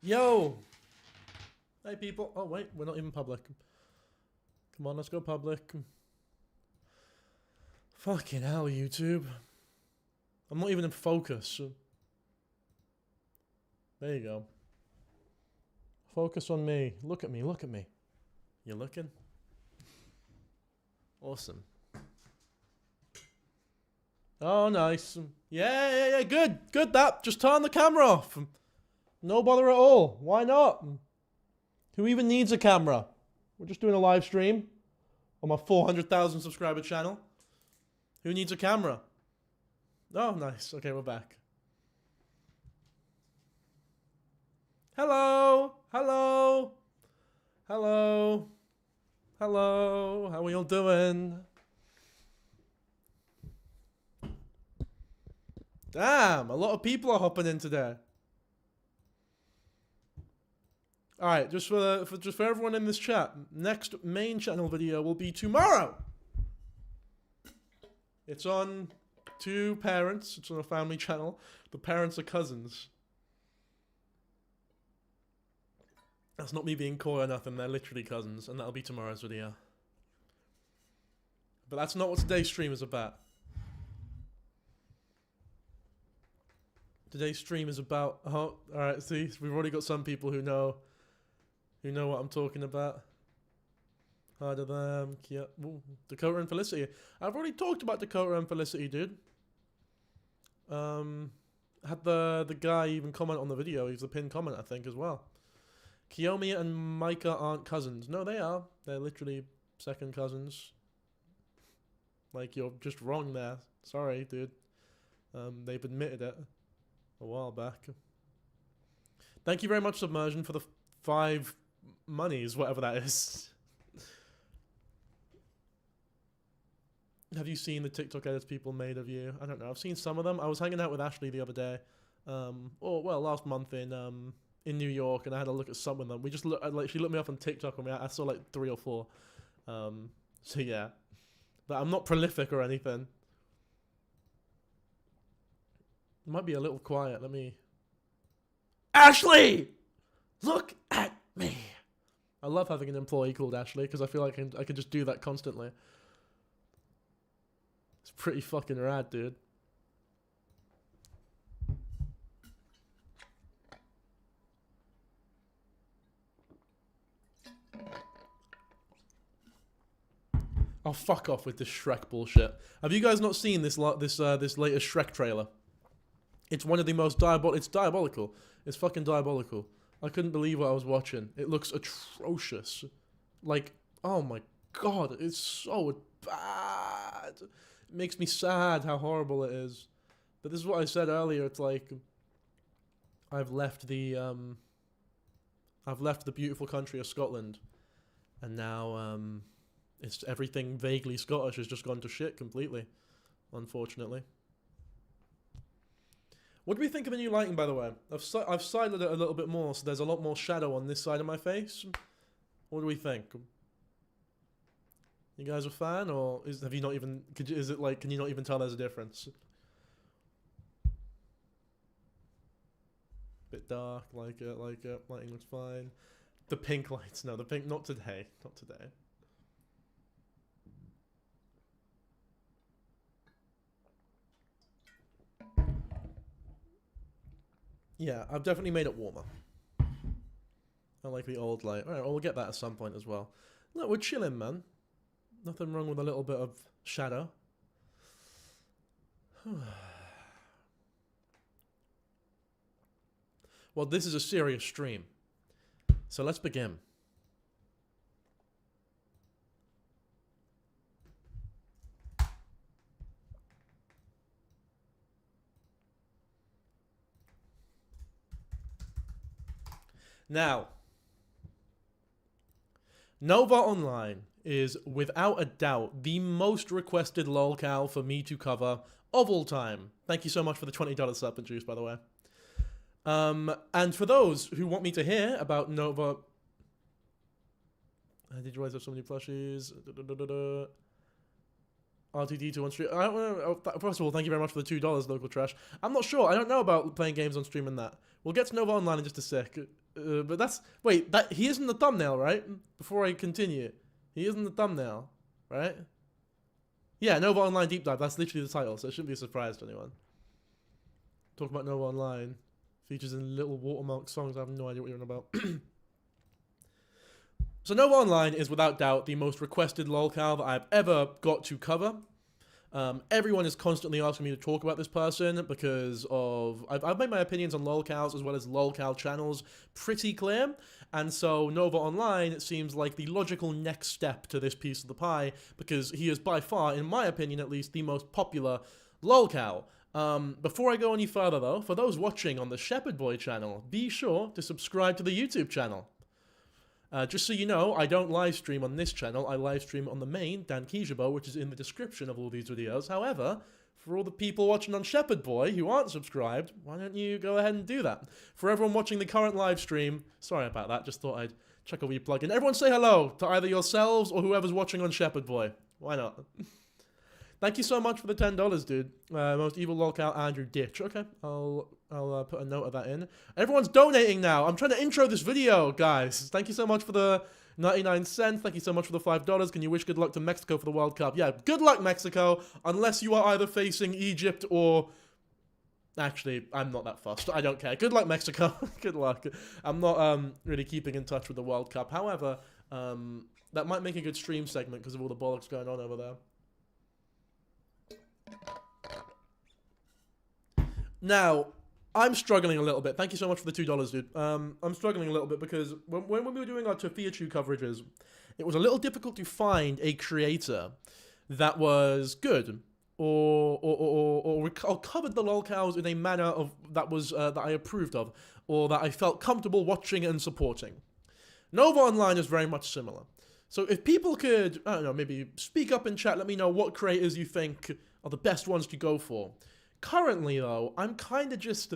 Yo! Hey people. Oh wait, we're not even public. Come on, let's go public. Fucking hell, YouTube. I'm not even in focus. There you go. Focus on me. Look at me, look at me. You looking? Awesome. Oh, nice. Yeah, good. Good that. Just turn the camera off. No bother at all. Why not? Who even needs a camera? We're just doing a live stream on my 400,000 subscriber channel. Who needs a camera? Oh, nice. Okay, we're back. Hello. Hello. Hello. Hello. How are we all doing? Damn, a lot of people are hopping in today. All right, just for everyone in this chat, next main channel video will be tomorrow. It's on two parents. It's on a family channel. The parents are cousins. That's not me being coy or nothing. They're literally cousins, and that'll be tomorrow's video. But that's not what today's stream is about. Today's stream is about. Oh, all right. See, we've already got some people who know what I'm talking about. Harder them. Yeah. Ooh, Dakota and Felicity. I've already talked about Dakota and Felicity, dude. Had the guy even comment on the video. He's the pinned comment, I think, as well. Kiyomi and Micah aren't cousins. No, they are. They're literally second cousins. Like, you're just wrong there. Sorry, dude. They've admitted it a while back. Thank you very much, Submersion, for the 5 monies, whatever that is. Have you seen the TikTok edits people made of you? I don't know. I've seen some of them. I was hanging out with Ashley the other day. Last month in New York, and I had a look at some of them. We just she looked me up on TikTok, and I saw like 3 or 4. So yeah, but I'm not prolific or anything. It might be a little quiet. Let me. Ashley, look at me. I love having an employee called Ashley because I feel like I can just do that constantly. It's pretty fucking rad, dude. Oh, fuck off with this Shrek bullshit. Have you guys not seen this latest Shrek trailer? It's one of the most it's diabolical. It's fucking diabolical. I couldn't believe what I was watching. It looks atrocious. Like, oh my god, it's so bad. It makes me sad how horrible it is. But this is what I said earlier. It's like I've left the beautiful country of Scotland, and now it's everything vaguely Scottish has just gone to shit completely, unfortunately. What do we think of the new lighting, by the way? I've sided it a little bit more, so there's a lot more shadow on this side of my face. What do we think? You guys a fan, or have you not even? Is it like? Can you not even tell there's a difference? Bit dark, like it. Lighting looks fine. The pink lights, no, the pink. Not today. Not today. Yeah, I've definitely made it warmer. I like the old light. Alright, well, we'll get that at some point as well. Look, we're chilling, man. Nothing wrong with a little bit of shadow. Well, this is a serious stream. So let's begin. Now, Nova Online is without a doubt the most requested lolcow for me to cover of all time. Thank you so much for the $20 sub and juice, by the way. And for those who want me to hear about Nova... Did you guys have so many plushies? RTD2 on stream. I don't know. First of all, thank you very much for the $2, local trash. I'm not sure. I don't know about playing games on stream and that. We'll get to Nova Online in just a sec. But that's... Wait, he is in the thumbnail, right? Before I continue. He is in the thumbnail, right? Yeah, Nova Online Deep Dive. That's literally the title, so it shouldn't be a surprise to anyone. Talk about Nova Online. Features in little watermark songs. I have no idea what you're on about. So Nova Online is without doubt the most requested lolcow that I've ever got to cover. Everyone is constantly asking me to talk about this person because of... I've made my opinions on lolcows as well as lolcow channels pretty clear. And so Nova Online seems like the logical next step to this piece of the pie because he is by far, in my opinion at least, the most popular lolcow. Before I go any further though, for those watching on the Shepherd Boy channel, be sure to subscribe to the YouTube channel. Just so you know, I don't live stream on this channel, I live stream on the main, Dan Kijabo, which is in the description of all these videos. However, for all the people watching on Shepherd Boy who aren't subscribed, why don't you go ahead and do that? For everyone watching the current live stream, sorry about that, just thought I'd check a wee plug in. Everyone say hello to either yourselves or whoever's watching on Shepherd Boy. Why not? Thank you so much for the $10, dude. Most evil lolcow, Andrew Ditch. Okay, I'll put a note of that in. Everyone's donating now. I'm trying to intro this video, guys. Thank you so much for the 99 cents. Thank you so much for the $5. Can you wish good luck to Mexico for the World Cup? Yeah, good luck, Mexico. Unless you are either facing Egypt or... Actually, I'm not that fussed. I don't care. Good luck, Mexico. Good luck. I'm not really keeping in touch with the World Cup. However, that might make a good stream segment because of all the bollocks going on over there. Now, I'm struggling a little bit. Thank you so much for the $2, dude. I'm struggling a little bit because when we were doing our Tofiachu coverages, it was a little difficult to find a creator that was good or covered the lolcows in a manner of that I approved of or that I felt comfortable watching and supporting. Nova Online is very much similar. So if people could, I don't know, maybe speak up in chat, let me know what creators you think are the best ones to go for. Currently, though, I'm kind of just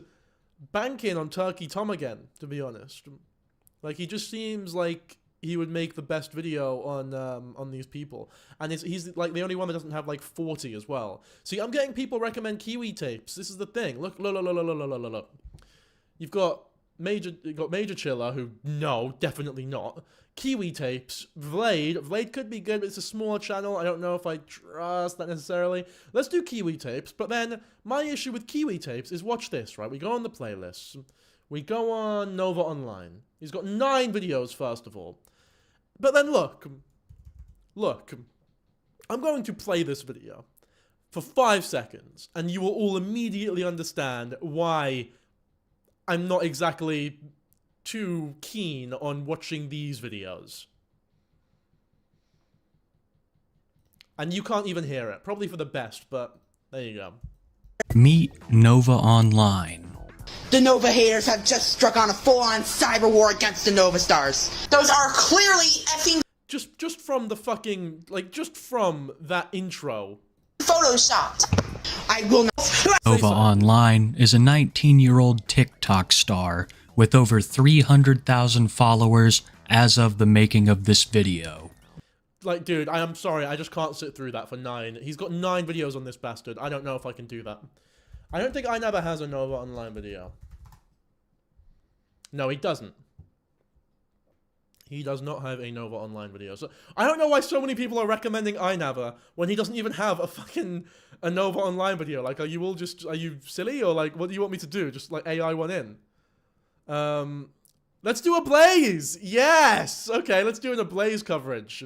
banking on Turkey Tom again, to be honest. Like, he just seems like he would make the best video on these people. And he's, like, the only one that doesn't have, like, 40 as well. See, I'm getting people recommend Kiwi tapes. This is the thing. Look. You've got Major Chiller, who, no, definitely not. Kiwi tapes, Vlade could be good, but it's a smaller channel. I don't know if I trust that necessarily. Let's do Kiwi tapes, but then my issue with Kiwi tapes is watch this, right? We go on the playlists. We go on Nova Online. He's got 9 videos, first of all. But then look. I'm going to play this video for 5 seconds, and you will all immediately understand why I'm not exactly too keen on watching these videos. And you can't even hear it. Probably for the best, but there you go. Meet Nova Online. The Nova haters have just struck on a full-on cyber war against the Nova stars. Those are clearly effing just from the fucking, like, just from that intro. photoshopped. I will not. Nova Online is a 19-year-old TikTok star with over 300,000 followers as of the making of this video. Like, dude, I am sorry, I just can't sit through that for 9. He's got 9 videos on this bastard. I don't know if I can do that. I don't think iNever has a Nova Online video. No, he doesn't. He does not have a Nova Online video. So I don't know why so many people are recommending iNever when he doesn't even have a Nova Online video. Like, are you silly, or like, what do you want me to do? Just like AI one in? Let's do a Blaze! Yes! Okay, let's do a Blaze coverage.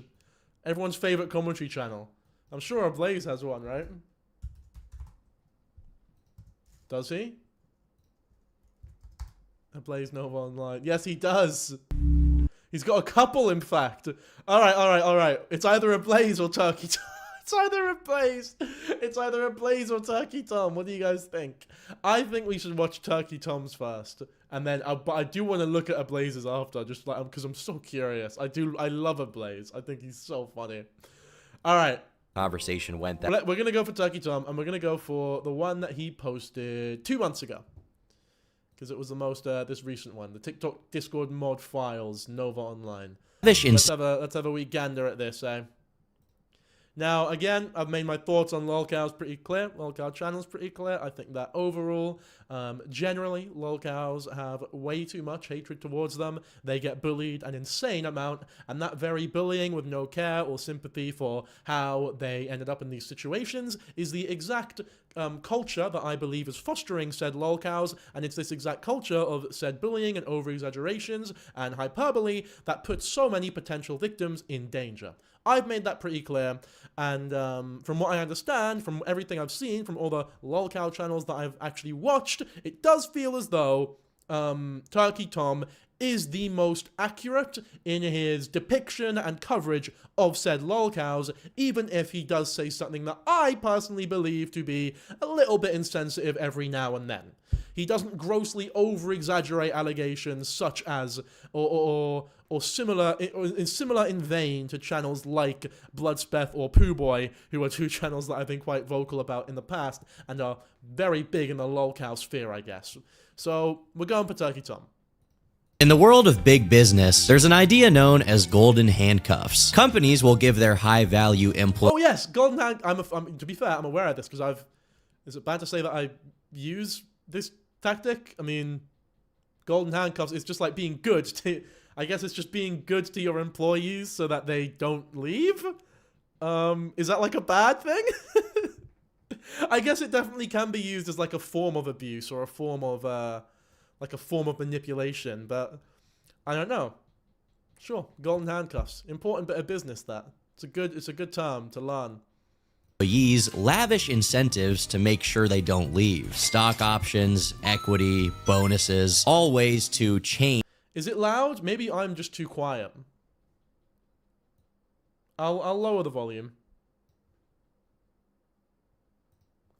Everyone's favorite commentary channel. I'm sure a Blaze has one, right? Does he? A Blaze Nova Online. Yes, he does. He's got a couple, in fact. Alright. It's either a Blaze or Turkey Tom. It's either a Blaze. It's either a Blaze or Turkey Tom. What do you guys think? I think we should watch Turkey Tom's first. And then, but I do want to look at a Blaze's after, just like, because I'm so curious. I love a Blaze. I think he's so funny. Alright. Conversation went that. We're going to go for Turkey Tom, and we're going to go for the one that he posted 2 months ago. Because it was the most, this recent one. The TikTok Discord mod files, Nova Online. Let's have a wee gander at this, eh? Now, again, I've made my thoughts on lolcows pretty clear. Lolcow channel's pretty clear. I think that overall, generally, lolcows have way too much hatred towards them. They get bullied an insane amount, and that very bullying with no care or sympathy for how they ended up in these situations is the exact culture that I believe is fostering said lolcows, and it's this exact culture of said bullying and over-exaggerations and hyperbole that puts so many potential victims in danger. I've made that pretty clear, and from what I understand, from everything I've seen, from all the lolcow channels that I've actually watched, it does feel as though Turkey Tom is the most accurate in his depiction and coverage of said lolcows, even if he does say something that I personally believe to be a little bit insensitive every now and then. He doesn't grossly over-exaggerate allegations such as, or similar in vein to channels like Bloodspeth or Pooh Boy, who are two channels that I've been quite vocal about in the past and are very big in the lolcow sphere, I guess. So we're going for Turkey Tom. In the world of big business, there's an idea known as golden handcuffs. Companies will give their high-value employees... Oh yes, golden hand... to be fair, I'm aware of this because I've... Is it bad to say that I use this tactic? I mean, golden handcuffs is just like being good to... I guess it's just being good to your employees so that they don't leave? Is that like a bad thing? I guess it definitely can be used as like a form of abuse or a form of... like a form of manipulation, but I don't know. Sure, golden handcuffs. Important bit of business, that. It's a good term to learn. Employees lavish incentives to make sure they don't leave. Stock options, equity, bonuses, all ways to change. Is it loud? Maybe I'm just too quiet. I'll lower the volume.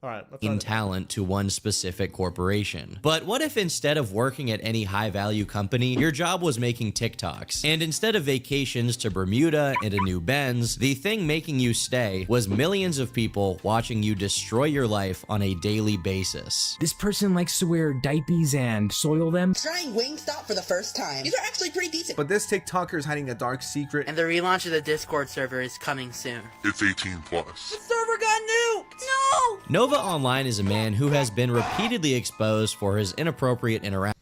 All right, in talent to one specific corporation. But what if instead of working at any high-value company, your job was making TikToks? And instead of vacations to Bermuda and a new Benz, the thing making you stay was millions of people watching you destroy your life on a daily basis. This person likes to wear diapers and soil them. Trying Wingstop for the first time. These are actually pretty decent. But this TikToker is hiding a dark secret. And the relaunch of the Discord server is coming soon. It's 18+. The server got nuked! No! Nova Online is a man who has been repeatedly exposed for his inappropriate interaction.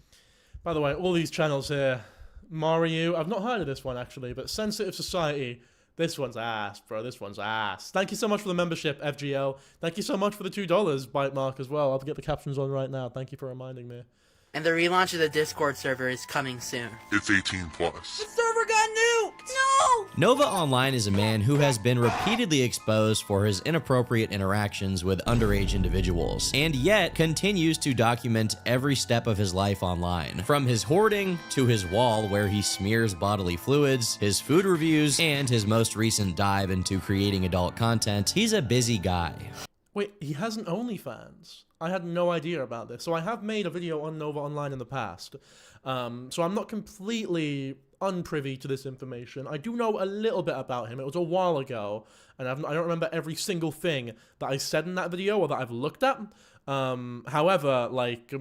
By the way, all these channels here, Mario, I've not heard of this one actually, but Sensitive Society, this one's ass, bro, this one's ass. Thank you so much for the membership, FGL. Thank you so much for the $2, Bite Mark, as well. I'll get the captions on right now. Thank you for reminding me. And the relaunch of the Discord server is coming soon. It's 18+. The server got nuked! No! Nova Online is a man who has been repeatedly exposed for his inappropriate interactions with underage individuals, and yet continues to document every step of his life online. From his hoarding, to his wall where he smears bodily fluids, his food reviews, and his most recent dive into creating adult content, he's a busy guy. Wait, he has an OnlyFans? I had no idea about this. So I have made a video on Nova Online in the past. So I'm not completely unprivy to this information. I do know a little bit about him. It was a while ago, and I don't remember every single thing that I said in that video or that I've looked at. However, like,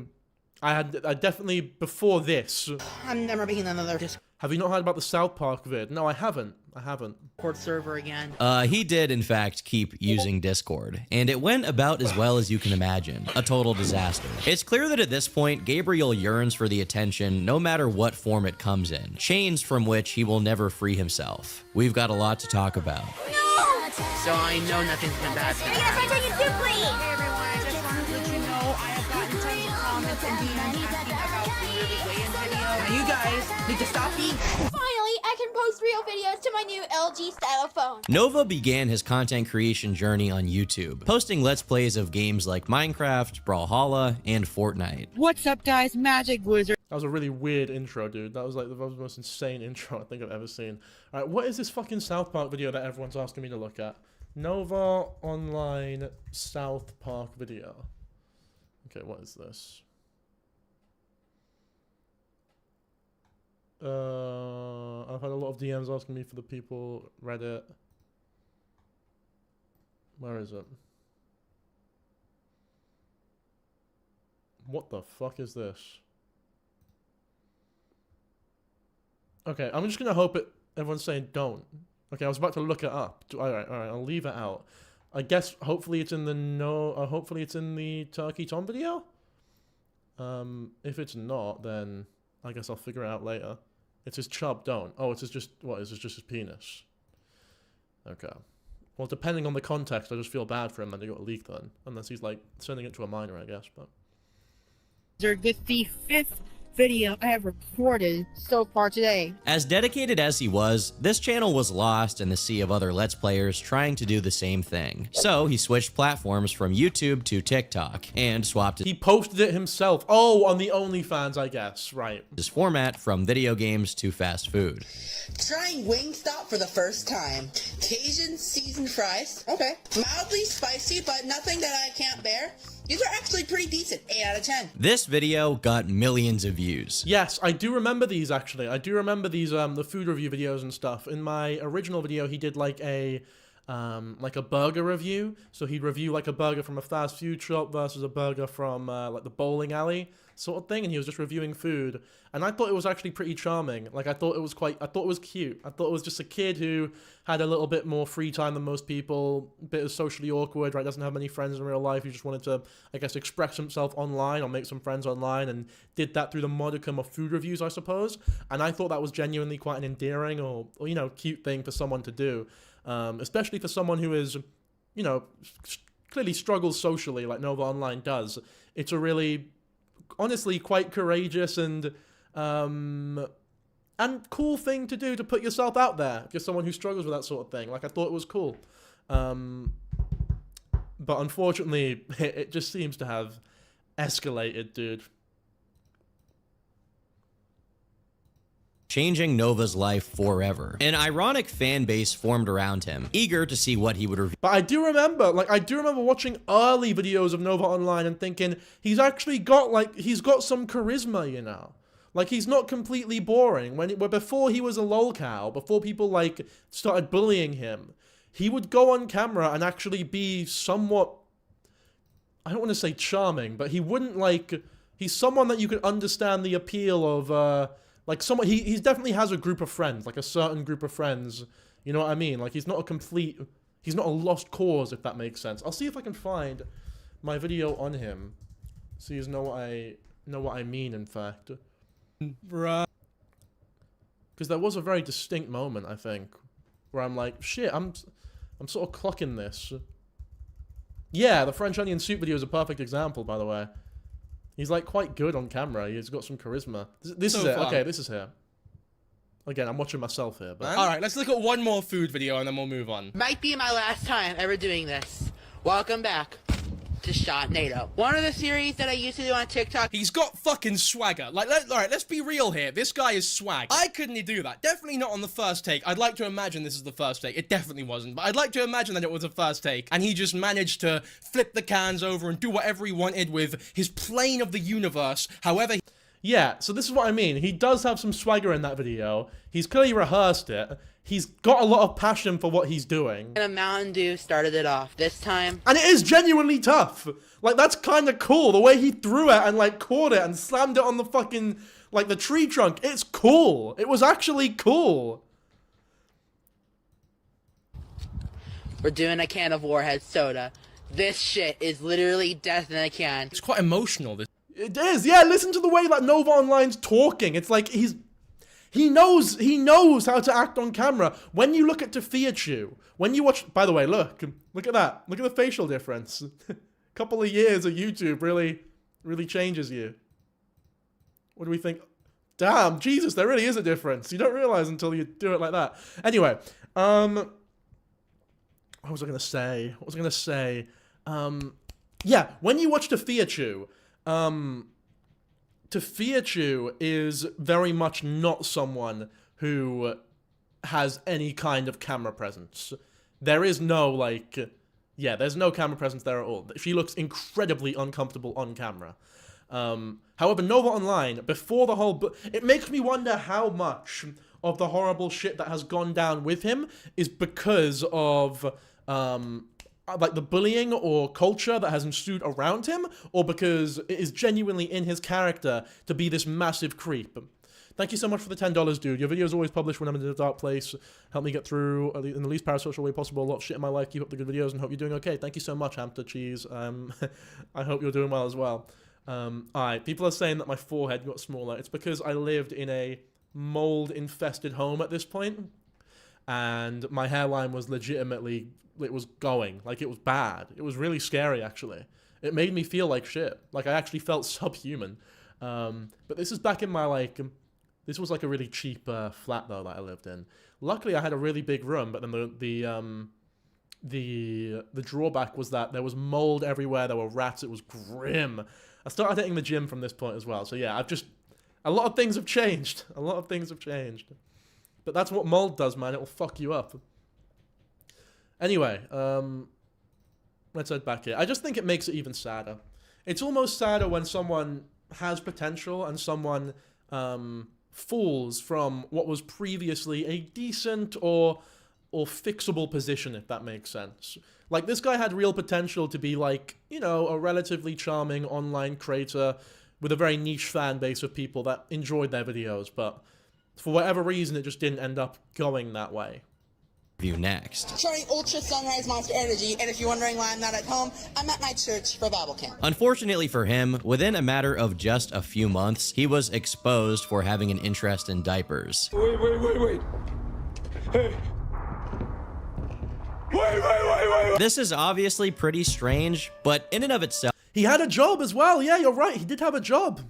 I definitely, before this... I'm never making another Have you not heard about the South Park vid? No, I haven't. Discord server again. He did, in fact, keep using Discord, and it went about as well as you can imagine. A total disaster. It's clear that at this point, Gabriel yearns for the attention no matter what form it comes in, chains from which he will never free himself. We've got a lot to talk about. No! So I know nothing's been bad. Yes, I tell you too, please! Hey everyone, I just wanted to let you know I have gotten tons of comments and DMs asking about the early weigh-in video. Now you guys need to stop being... Finally, I can post real videos to my new LG Stylophone. Nova began his content creation journey on YouTube, posting Let's Plays of games like Minecraft, Brawlhalla, and Fortnite. What's up, guys? Magic Wizard. That was a really weird intro, dude. That was like the most insane intro I think I've ever seen. Alright, what is this fucking South Park video that everyone's asking me to look at? Nova Online South Park video. Okay, what is this? I've had a lot of DMs asking me for the people, Reddit. Where is it? What the fuck is this? Okay, I'm just gonna hope everyone's saying don't. Okay, I was about to look it up. All right, I'll leave it out. I guess hopefully it's in the hopefully it's in the Turkey Tom video. If it's not, then I guess I'll figure it out later. It's his chub, don't. Oh, it's just what? Is it just his penis? Okay. Well, depending on the context, I just feel bad for him that he got leaked then, unless he's like sending it to a minor, I guess. But With the 5th video I have recorded so far today. As dedicated as he was, this channel was lost in the sea of other Let's Players trying to do the same thing. So he switched platforms from YouTube to TikTok and swapped he posted it himself. Oh, on the OnlyFans, I guess. Right. his format from video games to fast food. Trying Wingstop for the first time. Cajun seasoned fries. Okay. Mildly spicy, but nothing that I can't bear. These are actually pretty decent. 8 out of 10. This video got millions of views. Yes, I do remember these, actually. I do remember these, the food review videos and stuff. In my original video, he did, like a burger review. So he'd review, like, a burger from a fast food shop versus a burger from, like, the bowling alley sort of thing. And he was just reviewing food. And I thought it was actually pretty charming. Like, I thought it was cute. I thought it was just a kid who had a little bit more free time than most people, a bit of socially awkward, right? Doesn't have many friends in real life. He just wanted to, I guess, express himself online or make some friends online, and did that through the modicum of food reviews, I suppose. And I thought that was genuinely quite an endearing or you know, cute thing for someone to do, especially for someone who is, you know, clearly struggles socially like Nova Online does. It's a really, honestly, quite courageous and cool thing to do, to put yourself out there if you're someone who struggles with that sort of thing. Like, I thought it was cool. But unfortunately, it just seems to have escalated, dude. Changing Nova's life forever. An ironic fan base formed around him, eager to see what he would reveal. But I do remember watching early videos of Nova Online and thinking, he's actually got, like, he's got some charisma, you know? Like, he's not completely boring. Before he was a lolcow, before people, like, started bullying him, he would go on camera and actually be somewhat, I don't want to say charming, but he wouldn't, like, he's someone that you could understand the appeal of, like, someone, he definitely has a group of friends, like a certain group of friends, you know what I mean? Like, he's not a lost cause, if that makes sense. I'll see if I can find my video on him, so you know what I mean, in fact. Bruh. Because there was a very distinct moment, I think, where I'm like, shit, I'm sort of clocking this. Yeah, the French onion soup video is a perfect example, by the way. He's, like, quite good on camera. He's got some charisma. This is it. Okay, this is here. Again, I'm watching myself here, but... Alright, let's look at one more food video and then we'll move on. Might be my last time ever doing this. Welcome back to Shot NATO. One of the series that I used to do on TikTok. He's got fucking swagger. Like, alright, let's be real here. This guy is swag. I couldn't do that. Definitely not on the first take. I'd like to imagine this is the first take. It definitely wasn't, but I'd like to imagine that it was a first take, and he just managed to flip the cans over and do whatever he wanted with his plane of the universe, however... Yeah, so this is what I mean. He does have some swagger in that video. He's clearly rehearsed it. He's got a lot of passion for what he's doing. And a Mountain Dew started it off this time. And it is genuinely tough. Like, that's kind of cool. The way he threw it and, like, caught it and slammed it on the fucking, like, the tree trunk. It's cool. It was actually cool. We're doing a can of Warhead soda. This shit is literally death in a can. It's quite emotional, this. It is, yeah, listen to the way that Nova Online's talking. It's like he knows how to act on camera. When you look at Deepdive, when you watch, by the way, look at that. Look at the facial difference. Couple of years of YouTube really changes you. What do we think? Damn, Jesus, there really is a difference. You don't realize until you do it like that. Anyway, what was I gonna say? Yeah, when you watch Deepdive, Deepdive is very much not someone who has any kind of camera presence. There is no, like, yeah, there's no camera presence there at all. She looks incredibly uncomfortable on camera. However, Nova Online, before the whole... it makes me wonder how much of the horrible shit that has gone down with him is because of, like the bullying or culture that has ensued around him, or because it is genuinely in his character to be this massive creep. Thank you so much for the $10, dude. Your videos always published when I'm in a dark place. Help me get through in the least parasocial way possible. A lot of shit in my life. Keep up the good videos and hope you're doing okay. Thank you so much, Hamster Cheese. I hope you're doing well as well. Alright, people are saying that my forehead got smaller. It's because I lived in a mold-infested home at this point, and my hairline was legitimately, it was going. Like, it was bad. It was really scary, actually. It made me feel like shit. Like, I actually felt subhuman. But this is back in my, like, this was like a really cheap flat, though, that I lived in. Luckily, I had a really big room, but then the drawback was that there was mold everywhere, there were rats, it was grim. I started hitting the gym from this point as well, so yeah, a lot of things have changed. A lot of things have changed. But that's what mold does, man, it'll fuck you up. Anyway, let's head back here. I just think it makes it even sadder. It's almost sadder when someone has potential and someone falls from what was previously a decent or fixable position, if that makes sense. Like, this guy had real potential to be, like, you know, a relatively charming online creator with a very niche fan base of people that enjoyed their videos, but for whatever reason, it just didn't end up going that way. View next. Trying Ultra Sunrise Monster Energy, and if you're wondering why I'm not at home, I'm at my church for Bible camp. Unfortunately for him, within a matter of just a few months, he was exposed for having an interest in diapers. Wait. Hey. Wait. This is obviously pretty strange, but in and of itself, he had a job as well. Yeah, you're right. He did have a job.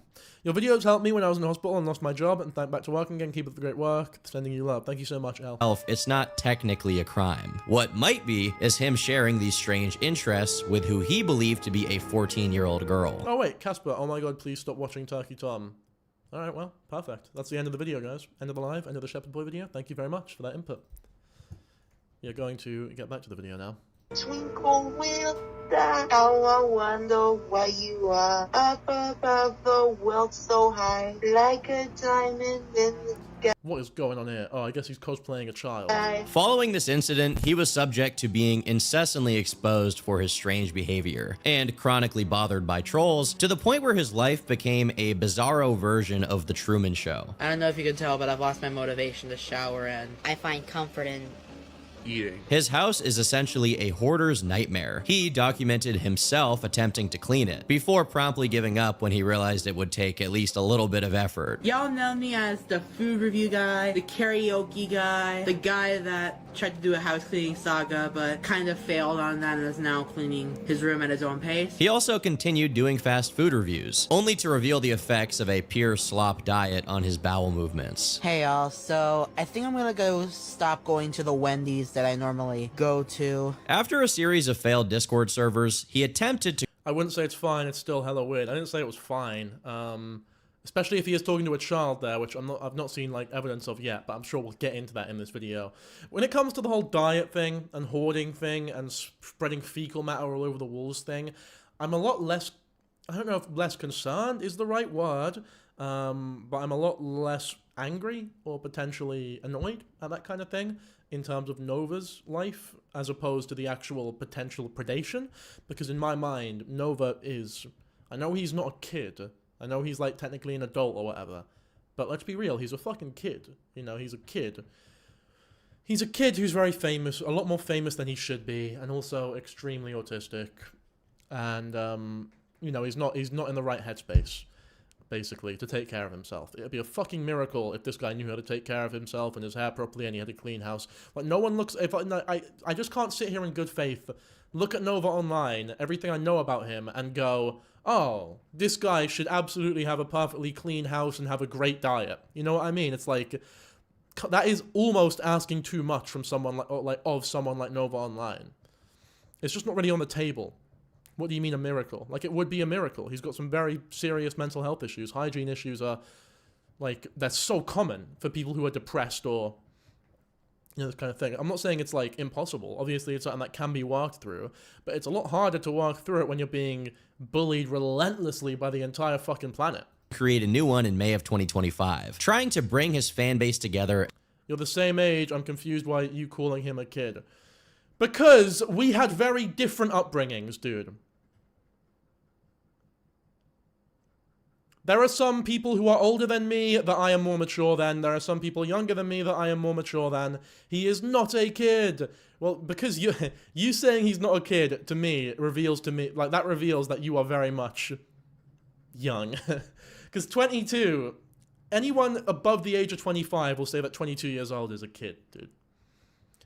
Your videos helped me when I was in hospital and lost my job, and back to work again. Keep up the great work. Sending you love. Thank you so much, El. It's not technically a crime. What might be is him sharing these strange interests with who he believed to be a 14-year-old girl. Oh wait, Casper. Oh my god, please stop watching Turkey Tom. Alright, well, perfect. That's the end of the video, guys. End of the live, end of the Shepherd Boy video. Thank you very much for that input. You're going to get back to the video now. Twinkle little star, how I wonder why you are up above the world so high, like a diamond in the sky. What is going on here? Oh, I guess he's cosplaying a child. Following this incident, he was subject to being incessantly exposed for his strange behavior, and chronically bothered by trolls, to the point where his life became a bizarro version of The Truman Show. I don't know if you can tell, but I've lost my motivation to shower, and I find comfort in eating. His house is essentially a hoarder's nightmare. He documented himself attempting to clean it, before promptly giving up when he realized it would take at least a little bit of effort. Y'all know me as the food review guy, the karaoke guy, the guy that tried to do a house cleaning saga but kind of failed on that and is now cleaning his room at his own pace. He also continued doing fast food reviews, only to reveal the effects of a pure slop diet on his bowel movements. Hey y'all, so I think I'm gonna go stop going to the Wendy's that I normally go to. After a series of failed Discord servers, he attempted to— I wouldn't say it's fine, it's still hella weird. I didn't say it was fine. Especially if he is talking to a child there, which I've not seen like evidence of yet, but I'm sure we'll get into that in this video. When it comes to the whole diet thing and hoarding thing and spreading fecal matter all over the walls thing, I'm a lot less, I don't know if less concerned is the right word, but I'm a lot less angry or potentially annoyed at that kind of thing in terms of Nova's life as opposed to the actual potential predation, because in my mind, Nova is, I know he's not a kid, I know he's like technically an adult or whatever, but let's be real, he's a fucking kid. You know, he's a kid. He's a kid who's very famous, a lot more famous than he should be, and also extremely autistic. And, you know, he's not in the right headspace, basically, to take care of himself. It'd be a fucking miracle if this guy knew how to take care of himself and his hair properly and he had a clean house. Like, no one looks, I just can't sit here in good faith, look at Nova online, everything I know about him, and go, oh, this guy should absolutely have a perfectly clean house and have a great diet. You know what I mean? It's like, that is almost asking too much from someone of someone like Nova Online. It's just not really on the table. What do you mean a miracle? Like, it would be a miracle. He's got some very serious mental health issues. Hygiene issues are, like, that's so common for people who are depressed or, you know, this kind of thing. I'm not saying it's, like, impossible. Obviously, it's something that can be worked through, but it's a lot harder to work through it when you're being bullied relentlessly by the entire fucking planet. Create a new one in May of 2025, trying to bring his fan base together. You're the same age, I'm confused why you calling him a kid. Because we had very different upbringings, dude. There are some people who are older than me that I am more mature than. There are some people younger than me that I am more mature than. He is not a kid. Well, because you saying he's not a kid, to me, reveals to me, like, that reveals that you are very much young. Because 22, anyone above the age of 25 will say that 22 years old is a kid, dude.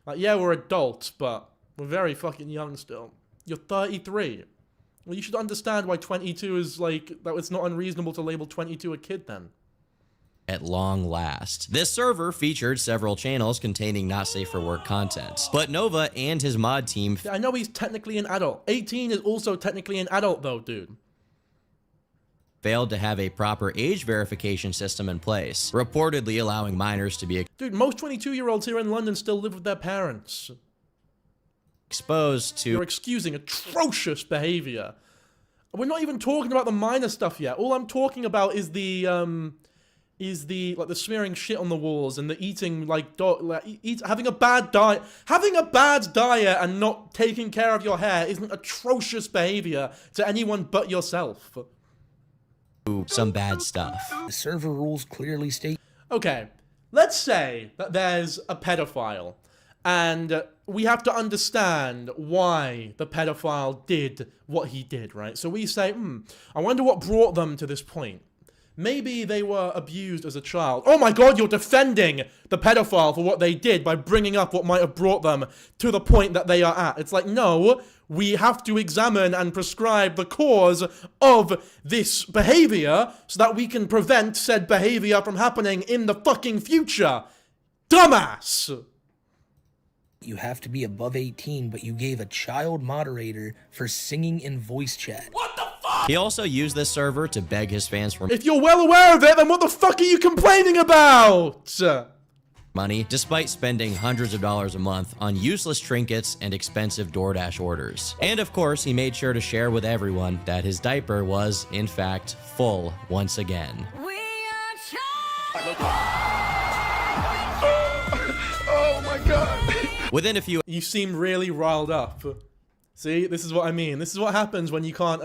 Like, yeah, we're adults, but we're very fucking young still. You're 33. Well, you should understand why 22 is, like, that it's not unreasonable to label 22 a kid then. At long last. This server featured several channels containing not safe for work content, but Nova and his mod team I know he's technically an adult. 18 is also technically an adult though, dude. Failed to have a proper age verification system in place, reportedly allowing minors to be Dude, most 22-year-olds here in London still live with their parents. Exposed to You're excusing atrocious behavior. We're not even talking about the minor stuff yet. All I'm talking about is the like the smearing shit on the walls and the eating having a bad diet. Having a bad diet and not taking care of your hair isn't atrocious behavior to anyone but yourself. Some bad stuff. The server rules clearly state. Okay, let's say that there's a pedophile, and we have to understand why the pedophile did what he did, right? So we say, I wonder what brought them to this point. Maybe they were abused as a child. Oh my god, you're defending the pedophile for what they did by bringing up what might have brought them to the point that they are at. It's like, no, we have to examine and prescribe the cause of this behavior so that we can prevent said behavior from happening in the fucking future. Dumbass! You have to be above 18, but you gave a child moderator for singing in voice chat. What the fuck? He also used this server to beg his fans for If you're well aware of it, then what the fuck are you complaining about? money, despite spending hundreds of dollars a month on useless trinkets and expensive DoorDash orders. And of course, he made sure to share with everyone that his diaper was, in fact, full once again. Oh my god. Within a few You seem really riled up. See, this is what I mean. This is what happens when you can't,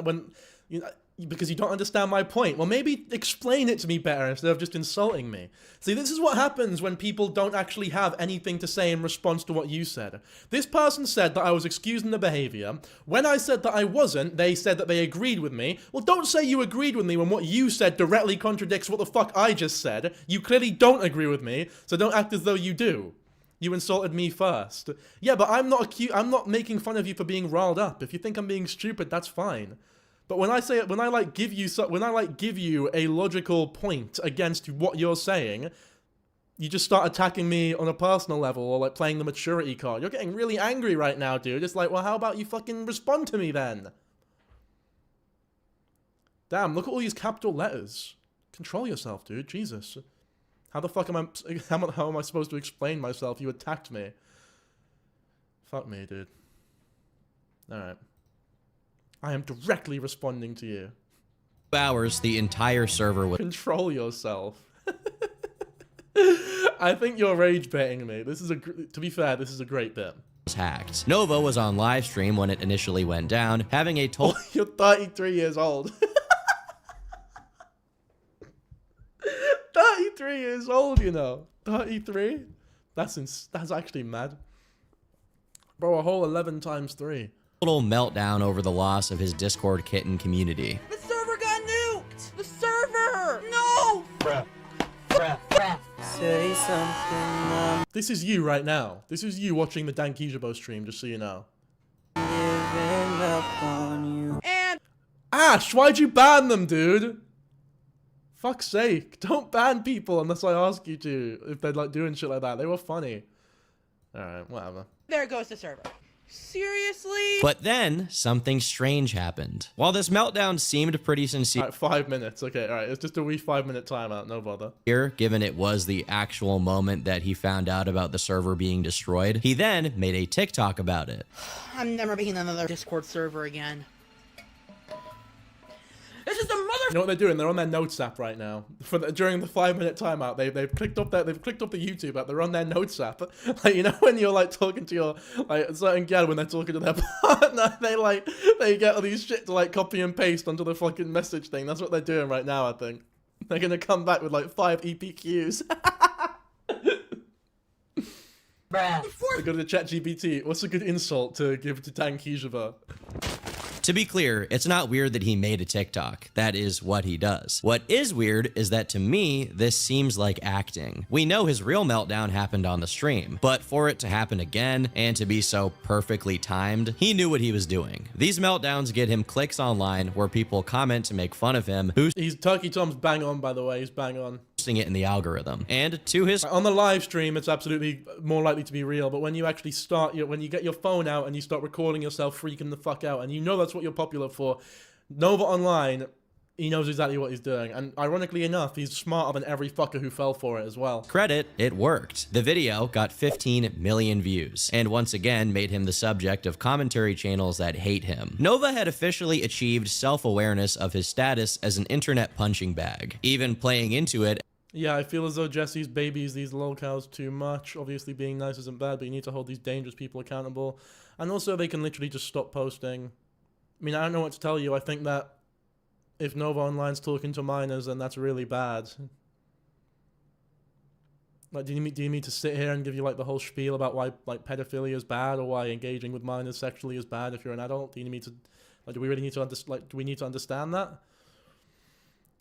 because you don't understand my point. Well, maybe explain it to me better instead of just insulting me. See, this is what happens when people don't actually have anything to say in response to what you said. This person said that I was excusing the behavior. When I said that I wasn't, they said that they agreed with me. Well, don't say you agreed with me when what you said directly contradicts what the fuck I just said. You clearly don't agree with me, so don't act as though you do. You insulted me first. Yeah, but I'm not making fun of you for being riled up. If you think I'm being stupid, that's fine. But when I give you a logical point against what you're saying, you just start attacking me on a personal level or like playing the maturity card. You're getting really angry right now, dude. It's like, well, how about you fucking respond to me then? Damn, look at all these capital letters. Control yourself, dude. Jesus. How the fuck how am I supposed to explain myself? You attacked me. Fuck me, dude. Alright. I am directly responding to you. hours, the entire server was Control yourself. I think you're rage baiting me. This is to be fair, this is a great bit. hacked. Nova was on live stream when it initially went down, having a total You're 33 years old. 33 years old, you know. 33? That's actually mad. Bro, a whole 11 times 3. total meltdown over the loss of his Discord kitten community. The server got nuked! The server! No! Say something, This is you right now. This is you watching the Dan Kijabo stream, just so you know. giving up on you. And Ash, why'd you ban them, dude? Fuck's sake. Don't ban people unless I ask you to, if they're like doing shit like that. They were funny. Alright, whatever. there goes the server. Seriously? But then, something strange happened. While this meltdown seemed pretty sincere, Alright, 5 minutes. Okay, alright. It's just a wee 5-minute timeout. No bother. given it was the actual moment that he found out about the server being destroyed, he then made a TikTok about it. I'm never making another Discord server again. This is the mother You know what they're doing? They're on their notes app right now. During the 5-minute timeout, they've clicked up the YouTube app. They're on their notes app. Like, you know when you're like talking to your like certain gal when they're talking to their partner, they get all these shit to like copy and paste onto the fucking message thing. That's what they're doing right now. I think they're gonna come back with like 5 EPQs. They go to the ChatGPT. What's a good insult to give to Tankijeva? To be clear, it's not weird that he made a TikTok. That is what he does. What is weird is that to me, this seems like acting. We know his real meltdown happened on the stream, but for it to happen again and to be so perfectly timed, he knew what he was doing. These meltdowns get him clicks online where people comment to make fun of him. Turkey Tom's bang on, by the way. He's bang on. It in the algorithm. And to his on the live stream, it's absolutely more likely to be real, but when you actually start, when you get your phone out and you start recording yourself freaking the fuck out, and you know that's what you're popular for, Nova Online, he knows exactly what he's doing, and ironically enough, he's smarter than every fucker who fell for it as well. Credit, it worked. The video got 15 million views, and once again made him the subject of commentary channels that hate him. Nova had officially achieved self-awareness of his status as an internet punching bag, even playing into it. Yeah, I feel as though Jesse's babies these lolcows too much. Obviously, being nice isn't bad, but you need to hold these dangerous people accountable. And also, they can literally just stop posting. I mean, I don't know what to tell you. I think that if Nova Online's talking to minors, then that's really bad. Like, do you need me to sit here and give you like the whole spiel about why like pedophilia is bad or why engaging with minors sexually is bad if you're an adult? Do you need me to, like, do we really need to do we need to understand that?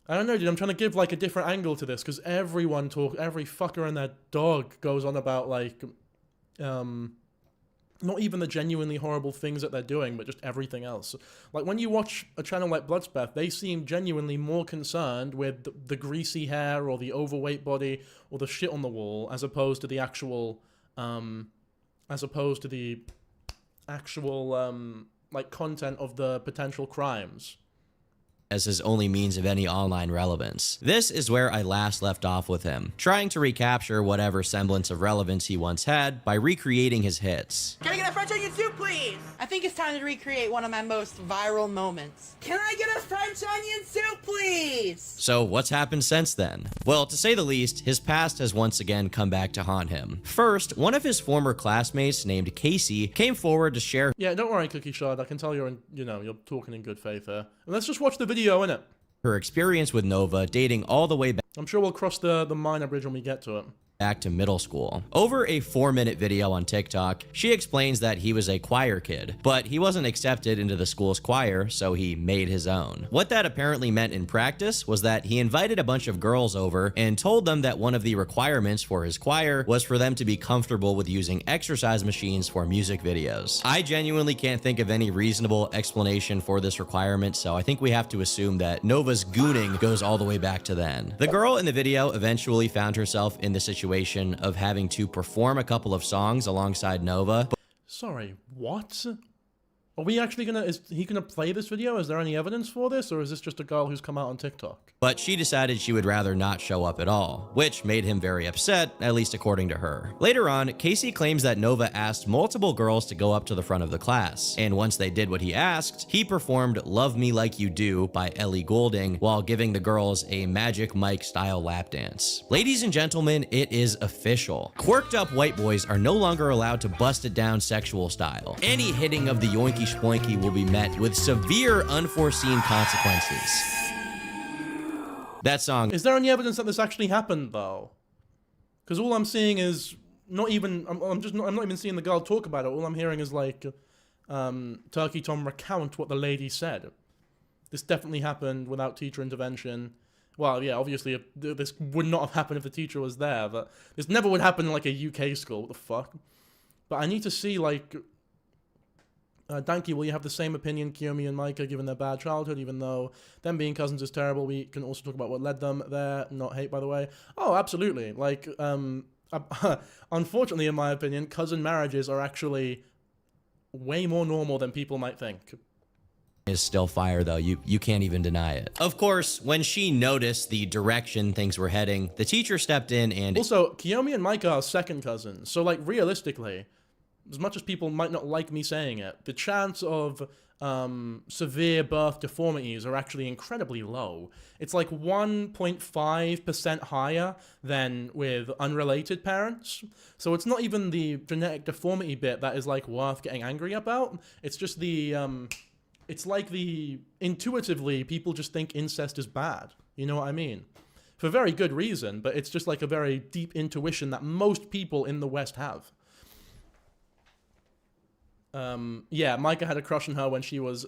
I don't know, dude. I'm trying to give like a different angle to this because every fucker and their dog goes on about like, not even the genuinely horrible things that they're doing, but just everything else. Like when you watch a channel like Bloodspeth, they seem genuinely more concerned with the greasy hair or the overweight body or the shit on the wall, as opposed to the actual, like content of the potential crimes. As his only means of any online relevance. This is where I last left off with him, trying to recapture whatever semblance of relevance he once had by recreating his hits. Can I get a French onion soup, please? I think it's time to recreate one of my most viral moments. Can I get a French onion soup, please? So what's happened since then? Well, to say the least, his past has once again come back to haunt him. First, one of his former classmates named Casey came forward to share. Yeah, don't worry, Cookie Shard. I can tell you're talking in good faith here. And let's just watch the video, innit? Her experience with Nova dating all the way back. I'm sure we'll cross the minor bridge when we get to it. Back to middle school. Over a 4-minute video on TikTok, she explains that he was a choir kid, but he wasn't accepted into the school's choir, so he made his own. What that apparently meant in practice was that he invited a bunch of girls over and told them that one of the requirements for his choir was for them to be comfortable with using exercise machines for music videos. I genuinely can't think of any reasonable explanation for this requirement, so I think we have to assume that Nova's gooning goes all the way back to then. The girl in the video eventually found herself in the situation of having to perform a couple of songs alongside Nova. Sorry, what? Are we actually is he gonna play this video? Is there any evidence for this, or is this just a girl who's come out on TikTok? But she decided she would rather not show up at all, which made him very upset, at least according to her. Later on, Casey claims that Nova asked multiple girls to go up to the front of the class, and once they did what he asked, he performed Love Me Like You Do by Ellie Goulding while giving the girls a Magic Mike style lap dance. Ladies and gentlemen, it is official. Quirked up white boys are no longer allowed to bust it down sexual style. Any hitting of the yoinky Sploinky will be met with severe unforeseen consequences. That song. Is there any evidence that this actually happened though? Because all I'm seeing is not even. I'm not even seeing the girl talk about it. All I'm hearing is like, Turkey Tom recount what the lady said. This definitely happened without teacher intervention. Well, yeah, obviously this would not have happened if the teacher was there, but this never would happen in like a UK school. What the fuck? But I need to see like. Danky, will you have the same opinion, Kiyomi and Micah, given their bad childhood, even though them being cousins is terrible? We can also talk about what led them there, not hate, by the way. Oh, absolutely. Like, unfortunately, in my opinion, cousin marriages are actually way more normal than people might think. Is still fire though, you can't even deny it. Of course, when she noticed the direction things were heading, the teacher stepped in and... Also, Kiyomi and Micah are second cousins, so like realistically, as much as people might not like me saying it, the chance of severe birth deformities are actually incredibly low. It's like 1.5% higher than with unrelated parents. So it's not even the genetic deformity bit that is like worth getting angry about. It's just the it's like the intuitively people just think incest is bad. You know what I mean? For very good reason, but it's just like a very deep intuition that most people in the West have. Yeah, Micah had a crush on her when she was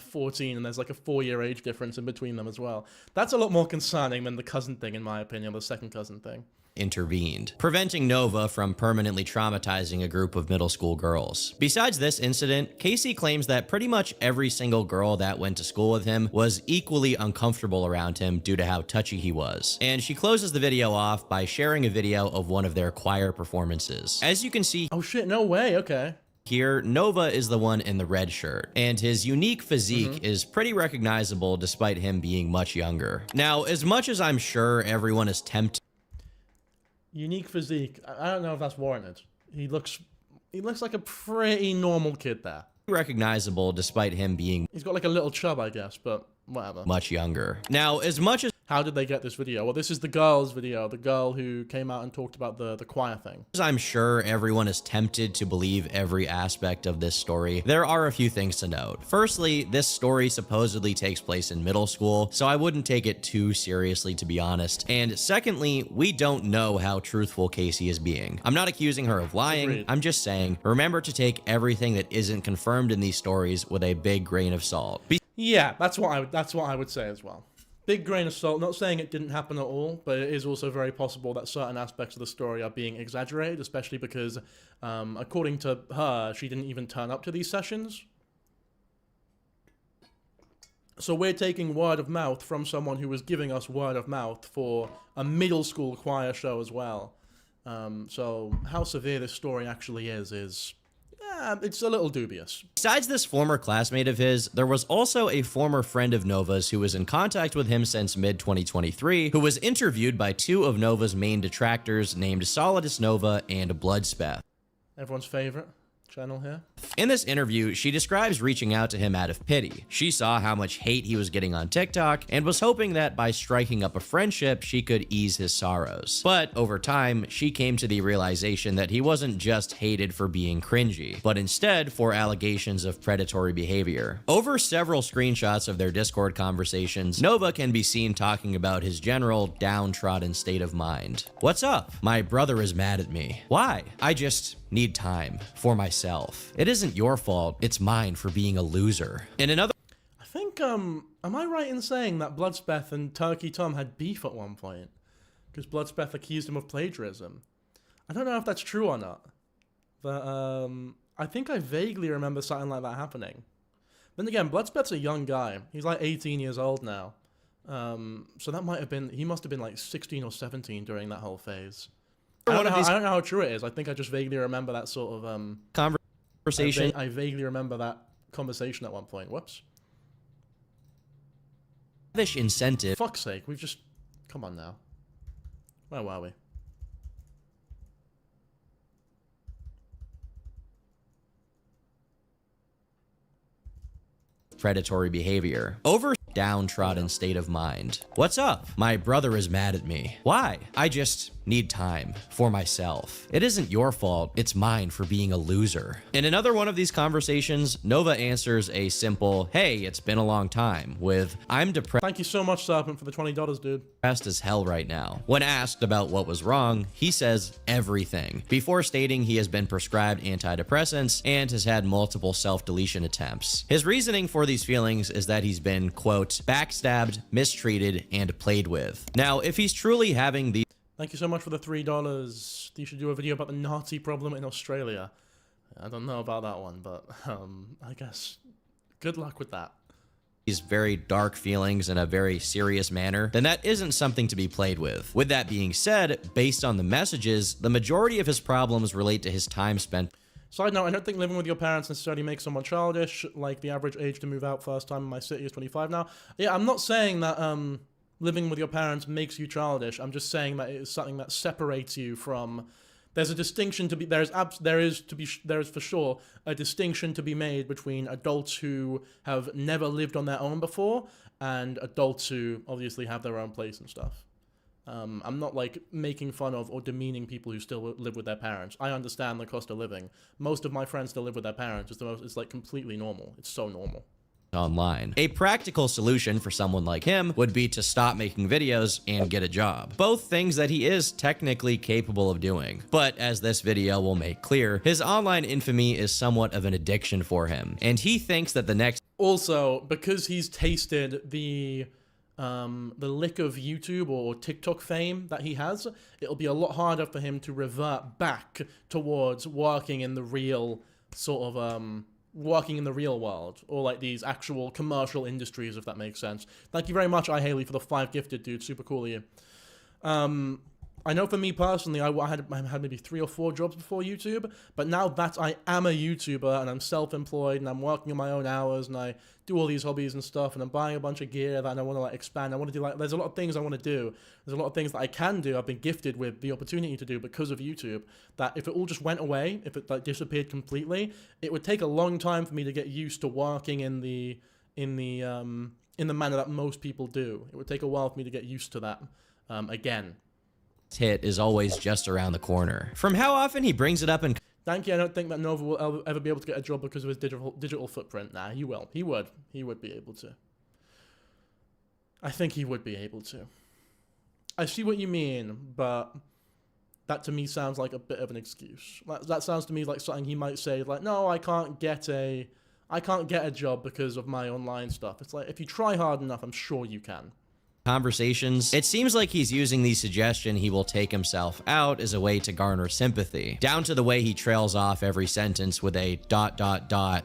14, and there's like a 4-year age difference in between them as well. That's a lot more concerning than the cousin thing, in my opinion, the second cousin thing. Intervened, preventing Nova from permanently traumatizing a group of middle school girls. Besides this incident, Casey claims that pretty much every single girl that went to school with him was equally uncomfortable around him due to how touchy he was. And she closes the video off by sharing a video of one of their choir performances. As you can see— oh shit, no way, okay. Here, Nova is the one in the red shirt, and his unique physique is pretty recognizable despite him being much younger. Now, as much as I'm sure everyone is tempted— unique physique, I don't know if that's warranted. He looks like a pretty normal kid there. Recognizable despite him being— he's got like a little chub, I guess, but whatever. Much younger. Now, as much as— how did they get this video? Well, this is the girl's video, the girl who came out and talked about the choir thing. I'm sure everyone is tempted to believe every aspect of this story, there are a few things to note. Firstly, this story supposedly takes place in middle school, so I wouldn't take it too seriously, to be honest. And secondly, we don't know how truthful Casey is being. I'm not accusing her of lying, Agreed. I'm just saying, remember to take everything that isn't confirmed in these stories with a big grain of salt. Yeah, that's what I would say as well. Big grain of salt. Not saying it didn't happen at all, but it is also very possible that certain aspects of the story are being exaggerated, especially because, according to her, she didn't even turn up to these sessions. So we're taking word of mouth from someone who was giving us word of mouth for a middle school choir show as well. So how severe this story actually is it's a little dubious. Besides this former classmate of his, there was also a former friend of Nova's who was in contact with him since mid-2023, who was interviewed by 2 of Nova's main detractors named Solidus Nova and Bloodspeth. Everyone's favorite channel here. In this interview, she describes reaching out to him out of pity. She saw how much hate he was getting on TikTok and was hoping that by striking up a friendship, she could ease his sorrows. But over time, she came to the realization that he wasn't just hated for being cringy, but instead for allegations of predatory behavior. Over several screenshots of their Discord conversations, Nova can be seen talking about his general downtrodden state of mind. What's up? My brother is mad at me. Why? I just need time for myself. It isn't your fault, it's mine for being a loser. In another— I think, am I right in saying that Bloodspeth and Turkey Tom had beef at one point? Because Bloodspeth accused him of plagiarism. I don't know if that's true or not. But, I think I vaguely remember something like that happening. Then again, Bloodspeth's a young guy. He's like 18 years old now. So that might have been— he must have been like 16 or 17 during that whole phase. I don't know how true it is. I think I just vaguely remember that sort of conversation. I vaguely remember that conversation at one point. Whoops. Incentive. Fuck's sake, we've just— come on now. Where were we? Predatory behavior. Over downtrodden state of mind. What's up? My brother is mad at me. Why? I just need time for myself. It isn't your fault, it's mine for being a loser. In another one of these conversations, Nova answers a simple, hey, it's been a long time, with, I'm depressed. Thank you so much, Serpent, for the $20, dude. Depressed as hell right now. When asked about what was wrong, he says everything, before stating he has been prescribed antidepressants and has had multiple self-deletion attempts. His reasoning for these feelings is that he's been, quote, backstabbed, mistreated, and played with. Now, if he's truly having these— thank you so much for the $3. You should do a video about the Nazi problem in Australia. I don't know about that one, but I guess good luck with that. These very dark feelings in a very serious manner, then that isn't something to be played with. With that being said, based on the messages, the majority of his problems relate to his time spent. Side note, I don't think living with your parents necessarily makes someone childish. Like, the average age to move out first time in my city is 25 now. Yeah, I'm not saying that living with your parents makes you childish. I'm just saying that it is something that separates you from there's a distinction to be there is for sure a distinction to be made between adults who have never lived on their own before and adults who obviously have their own place and stuff. I'm not like making fun of or demeaning people who still live with their parents. I understand the cost of living. Most of my friends still live with their parents. It's like completely normal. It's so normal. Online. A practical solution for someone like him would be to stop making videos and get a job. Both things that he is technically capable of doing. But as this video will make clear, his online infamy is somewhat of an addiction for him, and he thinks that the next— Also, because he's tasted the lick of YouTube or TikTok fame that he has, it'll be a lot harder for him to revert back towards working in the real sort of working in the real world, or like these actual commercial industries, if that makes sense. Thank you very much, iHaley, for the 5 gifted, dude. Super cool of you. I know for me personally, I had maybe 3 or 4 jobs before YouTube, but now that I am a YouTuber and I'm self-employed and I'm working on my own hours and I do all these hobbies and stuff and I'm buying a bunch of gear that I want to like expand. I want to do like, there's a lot of things I want to do. There's a lot of things that I can do. I've been gifted with the opportunity to do because of YouTube, that if it all just went away, if it like disappeared completely, it would take a long time for me to get used to working in the manner that most people do. It would take a while for me to get used to that again. hit is always just around the corner. From how often he brings it up in— Thank you. I don't think that Nova will ever be able to get a job because of his digital footprint. Nah, he will. He would be able to. I think he would be able to. I see what you mean, but that to me sounds like a bit of an excuse. That sounds to me like something he might say, like, no, I can't get a job because of my online stuff. It's like, if you try hard enough, I'm sure you can. Conversations, it seems like he's using the suggestion he will take himself out as a way to garner sympathy, down to the way he trails off every sentence with a ...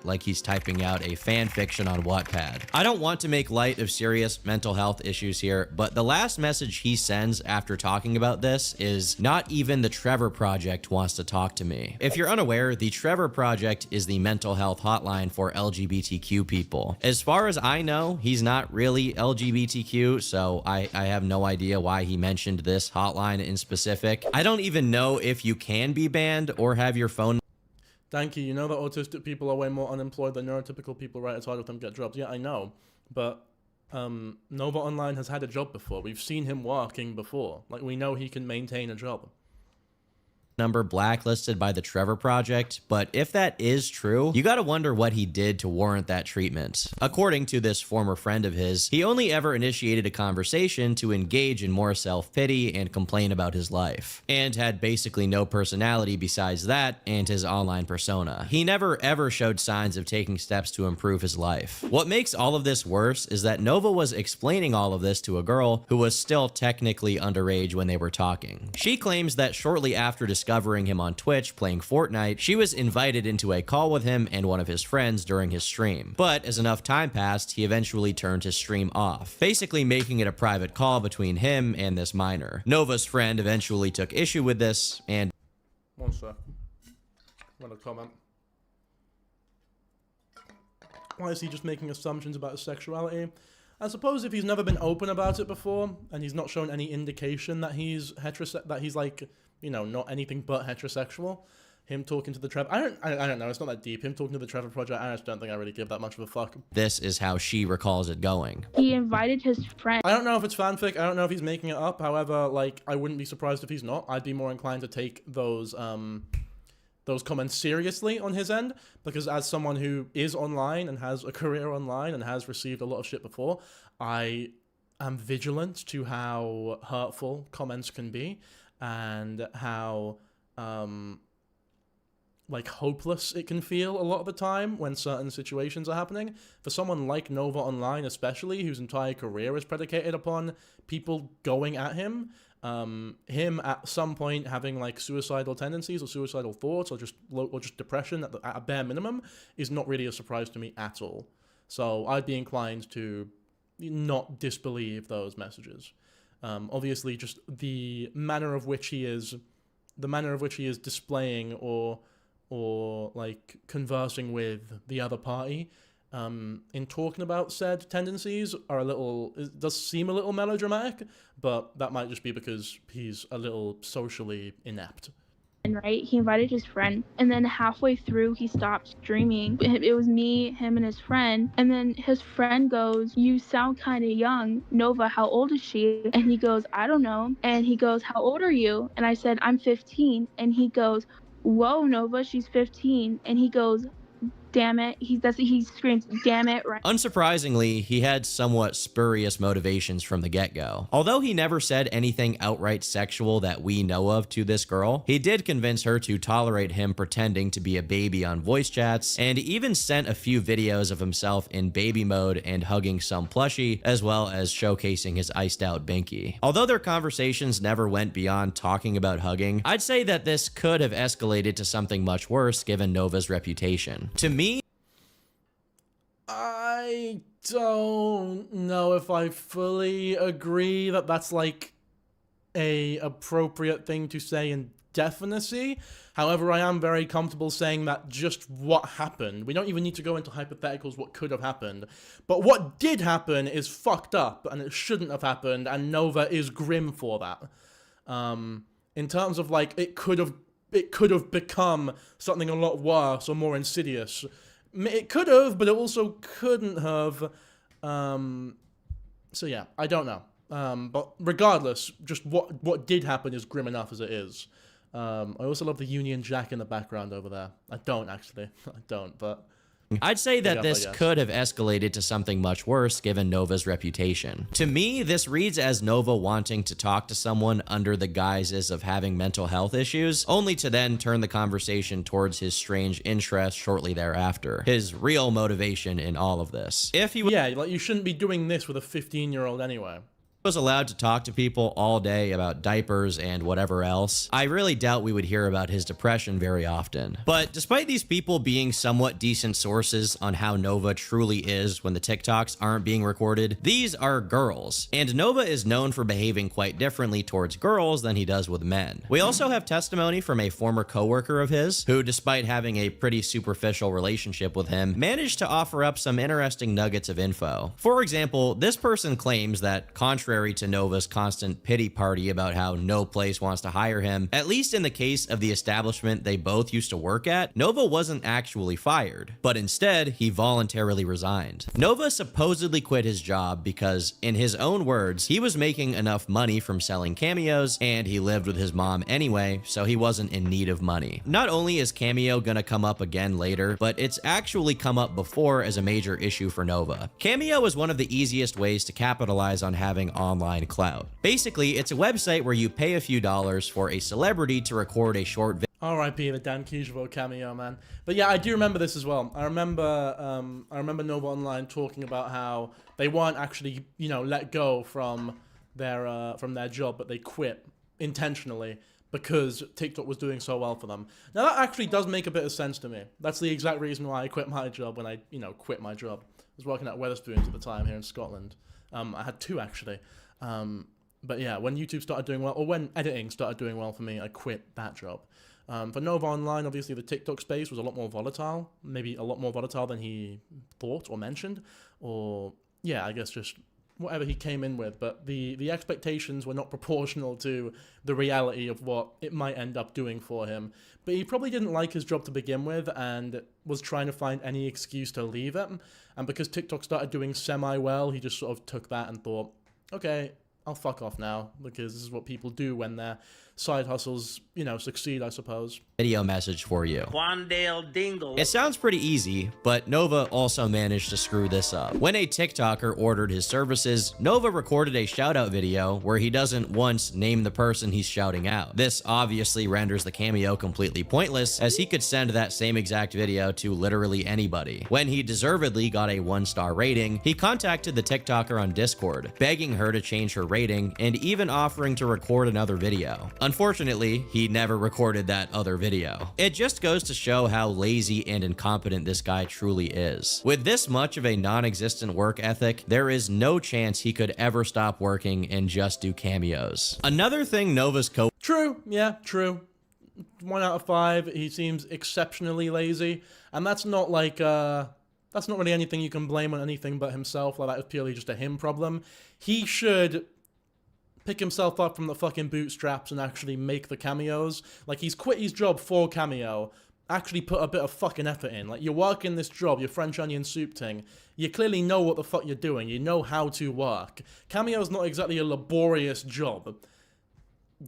like he's typing out a fan fiction on Wattpad. I don't want to make light of serious mental health issues here, but the last message he sends after talking about this is, "Not even the Trevor Project wants to talk to me." If you're unaware, the Trevor Project is the mental health hotline for LGBTQ people. As far as I know, he's not really LGBTQ, so I have no idea why he mentioned this hotline in specific. I don't even know if you can be banned or have your phone— Thank you. You know that autistic people are way more unemployed than neurotypical people, right? It's harder for them to get jobs. Yeah, I know. But Nova Online has had a job before. We've seen him working before. Like, we know he can maintain a job. number blacklisted by the Trevor Project, but if that is true, you gotta wonder what he did to warrant that treatment. According to this former friend of his, he only ever initiated a conversation to engage in more self-pity and complain about his life, and had basically no personality besides that and his online persona. He never ever showed signs of taking steps to improve his life. What makes all of this worse is that Nova was explaining all of this to a girl who was still technically underage when they were talking. She claims that shortly after discovering him on Twitch playing Fortnite, she was invited into a call with him and one of his friends during his stream. But as enough time passed, he eventually turned his stream off, basically making it a private call between him and this minor. Nova's friend eventually took issue with this and— One sec. I'm gonna comment. Why is he just making assumptions about his sexuality? I suppose if he's never been open about it before, and he's not shown any indication that he's like, you know, not anything but heterosexual, him talking to the Trevor— I don't know, it's not that deep. Him talking to the Trevor Project, I just don't think I really give that much of a fuck. This is how she recalls it going. He invited his friend. I don't know if it's fanfic, I don't know if he's making it up, however, like, I wouldn't be surprised if he's not. I'd be more inclined to take those comments seriously on his end, because as someone who is online and has a career online and has received a lot of shit before, I am vigilant to how hurtful comments can be and how like hopeless it can feel a lot of the time when certain situations are happening. For someone like Nova Online especially, whose entire career is predicated upon people going at him, him at some point having like suicidal tendencies or suicidal thoughts or just depression at a bare minimum is not really a surprise to me at all. So I'd be inclined to not disbelieve those messages. Obviously, just the manner of which he is displaying or like conversing with the other party in talking about said tendencies it does seem a little melodramatic, but that might just be because he's a little socially inept. right? He invited his friend, and then halfway through he stopped streaming. It was me, him, and his friend, and then his friend goes, "You sound kind of young. Nova, how old is she?" And he goes, "I don't know." And he goes, "How old are you?" And I said, "I'm 15." And he goes, "Whoa, Nova, she's 15." And he goes, "Damn it." He screams, "Damn it," right? Unsurprisingly, he had somewhat spurious motivations from the get-go. Although he never said anything outright sexual that we know of to this girl, he did convince her to tolerate him pretending to be a baby on voice chats, and even sent a few videos of himself in baby mode and hugging some plushie, as well as showcasing his iced out binky. Although their conversations never went beyond talking about hugging, I'd say that this could have escalated to something much worse given Nova's reputation. To me, I don't know if I fully agree that that's like a appropriate thing to say indefinitely. However, I am very comfortable saying that just what happened. We don't even need to go into hypotheticals what could have happened. But what did happen is fucked up, and it shouldn't have happened, and Nova is grim for that. In terms of like, it could have become something a lot worse or more insidious. It could have, but it also couldn't have. So yeah, I don't know. But regardless, just what did happen is grim enough as it is. I also love the Union Jack in the background over there. I don't, actually. I don't, but... I'd say that this could have escalated to something much worse given Nova's reputation. To me, this reads as Nova wanting to talk to someone under the guises of having mental health issues, only to then turn the conversation towards his strange interest shortly thereafter. His real motivation in all of this. If he yeah, like, you shouldn't be doing this with a 15-year-old anyway. Was allowed to talk to people all day about diapers and whatever else, I really doubt we would hear about his depression very often. But despite these people being somewhat decent sources on how Nova truly is when the TikToks aren't being recorded, these are girls, and Nova is known for behaving quite differently towards girls than he does with men. We also have testimony from a former coworker of his, who despite having a pretty superficial relationship with him, managed to offer up some interesting nuggets of info. For example, this person claims that contrary to Nova's constant pity party about how no place wants to hire him, at least in the case of the establishment they both used to work at, Nova wasn't actually fired, but instead he voluntarily resigned. Nova supposedly quit his job because, in his own words, he was making enough money from selling cameos and he lived with his mom anyway, so he wasn't in need of money. Not only is Cameo gonna come up again later, but it's actually come up before as a major issue for Nova. Cameo is one of the easiest ways to capitalize on having online clout. Basically, it's a website where you pay a few dollars for a celebrity to record a short video. R.I.P. the Dan Kijavo cameo, man. But yeah, I do remember this as well. I remember Nova Online talking about how they weren't actually, you know, let go from their job, but they quit intentionally because TikTok was doing so well for them. Now that actually does make a bit of sense to me. That's the exact reason why I quit my job when I, you know, quit my job. I was working at Wetherspoons at the time here in Scotland. I had two actually. But yeah, when YouTube started doing well, or when editing started doing well for me, I quit that job. For Nova Online, obviously the TikTok space was a lot more volatile, maybe a lot more volatile than he thought or mentioned, or yeah, I guess just whatever he came in with, but the expectations were not proportional to the reality of what it might end up doing for him. But he probably didn't like his job to begin with and was trying to find any excuse to leave it. And because TikTok started doing semi-well, he just sort of took that and thought, okay, I'll fuck off now, because this is what people do when their side hustles, you know, succeed, I suppose. Video message for you. Wandale Dingle. It sounds pretty easy, but Nova also managed to screw this up. When a TikToker ordered his services, Nova recorded a shoutout video where he doesn't once name the person he's shouting out. This obviously renders the cameo completely pointless, as he could send that same exact video to literally anybody. When he deservedly got a 1-star rating, he contacted the TikToker on Discord, begging her to change her rating and even offering to record another video. Unfortunately, he never recorded that other video. It just goes to show how lazy and incompetent this guy truly is. With this much of a non-existent work ethic, there is no chance he could ever stop working and just do cameos. Another thing Nova's True, yeah, true. 1 out of 5, he seems exceptionally lazy, and that's not like, that's not really anything you can blame on anything but himself, like that is purely just a him problem. He should pick himself up from the fucking bootstraps and actually make the cameos. Like, he's quit his job for Cameo, actually put a bit of fucking effort in. Like, you're working this job, your French onion soup thing, you clearly know what the fuck you're doing, you know how to work. Cameo's not exactly a laborious job.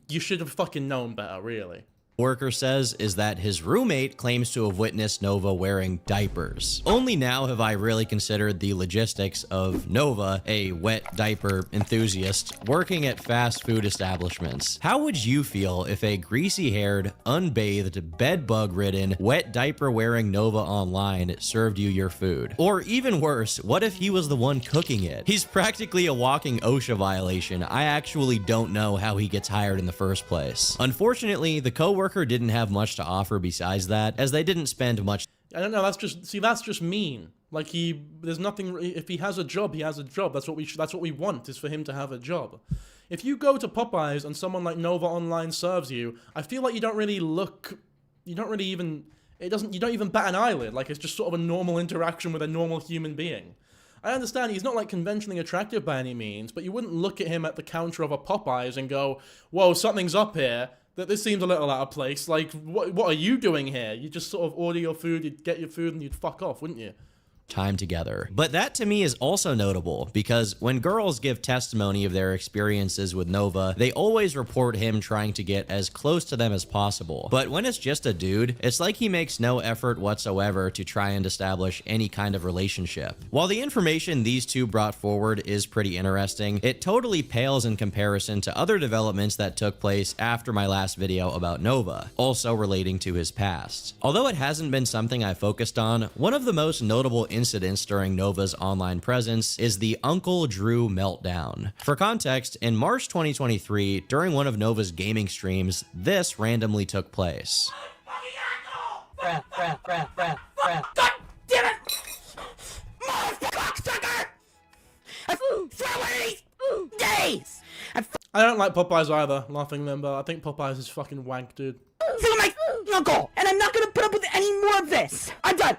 You should have fucking known better, really. Worker says is that his roommate claims to have witnessed Nova wearing diapers. Only now have I really considered the logistics of Nova, a wet diaper enthusiast, working at fast food establishments. How would you feel if a greasy-haired, unbathed, bed-bug-ridden, wet diaper-wearing Nova Online served you your food? Or even worse, what if he was the one cooking it? He's practically a walking OSHA violation. I actually don't know how he gets hired in the first place. Unfortunately, the coworker didn't have much to offer besides that, as they didn't spend much. I don't know, that's just mean. Like, there's nothing, if he has a job, he has a job. That's what we want, is for him to have a job. If you go to Popeyes and someone like Nova Online serves you, I feel like you don't even bat an eyelid. Like, it's just sort of a normal interaction with a normal human being. I understand he's not, like, conventionally attractive by any means, but you wouldn't look at him at the counter of a Popeyes and go, whoa, something's up here. That this seems a little out of place. Like, what are you doing here? You just sort of order your food, you'd get your food, and you'd fuck off, wouldn't you? Time together. But that to me is also notable because when girls give testimony of their experiences with Nova, they always report him trying to get as close to them as possible. But when it's just a dude, it's like he makes no effort whatsoever to try and establish any kind of relationship. While the information these two brought forward is pretty interesting, it totally pales in comparison to other developments that took place after my last video about Nova, also relating to his past. Although it hasn't been something I focused on, one of the most notable incidents during Nova's online presence is the Uncle Drew meltdown. For context, in March 2023, during one of Nova's gaming streams, this randomly took place. God damn it! Cocksucker! I swear one of these days! I don't like Popeyes either, laughing member. I think Popeyes is fucking wank, dude. Feel my uncle, and I'm not gonna put up with any more of this. I'm done.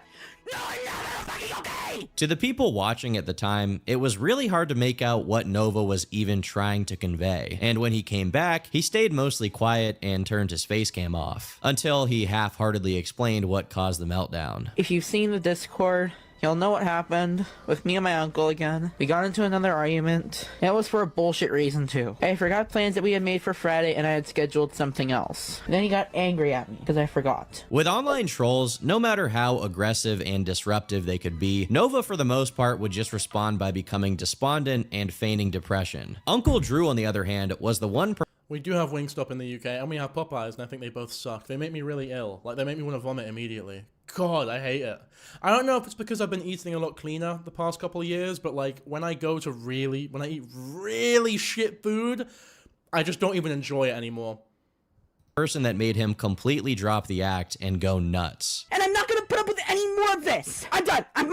No, I'm not fucking okay. To the people watching at the time, it was really hard to make out what Nova was even trying to convey. And when he came back, he stayed mostly quiet and turned his face cam off, until he half-heartedly explained what caused the meltdown. If you've seen the Discord, you'll know what happened with me and my uncle again. We got into another argument. It was for a bullshit reason too. I forgot plans that we had made for Friday and I had scheduled something else. And then he got angry at me because I forgot. With online trolls, no matter how aggressive and disruptive they could be, Nova for the most part would just respond by becoming despondent and feigning depression. Uncle Drew, on the other hand, was the one We do have Wingstop in the UK, and we have Popeyes, and I think they both suck. They make me really ill. Like, they make me want to vomit immediately. God, I hate it. I don't know if it's because I've been eating a lot cleaner the past couple of years, but, like, when I eat really shit food, I just don't even enjoy it anymore. Person that made him completely drop the act and go nuts. And I'm not gonna put up with any more of this. I'm done. I'm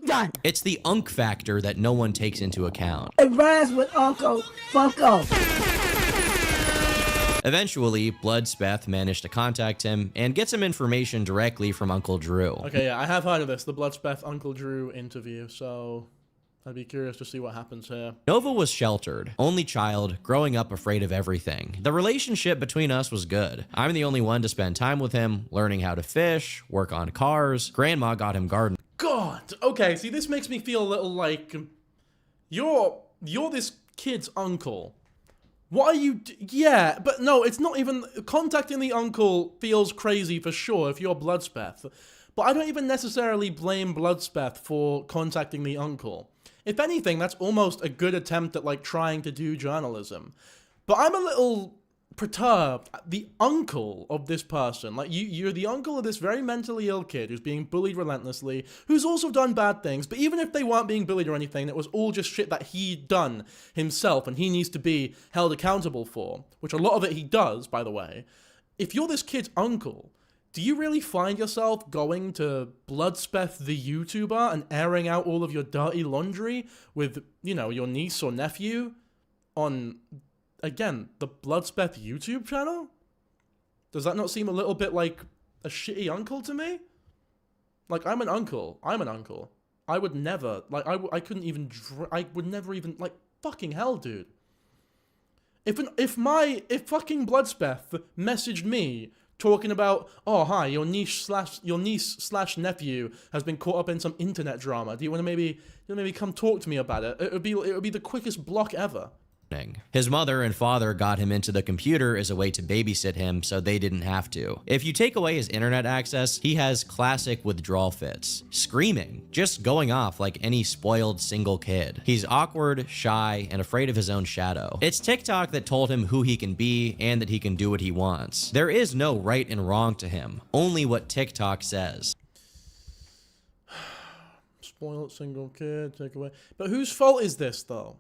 done. It's the unk factor that no one takes into account. It rhymes with uncle. Fuck off. Eventually, Bloodspeth managed to contact him and get some information directly from Uncle Drew. Okay, yeah, I have heard of this, the Bloodspeth Uncle Drew interview, so I'd be curious to see what happens here. Nova was sheltered, only child, growing up afraid of everything. The relationship between us was good. I'm the only one to spend time with him, learning how to fish, work on cars. Grandma got him garden. God, okay, see, this makes me feel a little like, you're this kid's uncle. What are you yeah, but no, it's not even, contacting the uncle feels crazy for sure if you're Bloodspeth. But I don't even necessarily blame Bloodspeth for contacting the uncle. If anything, that's almost a good attempt at, like, trying to do journalism. But I'm a little perturbed. The uncle of this person, like, you're the uncle of this very mentally ill kid who's being bullied relentlessly, who's also done bad things, but even if they weren't being bullied or anything, it was all just shit that he'd done himself and he needs to be held accountable for, which a lot of it he does, by the way. If you're this kid's uncle, do you really find yourself going to Bloodspeth the YouTuber and airing out all of your dirty laundry with, you know, your niece or nephew on, again, the Bloodspeth YouTube channel? Does that not seem a little bit like a shitty uncle to me? Like, I'm an uncle. I would never, like, I couldn't even, I would never even, like, fucking hell, dude. If fucking Bloodspeth messaged me talking about, oh hi, your niece slash nephew has been caught up in some internet drama. Do you want to maybe come talk to me about it? It would be the quickest block ever. His mother and father got him into the computer as a way to babysit him so they didn't have to. If you take away his internet access, he has classic withdrawal fits. Screaming, just going off like any spoiled single kid. He's awkward, shy, and afraid of his own shadow. It's TikTok that told him who he can be and that he can do what he wants. There is no right and wrong to him, only what TikTok says. Spoiled single kid, take away. But whose fault is this though?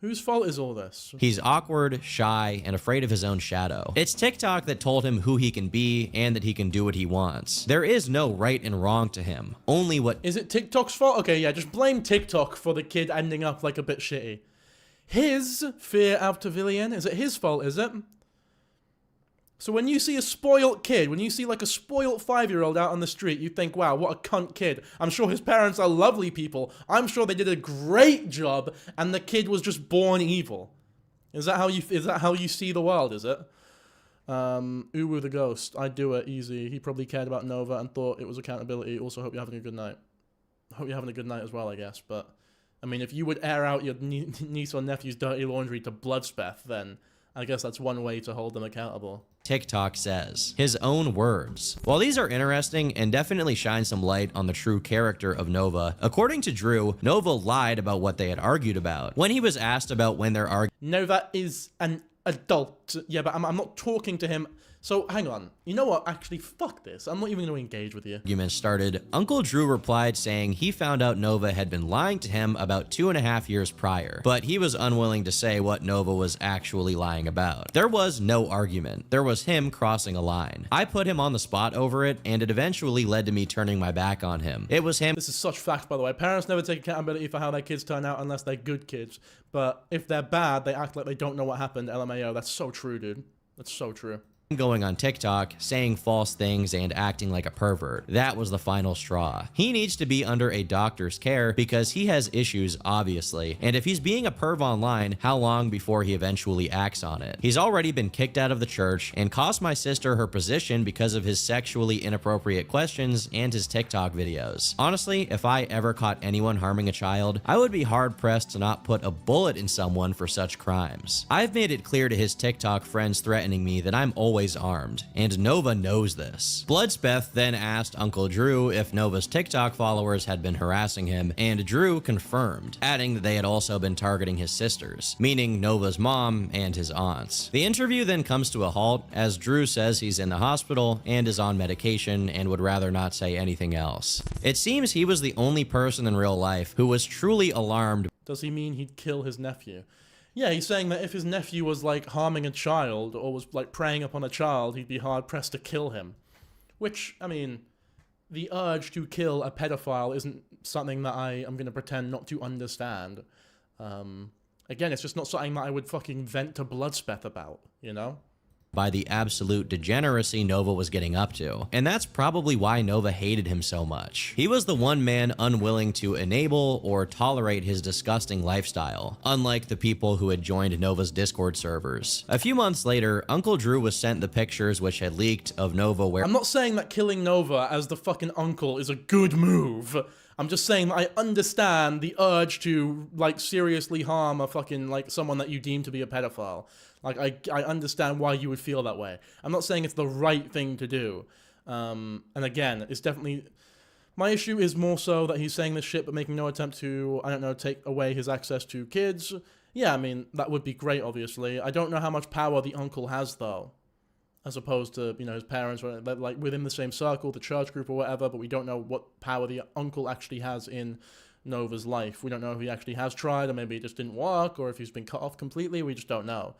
Whose fault is all this? He's awkward, shy, and afraid of his own shadow. It's TikTok that told him who he can be and that he can do what he wants. There is no right and wrong to him, only what— Is it TikTok's fault? Okay, yeah, just blame TikTok for the kid ending up like a bit shitty. His fear of Pavilion, is it his fault, is it? So when you see a spoilt kid, when you see like a spoilt 5-year-old out on the street, you think, wow, what a cunt kid. I'm sure his parents are lovely people. I'm sure they did a great job and the kid was just born evil. Is that how you see the world, is it? Uwu the ghost, I'd do it easy. He probably cared about Nova and thought it was accountability. Also hope you're having a good night. Hope you're having a good night as well, I guess. But I mean, if you would air out your niece or nephew's dirty laundry to Bloodspeth, then I guess that's one way to hold them accountable. TikTok says. His own words. While these are interesting and definitely shine some light on the true character of Nova, according to Drew, Nova lied about what they had argued about. When he was asked about when their Nova is an adult. Yeah, but I'm not talking to him. So, hang on. You know what? Actually, fuck this. I'm not even going to engage with you. Argument started, Uncle Drew replied saying he found out Nova had been lying to him about 2.5 years prior, but he was unwilling to say what Nova was actually lying about. There was no argument. There was him crossing a line. I put him on the spot over it, and it eventually led to me turning my back on him. It was him— This is such fact, by the way. Parents never take accountability for how their kids turn out unless they're good kids. But if they're bad, they act like they don't know what happened. LMAO. That's so true, dude. That's so true. Going on TikTok, saying false things, and acting like a pervert. That was the final straw. He needs to be under a doctor's care because he has issues, obviously. And if he's being a perv online, how long before he eventually acts on it? He's already been kicked out of the church and cost my sister her position because of his sexually inappropriate questions and his TikTok videos. Honestly, if I ever caught anyone harming a child, I would be hard-pressed to not put a bullet in someone for such crimes. I've made it clear to his TikTok friends threatening me that I'm always armed, and Nova knows this. Bloodspeth then asked Uncle Drew if Nova's TikTok followers had been harassing him, and Drew confirmed, adding that they had also been targeting his sisters, meaning Nova's mom and his aunts. The interview then comes to a halt as Drew says he's in the hospital and is on medication and would rather not say anything else. It seems he was the only person in real life who was truly alarmed. Does he mean he'd kill his nephew? Yeah, he's saying that if his nephew was, like, harming a child or was, like, preying upon a child, he'd be hard-pressed to kill him. Which, I mean, the urge to kill a pedophile isn't something that I am going to pretend not to understand. Again, it's just not something that I would fucking vent to Bloodspeth about, you know? By the absolute degeneracy Nova was getting up to. And that's probably why Nova hated him so much. He was the one man unwilling to enable or tolerate his disgusting lifestyle, unlike the people who had joined Nova's Discord servers. A few months later, Uncle Drew was sent the pictures which had leaked of Nova where— I'm not saying that killing Nova as the fucking uncle is a good move. I'm just saying that I understand the urge to, like, seriously harm a fucking, like, someone that you deem to be a pedophile. Like, I understand why you would feel that way. I'm not saying it's the right thing to do. And again, it's definitely— my issue is more so that he's saying this shit but making no attempt to, I don't know, take away his access to kids. Yeah, I mean, that would be great, obviously. I don't know how much power the uncle has, though. As opposed to, you know, his parents, or like within the same circle, the church group or whatever, but we don't know what power the uncle actually has in Nova's life. We don't know if he actually has tried, or maybe it just didn't work, or if he's been cut off completely. We just don't know.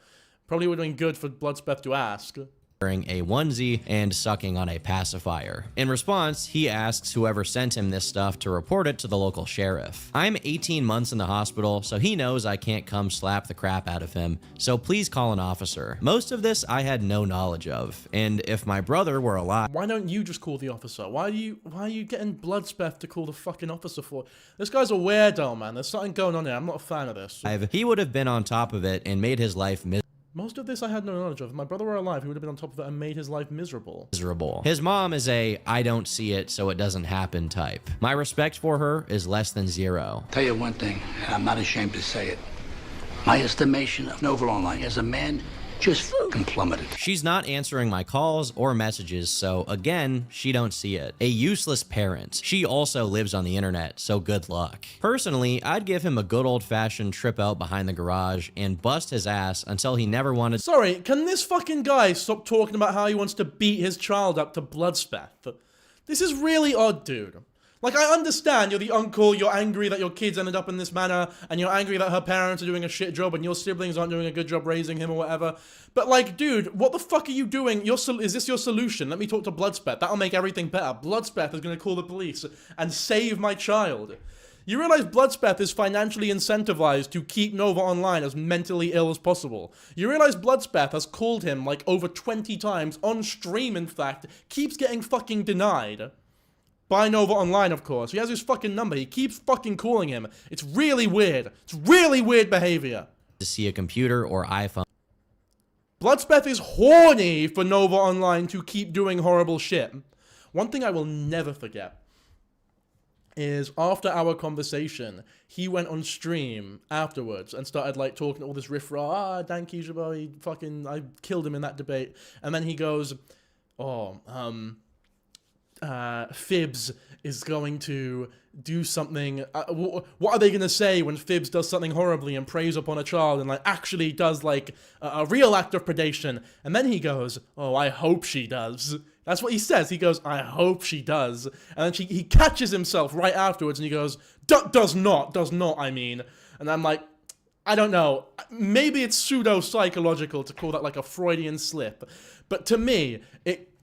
Probably would have been good for Bloodspeth to ask. wearing a onesie and sucking on a pacifier. In response, he asks whoever sent him this stuff to report it to the local sheriff. I'm 18 months in the hospital, so he knows I can't come slap the crap out of him, so please call an officer. Most of this I had no knowledge of, and if my brother were alive— Why don't you just call the officer? Why are you getting Bloodspeth to call the fucking officer for? This guy's a weirdo, man. There's something going on here. I'm not a fan of this. he would have been on top of it and made his life Most of this I had no knowledge of. If my brother were alive, he would have been on top of it and made his life miserable. His mom is a I don't see it so it doesn't happen type. My respect for her is less than zero. Tell you one thing, and I'm not ashamed to say it. My estimation of Nova Online as a man just fucking plummeted. She's not answering my calls or messages, so again, she don't see it. A useless parent. She also lives on the internet, so good luck. Personally, I'd give him a good old-fashioned trip out behind the garage and bust his ass until he never wanted— Sorry, can this fucking guy stop talking about how he wants to beat his child up to Bloodspeth? This is really odd, dude. Like, I understand you're the uncle, you're angry that your kids ended up in this manner, and you're angry that her parents are doing a shit job, and your siblings aren't doing a good job raising him or whatever. But, like, dude, what the fuck are you doing? Is this your solution? Let me talk to Bloodspeth. That'll make everything better. Bloodspeth is gonna call the police and save my child. You realize Bloodspeth is financially incentivized to keep Nova online as mentally ill as possible. You realize Bloodspeth has called him, like, over 20 times, on stream, in fact, keeps getting fucking denied. By Nova Online, of course. He has his fucking number. He keeps fucking calling him. It's really weird. It's really weird behavior. To see a computer or iPhone. Bloodspeth is horny for Nova Online to keep doing horrible shit. One thing I will never forget is after our conversation, he went on stream afterwards and started like talking all this riff-raff. Dan Kijabo, I killed him in that debate. And then he goes, Fibs is going to do something. What are they going to say when Fibs does something horribly and preys upon a child and like actually does like a real act of predation? And then he goes, oh, I hope she does. That's what he says. He goes, I hope she does. And then he catches himself right afterwards and he goes, does not, I mean. And I'm like, I don't know. Maybe it's pseudo-psychological to call that like a Freudian slip. But to me, it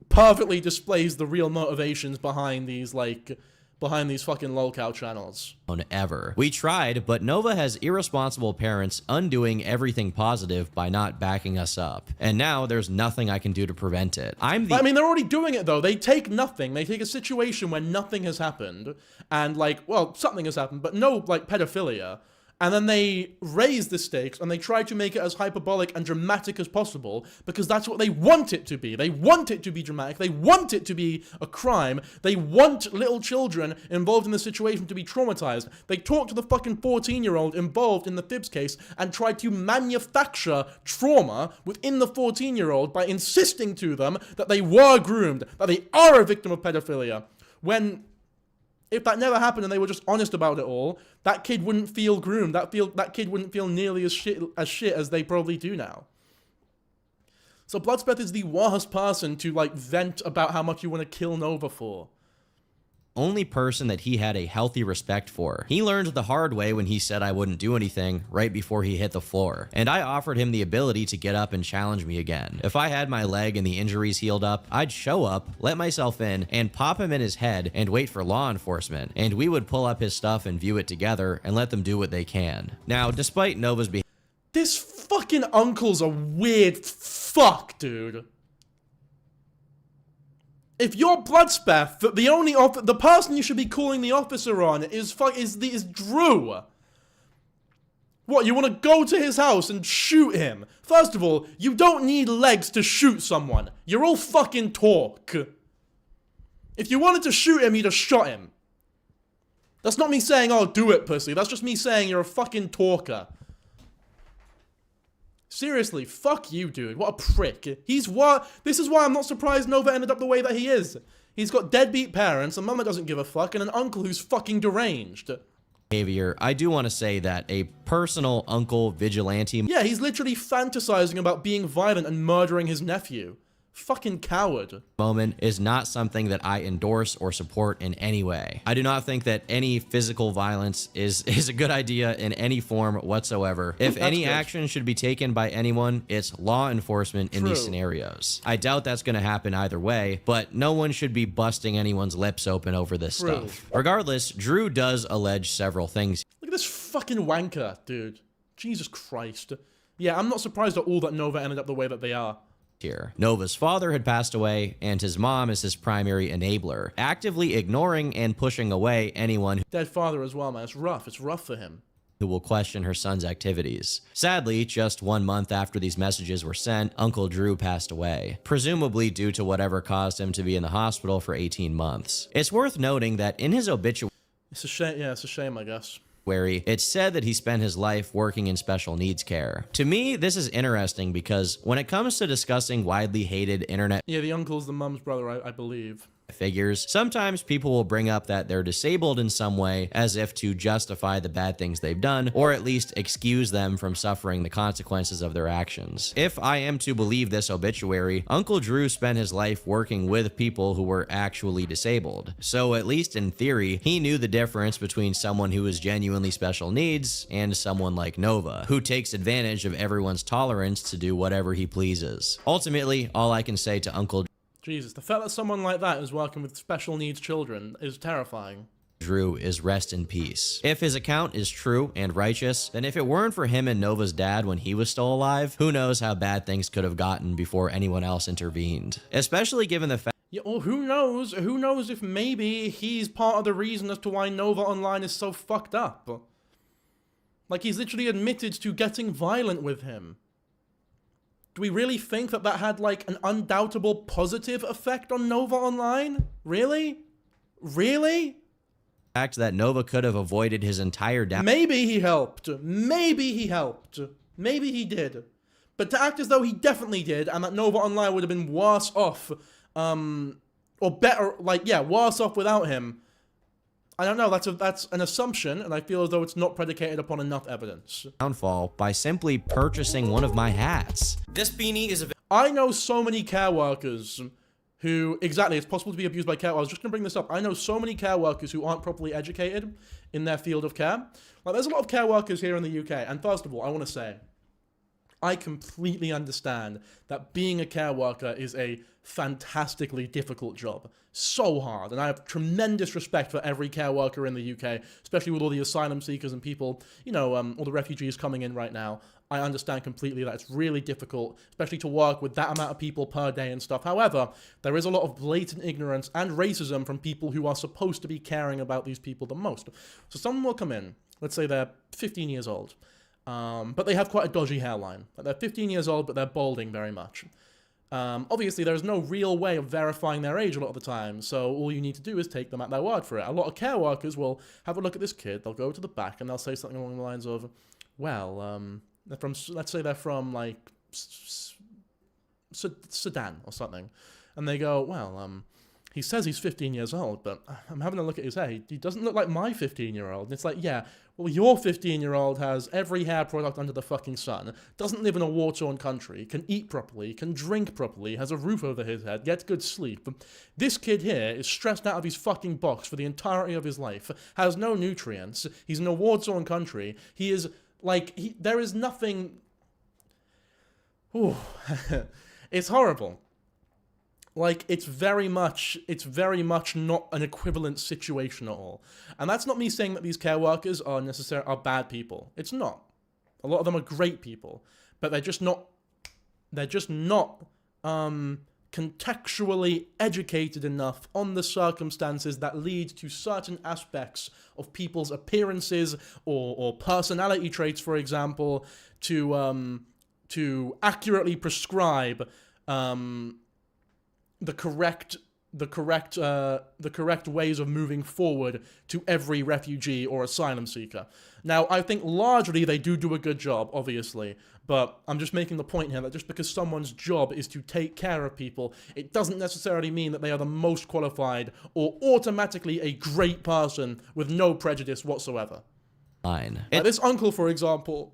perfectly displays the real motivations behind these fucking lolcow channels. Ever. We tried, but Nova has irresponsible parents undoing everything positive by not backing us up. And now there's nothing I can do to prevent it. I mean, they're already doing it though. They take nothing. They take a situation where nothing has happened and like, well, something has happened, but no like pedophilia. And then they raise the stakes and they try to make it as hyperbolic and dramatic as possible because that's what they want it to be. They want it to be dramatic. They want it to be a crime. They want little children involved in the situation to be traumatized. They talk to the fucking 14-year-old involved in the Fibs case and try to manufacture trauma within the 14-year-old by insisting to them that they were groomed, that they are a victim of pedophilia. When if that never happened and they were just honest about it all, that kid wouldn't feel groomed. That kid wouldn't feel nearly as shit as they probably do now. So Bloodspeth is the worst person to like vent about how much you want to kill Nova for. Only person that he had a healthy respect for. He learned the hard way when he said I wouldn't do anything right before he hit the floor. And I offered him the ability to get up and challenge me again. If I had my leg and the injuries healed up, I'd show up, let myself in, and pop him in his head and wait for law enforcement. And we would pull up his stuff and view it together and let them do what they can. Now, despite Nova's behavior, this fucking uncle's a weird fuck, dude. If you're Bloodspeth, the person you should be calling the officer on is Drew. What, you want to go to his house and shoot him? First of all, you don't need legs to shoot someone. You're all fucking talk. If you wanted to shoot him, you'd have shot him. That's not me saying, oh, do it, pussy. That's just me saying you're a fucking talker. Seriously, fuck you, dude. What a prick. This is why I'm not surprised Nova ended up the way that he is. He's got deadbeat parents, a mum that doesn't give a fuck, and an uncle who's fucking deranged. I do want to say that a personal uncle vigilante. Yeah, he's literally fantasizing about being violent and murdering his nephew. Fucking coward. Moment is not something that I endorse or support in any way. I do not think that any physical violence is a good idea in any form whatsoever. If any action should be taken by anyone, it's law enforcement in these scenarios. I doubt that's going to happen either way, but no one should be busting anyone's lips open over this stuff. Regardless, Drew does allege several things. Look at this fucking wanker, dude. Jesus Christ. Yeah, I'm not surprised at all that Nova ended up the way that they are. Here. Nova's father had passed away, and his mom is his primary enabler, actively ignoring and pushing away anyone Dead father as well, man. It's rough. It's rough for him. Who will question her son's activities. Sadly, just 1 month after these messages were sent, Uncle Drew passed away, presumably due to whatever caused him to be in the hospital for 18 months. It's worth noting that in his obituary, it's a shame. Yeah, it's a shame, I guess. It said that he spent his life working in special needs care. To me, this is interesting because when it comes to discussing widely hated internet Yeah, the uncle's the mum's brother, I believe. figures, sometimes people will bring up that they're disabled in some way as if to justify the bad things they've done, or at least excuse them from suffering the consequences of their actions. If I am to believe this obituary, Uncle Drew spent his life working with people who were actually disabled. So at least in theory, he knew the difference between someone who is genuinely special needs and someone like Nova, who takes advantage of everyone's tolerance to do whatever he pleases. Ultimately, all I can say to Uncle Jesus, the fact that someone like that is working with special needs children is terrifying. Drew is rest in peace. If his account is true and righteous, then if it weren't for him and Nova's dad when he was still alive, who knows how bad things could have gotten before anyone else intervened. Especially given the fact Yeah, well, who knows? Who knows if maybe he's part of the reason as to why Nova Online is so fucked up. Like, he's literally admitted to getting violent with him. Do we really think that that had, like, an undoubtable positive effect on Nova Online? Really? Really? fact that Nova could have avoided his entire down. Maybe he helped. Maybe he helped. Maybe he did. But to act as though he definitely did, and that Nova Online would have been worse off, or better, like, yeah, worse off without him, I don't know, that's an assumption, and I feel as though it's not predicated upon enough evidence. Downfall by simply purchasing one of my hats. This beanie is a... I know so many care workers who, exactly, it's possible to be abused by care. I was just going to bring this up. I know so many care workers who aren't properly educated in their field of care. Like, there's a lot of care workers here in the UK, and first of all, I want to say, I completely understand that being a care worker is a fantastically difficult job. So hard. And I have tremendous respect for every care worker in the UK, especially with all the asylum seekers and people, you know, all the refugees coming in right now. I understand completely that it's really difficult, especially to work with that amount of people per day and stuff. However, there is a lot of blatant ignorance and racism from people who are supposed to be caring about these people the most. So someone will come in, let's say they're 15 years old, but they have quite a dodgy hairline. Like, they're 15 years old, but they're balding very much. Obviously, there's no real way of verifying their age a lot of the time, so all you need to do is take them at their word for it. A lot of care workers will have a look at this kid, they'll go to the back, and they'll say something along the lines of, well, they're from, let's say they're from, like, Sudan or something, and they go, well, he says he's 15 years old, but I'm having a look at his hair. He doesn't look like my 15-year-old. And it's like, yeah, well, your 15-year-old has every hair product under the fucking sun, doesn't live in a war-torn country, can eat properly, can drink properly, has a roof over his head, gets good sleep. This kid here is stressed out of his fucking box for the entirety of his life, has no nutrients, he's in a war-torn country, he is, like, there is nothing... Ooh. It's horrible. Like, it's very much not an equivalent situation at all. And that's not me saying that these care workers are bad people. It's not. A lot of them are great people. But they're just not contextually educated enough on the circumstances that lead to certain aspects of people's appearances or personality traits, for example, to accurately prescribe the correct ways of moving forward to every refugee or asylum seeker. Now, I think largely they do a good job, obviously, but I'm just making the point here that just because someone's job is to take care of people, it doesn't necessarily mean that they are the most qualified or automatically a great person with no prejudice whatsoever. Fine. This uncle, for example,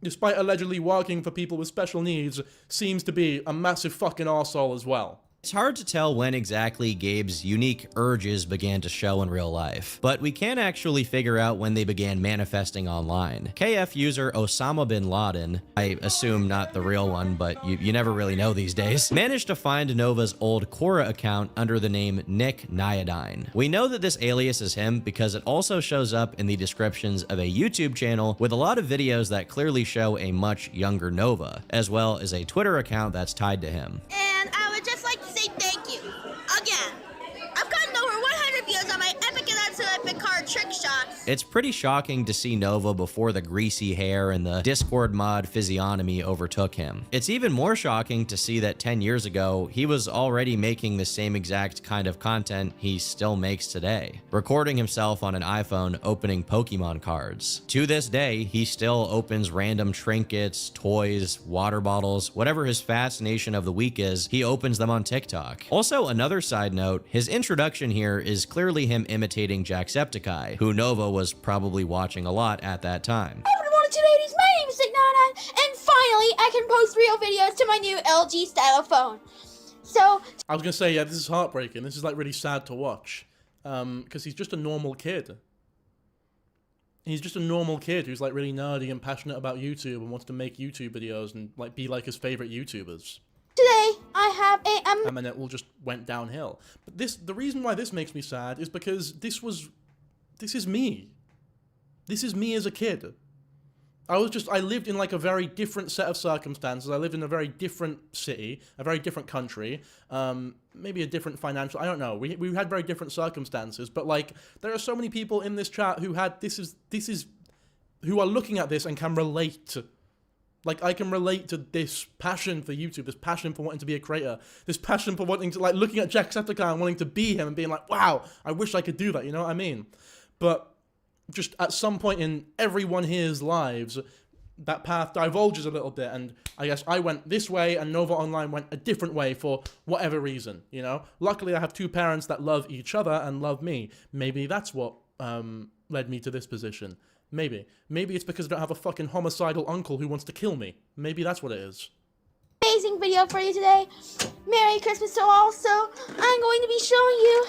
despite allegedly working for people with special needs, seems to be a massive fucking arsehole as well. It's hard to tell when exactly Gabe's unique urges began to show in real life, but we can actually figure out when they began manifesting online. KF user Osama bin Laden, I assume not the real one, but you never really know these days, managed to find Nova's old Quora account under the name Nick Nyadine. We know that this alias is him because it also shows up in the descriptions of a YouTube channel with a lot of videos that clearly show a much younger Nova, as well as a Twitter account that's tied to him. And I would just like to say thank you. Again. I've gotten over 100 views on my epic and epic card trick shots. It's pretty shocking to see Nova before the greasy hair and the Discord mod physiognomy overtook him. It's even more shocking to see that 10 years ago, he was already making the same exact kind of content he still makes today, recording himself on an iPhone opening Pokemon cards. To this day, he still opens random trinkets, toys, water bottles, whatever his fascination of the week is, he opens them on TikTok. Also, another side note, his introduction here is clearly him imitating Jacksepticeye, who Nova was probably watching a lot at that time. Hey everyone, ladies, my name is Signana, and finally I can post real videos to my new LG style phone. So I was gonna say, yeah, this is heartbreaking. This is like really sad to watch, because he's just a normal kid. He's just a normal kid who's like really nerdy and passionate about YouTube and wants to make YouTube videos and like be like his favorite YouTubers. today I have a And then it all just went downhill. But the reason why this makes me sad is because this is me. This is me as a kid. I lived in like a very different set of circumstances. I lived in a very different city, a very different country, maybe a different financial, I don't know. We had very different circumstances, but like there are so many people in this chat who had who are looking at this and can relate. Like, I can relate to this passion for YouTube, this passion for wanting to be a creator, this passion for wanting to, like, looking at Jacksepticeye and wanting to be him and being like, wow, I wish I could do that, you know what I mean? But just at some point in everyone here's lives, that path divulges a little bit, and I guess I went this way and Nova Online went a different way for whatever reason, you know? Luckily, I have two parents that love each other and love me. Maybe that's what led me to this position. Maybe. Maybe it's because I don't have a fucking homicidal uncle who wants to kill me. Maybe that's what it is. amazing video for you today. Merry Christmas to all. So I'm going to be showing you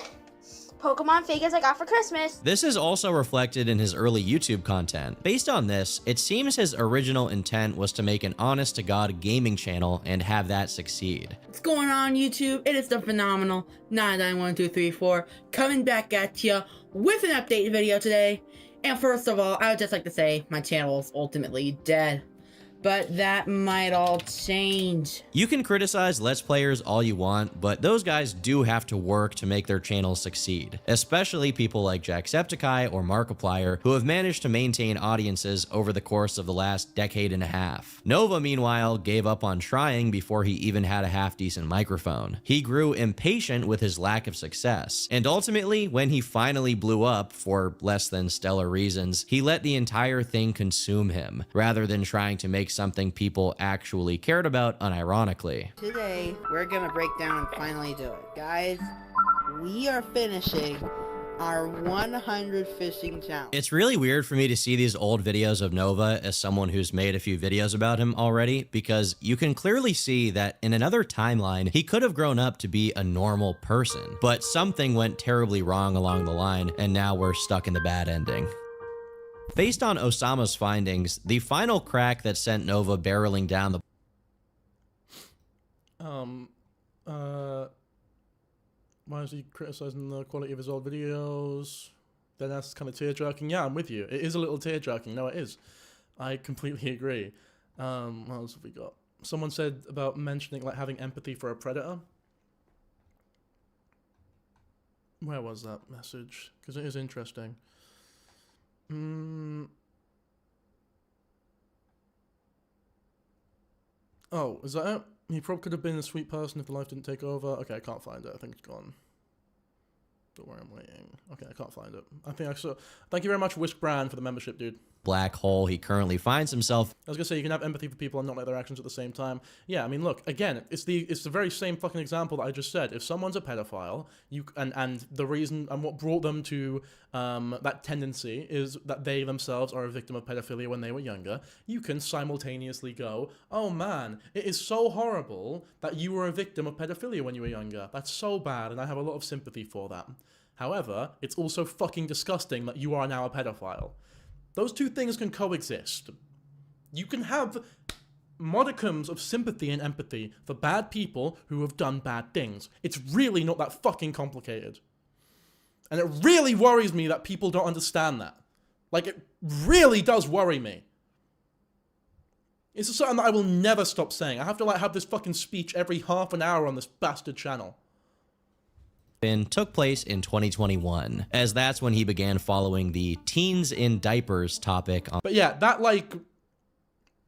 Pokemon figures I got for Christmas. This is also reflected in his early YouTube content. Based on this, it seems his original intent was to make an honest-to-God gaming channel and have that succeed. What's going on, YouTube? It is the phenomenal 99123 coming back at you with an update video today. And first of all, I would just like to say my channel is ultimately dead. But that might all change. You can criticize Let's Players all you want, but those guys do have to work to make their channels succeed. Especially people like Jacksepticeye or Markiplier, who have managed to maintain audiences over the course of the last decade and a half. Nova, meanwhile, gave up on trying before he even had a half-decent microphone. He grew impatient with his lack of success, and ultimately, when he finally blew up, for less than stellar reasons, he let the entire thing consume him, rather than trying to make something people actually cared about unironically. Today, we're gonna break down and finally do it. Guys, we are finishing our 100 fishing challenge. It's really weird for me to see these old videos of Nova as someone who's made a few videos about him already, because you can clearly see that in another timeline, he could have grown up to be a normal person, but something went terribly wrong along the line, and now we're stuck in the bad ending. Based on Osama's findings, the final crack that sent Nova barreling down the why is he criticizing the quality of his old videos? Then that's kind of tear-jerking. Yeah, I'm with you. It is a little tear-jerking. No, it is. I completely agree. What else have we got? Someone said about mentioning, like, having empathy for a predator. Where was that message? Because it is interesting. Oh, is that it? He probably could have been a sweet person if the life didn't take over. Okay, I can't find it. I think it's gone. Don't worry, I'm waiting. Okay, I can't find it. I think I saw. Thank you very much, Whisk Brand, for the membership, dude. Black hole he currently finds himself. I was gonna say you can have empathy for people and not like their actions at the same time. Yeah, I mean, look, again, it's the very same fucking example that I just said. If someone's a pedophile, and the reason and what brought them to that tendency is that they themselves are a victim of pedophilia when they were younger, you can simultaneously go, oh man, it is so horrible that you were a victim of pedophilia when you were younger. That's so bad, and I have a lot of sympathy for that. However, it's also fucking disgusting that you are now a pedophile. Those two things can coexist. You can have modicums of sympathy and empathy for bad people who have done bad things. It's really not that fucking complicated. And it really worries me that people don't understand that. Like, it really does worry me. It's something that I will never stop saying. I have to, like, have this fucking speech every half an hour on this bastard channel. Took place in 2021, as that's when he began following the teens in diapers topic on. But yeah, that like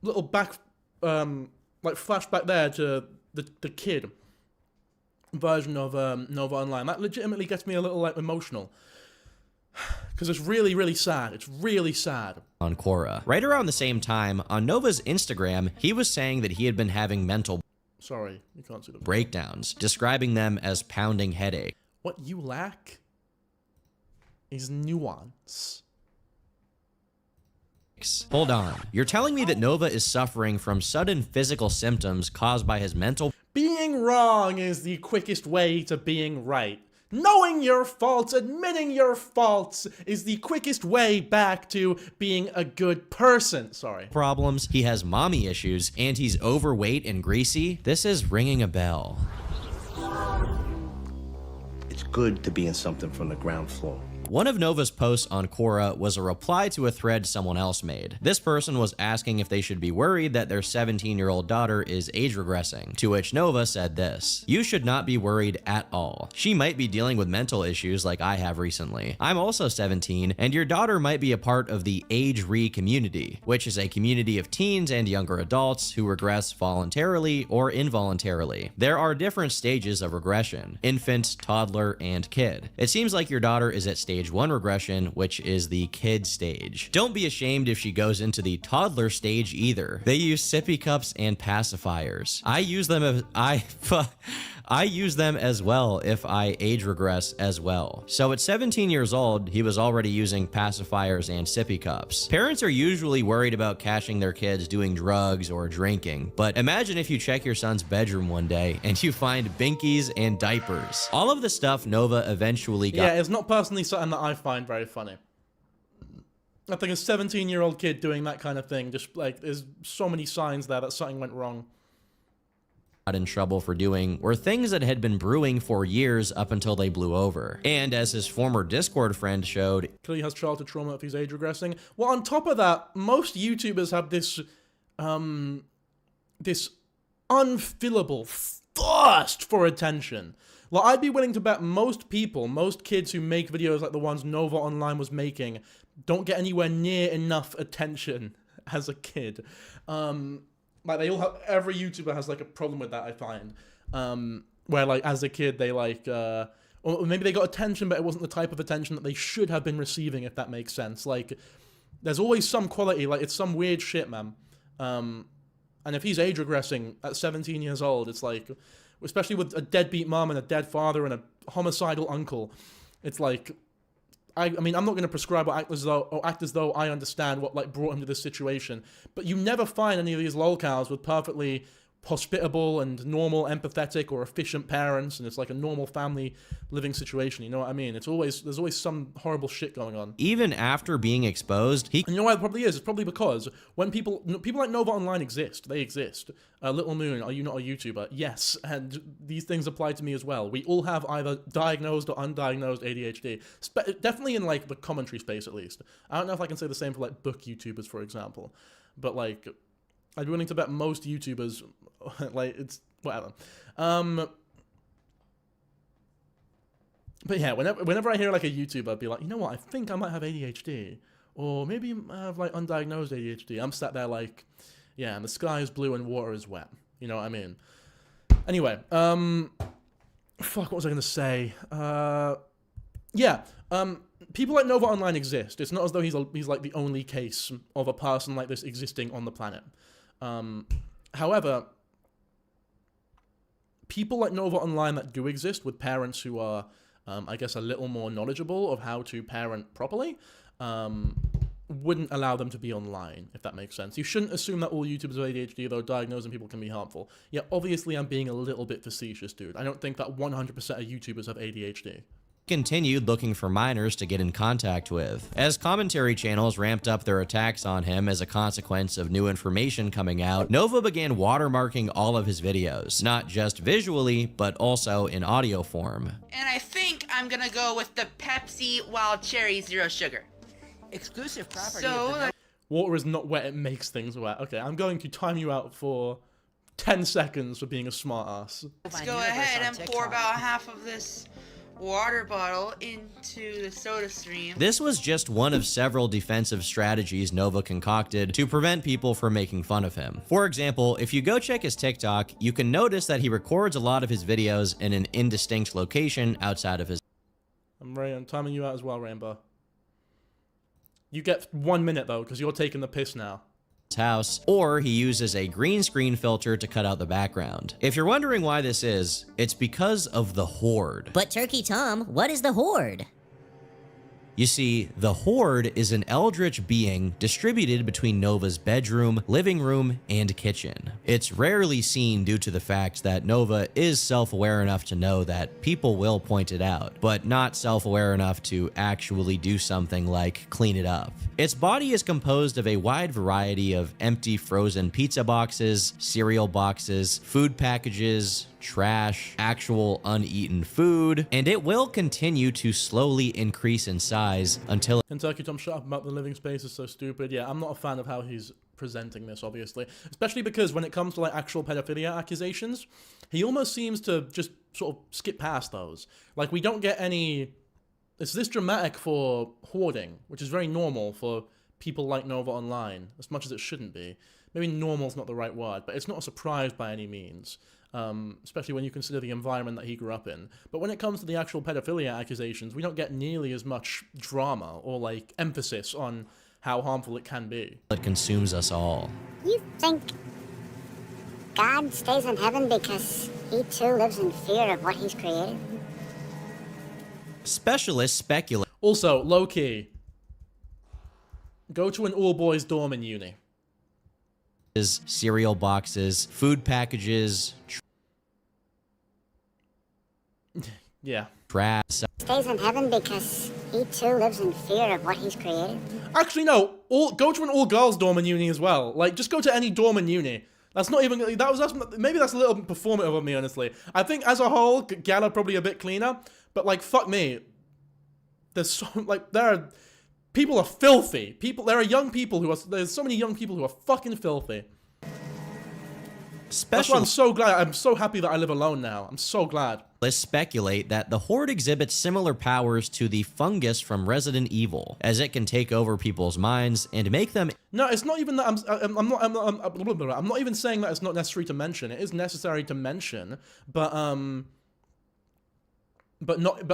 little back like flashback there to the kid version of Nova Online, that legitimately gets me a little like emotional. Because it's really, really sad. It's really sad. On Quora. Right around the same time, on Nova's Instagram, he was saying that he had been having mental Sorry, you can't see the breakdowns, describing them as pounding headache. What you lack is nuance. Hold on. You're telling me that Nova is suffering from sudden physical symptoms caused by his mental... Being wrong is the quickest way to being right. Knowing your faults, admitting your faults is the quickest way back to being a good person. Sorry. Problems, he has mommy issues, and he's overweight and greasy. This is ringing a bell. It's good to be in something from the ground floor. One of Nova's posts on Quora was a reply to a thread someone else made. This person was asking if they should be worried that their 17-year-old daughter is age regressing, to which Nova said this: "You should not be worried at all. She might be dealing with mental issues like I have recently. I'm also 17, and your daughter might be a part of the Age Re community, which is a community of teens and younger adults who regress voluntarily or involuntarily. There are different stages of regression: infant, toddler, and kid. It seems like your daughter is at stage 1 regression, which is the kid stage. Don't be ashamed if she goes into the toddler stage either. They use sippy cups and pacifiers. I use them as I use them as well if I age regress as well." So at 17 years old, he was already using pacifiers and sippy cups. Parents are usually worried about catching their kids doing drugs or drinking, but imagine if you check your son's bedroom one day and you find binkies and diapers. All of the stuff Nova eventually got. Yeah, it's not personally something that I find very funny. I think a 17-year-old kid doing that kind of thing, just like, there's so many signs there that something went wrong. In trouble for doing were things that had been brewing for years up until they blew over. And as his former Discord friend showed, clearly has childhood trauma if he's age regressing. Well, on top of that, most YouTubers have this this unfillable thirst for attention. Like, I'd be willing to bet most people, most kids who make videos like the ones Nova Online was making, don't get anywhere near enough attention as a kid. Like, they all have, every YouTuber has, like, a problem with that, I find. Where, like, as a kid, they, like, or maybe they got attention, but it wasn't the type of attention that they should have been receiving, if that makes sense. Like, there's always some quality, like, it's some weird shit, man. And if he's age regressing at 17 years old, it's like, especially with a deadbeat mom and a dead father and a homicidal uncle, it's like, I mean, I'm not going to prescribe or act as though I understand what, like, brought him to this situation, but you never find any of these lolcows with perfectly hospitable and normal, empathetic or efficient parents, and it's like a normal family living situation, you know what I mean? There's always some horrible shit going on. Even after being exposed, and you know why it probably is? It's probably because when people like Nova Online exist, they exist. Little Moon, are you not a YouTuber? Yes, and these things apply to me as well. We all have either diagnosed or undiagnosed ADHD, definitely in, like, the commentary space, at least. I don't know if I can say the same for, like, book YouTubers, for example, but, like, I'd be willing to bet most YouTubers, like, it's whatever. But yeah, whenever I hear, like, a YouTuber be like, you know what, I think I might have ADHD, or maybe I have, like, undiagnosed ADHD, I'm sat there like, yeah, and the sky is blue and water is wet. You know what I mean? Anyway, fuck, what was I gonna say? yeah, people like Nova Online exist. It's not as though he's like the only case of a person like this existing on the planet. However, people like Nova Online that do exist with parents who are, I guess, a little more knowledgeable of how to parent properly, wouldn't allow them to be online, if that makes sense. You shouldn't assume that all YouTubers have ADHD, though diagnosing people can be harmful. Yeah, obviously I'm being a little bit facetious, dude. I don't think that 100% of YouTubers have ADHD. Continued looking for minors to get in contact with. As commentary channels ramped up their attacks on him as a consequence of new information coming out, Nova began watermarking all of his videos, not just visually, but also in audio form. And I think I'm gonna go with the Pepsi Wild Cherry Zero Sugar. Exclusive property. So, Water is not wet, it makes things wet. Okay, I'm going to time you out for 10 seconds for being a smartass. let's go ahead and pour about half of this water bottle into the soda stream. This was just one of several defensive strategies Nova concocted to prevent people from making fun of him. For example, if you go check his TikTok, you can notice that he records a lot of his videos in an indistinct location outside of his I'm timing you out as well, Rainbow. You get 1 minute though, because you're taking the piss now. House, or he uses a green screen filter to cut out the background. If you're wondering why this is, it's because of the Horde. But Turkey Tom, what is the Horde? You see, the Horde is an eldritch being distributed between Nova's bedroom, living room, and kitchen. It's rarely seen due to the fact that Nova is self-aware enough to know that people will point it out, but not self-aware enough to actually do something like clean it up. Its body is composed of a wide variety of empty frozen pizza boxes, cereal boxes, food packages, trash, actual uneaten food, and it will continue to slowly increase in size until Kentucky Tom, shut up about the living space is so stupid. Yeah, I'm not a fan of how he's presenting this, obviously. Especially because when it comes to like actual pedophilia accusations, he almost seems to just sort of skip past those. Like, we don't get any... It's this dramatic for hoarding, which is very normal for people like Nova Online, as much as it shouldn't be. Maybe normal's not the right word, but it's not a surprise by any means. Especially when you consider the environment that he grew up in. But when it comes to the actual pedophilia accusations, we don't get nearly as much drama or, like, emphasis on how harmful it can be. it consumes us all. You think God stays in heaven because he too lives in fear of what he's created? Specialists speculate. Also, low-key, go to an all-boys dorm in uni. Cereal boxes, food packages, yeah. Trash. Stays in heaven because he too lives in fear of what he's created? Actually, no. Go to an all-girls dorm in uni as well. Like, just go to any dorm in uni. That's not even... maybe that's a little performative of me, honestly. I think, as a whole, gal are probably a bit cleaner. But, like, fuck me. There's so... Like, people are filthy. There are young people who are... There's so many young people who are fucking filthy. That's why I'm so glad. I'm so happy that I live alone now. I'm so glad. Let's speculate that the Horde exhibits similar powers to the fungus from Resident Evil, as it can take over people's minds and make them... No, it's not even that. I'm not even saying that it's not necessary to mention. It is necessary to mention, but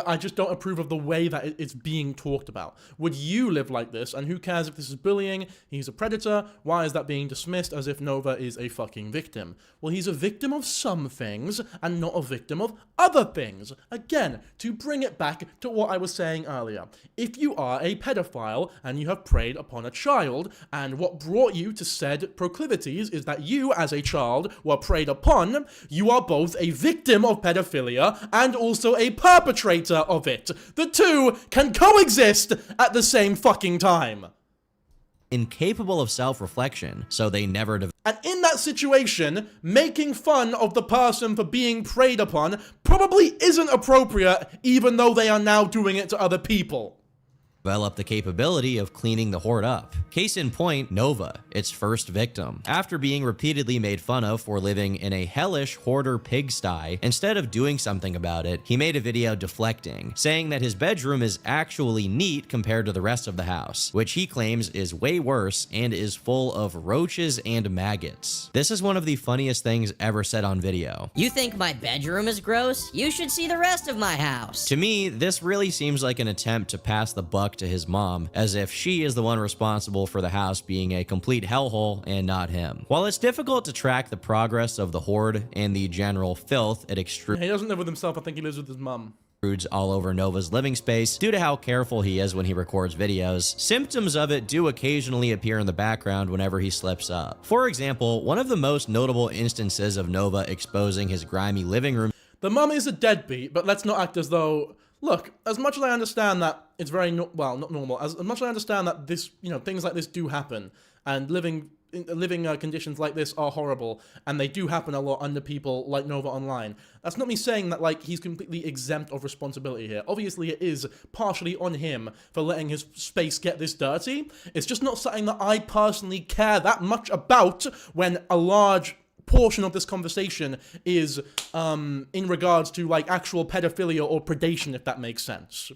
I just don't approve of the way that it's being talked about. Would you live like this? And who cares if this is bullying? He's a predator. Why is that being dismissed as if Nova is a fucking victim? Well, he's a victim of some things and not a victim of other things. Again, to bring it back to what I was saying earlier. If you are a pedophile and you have preyed upon a child, and what brought you to said proclivities is that you, as a child, were preyed upon, you are both a victim of pedophilia and also a perpetrator of it. The two can coexist at the same fucking time. Incapable of self-reflection, so they never develop. And in that situation, making fun of the person for being preyed upon probably isn't appropriate, even though they are now doing it to other people. develop the capability of cleaning the horde up. Case in point, Nova, its first victim. After being repeatedly made fun of for living in a hellish hoarder pigsty, instead of doing something about it, he made a video deflecting, saying that his bedroom is actually neat compared to the rest of the house, which he claims is way worse and is full of roaches and maggots. This is one of the funniest things ever said on video. You think my bedroom is gross? You should see the rest of my house. To me, this really seems like an attempt to pass the buck to his mom, as if she is the one responsible for the house being a complete hellhole and not him. While it's difficult to track the progress of the horde and the general filth it extrudes, He doesn't live with himself, I think he lives with his mum. All over Nova's living space due to how careful he is when he records videos. Symptoms of it do occasionally appear in the background whenever he slips up. For example, one of the most notable instances of Nova exposing his grimy living room. The mum is a deadbeat, but let's not act as though... Look, as much as I understand that it's very, well, not normal, as much as I understand that this, you know, things like this do happen, and living conditions like this are horrible, and they do happen a lot under people like Nova Online. That's not me saying that, like, he's completely exempt of responsibility here. Obviously, it is partially on him for letting his space get this dirty. It's just not something that I personally care that much about when a large portion of this conversation is in regards to, like, actual pedophilia or predation, if that makes sense.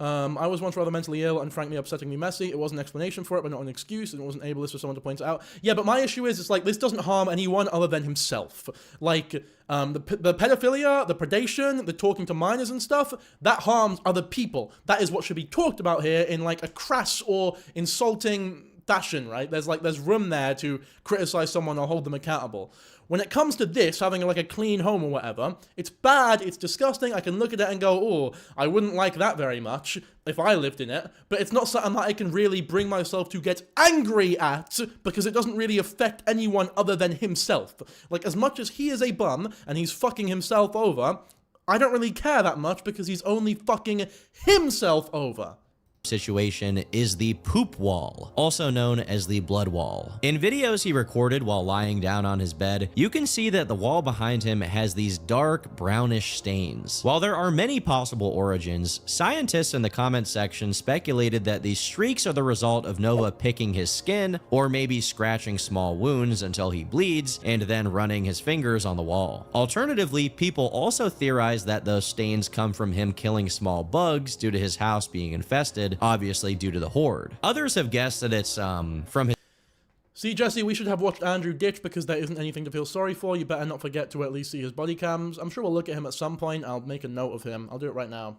I was once rather mentally ill and frankly upsettingly messy. It was an explanation for it, but not an excuse, and it wasn't ableist for someone to point it out. Yeah, but my issue is, it's like, this doesn't harm anyone other than himself. Like, the pedophilia, the predation, the talking to minors and stuff, that harms other people. That is what should be talked about here in, like, a crass or insulting fashion, right? There's room there to criticize someone or hold them accountable. When it comes to this, having like a clean home or whatever, it's bad, it's disgusting, I can look at it and go, oh, I wouldn't like that very much if I lived in it, but it's not something that I can really bring myself to get angry at, because it doesn't really affect anyone other than himself. Like, as much as he is a bum, and he's fucking himself over, I don't really care that much, because he's only fucking himself over. Situation is the poop wall, also known as the blood wall. In videos he recorded while lying down on his bed, you can see that the wall behind him has these dark brownish stains. While there are many possible origins, scientists in the comments section speculated that these streaks are the result of Nova picking his skin, or maybe scratching small wounds until he bleeds, and then running his fingers on the wall. Alternatively, people also theorize that those stains come from him killing small bugs due to his house being infested, obviously due to the horde. Others have guessed that it's from his... See, Jesse, we should have watched Andrew ditch, because there isn't anything to feel sorry for. You better not forget to at least see his body cams. I'm sure we'll look at him at some point. I'll make a note of him. I'll do it right now.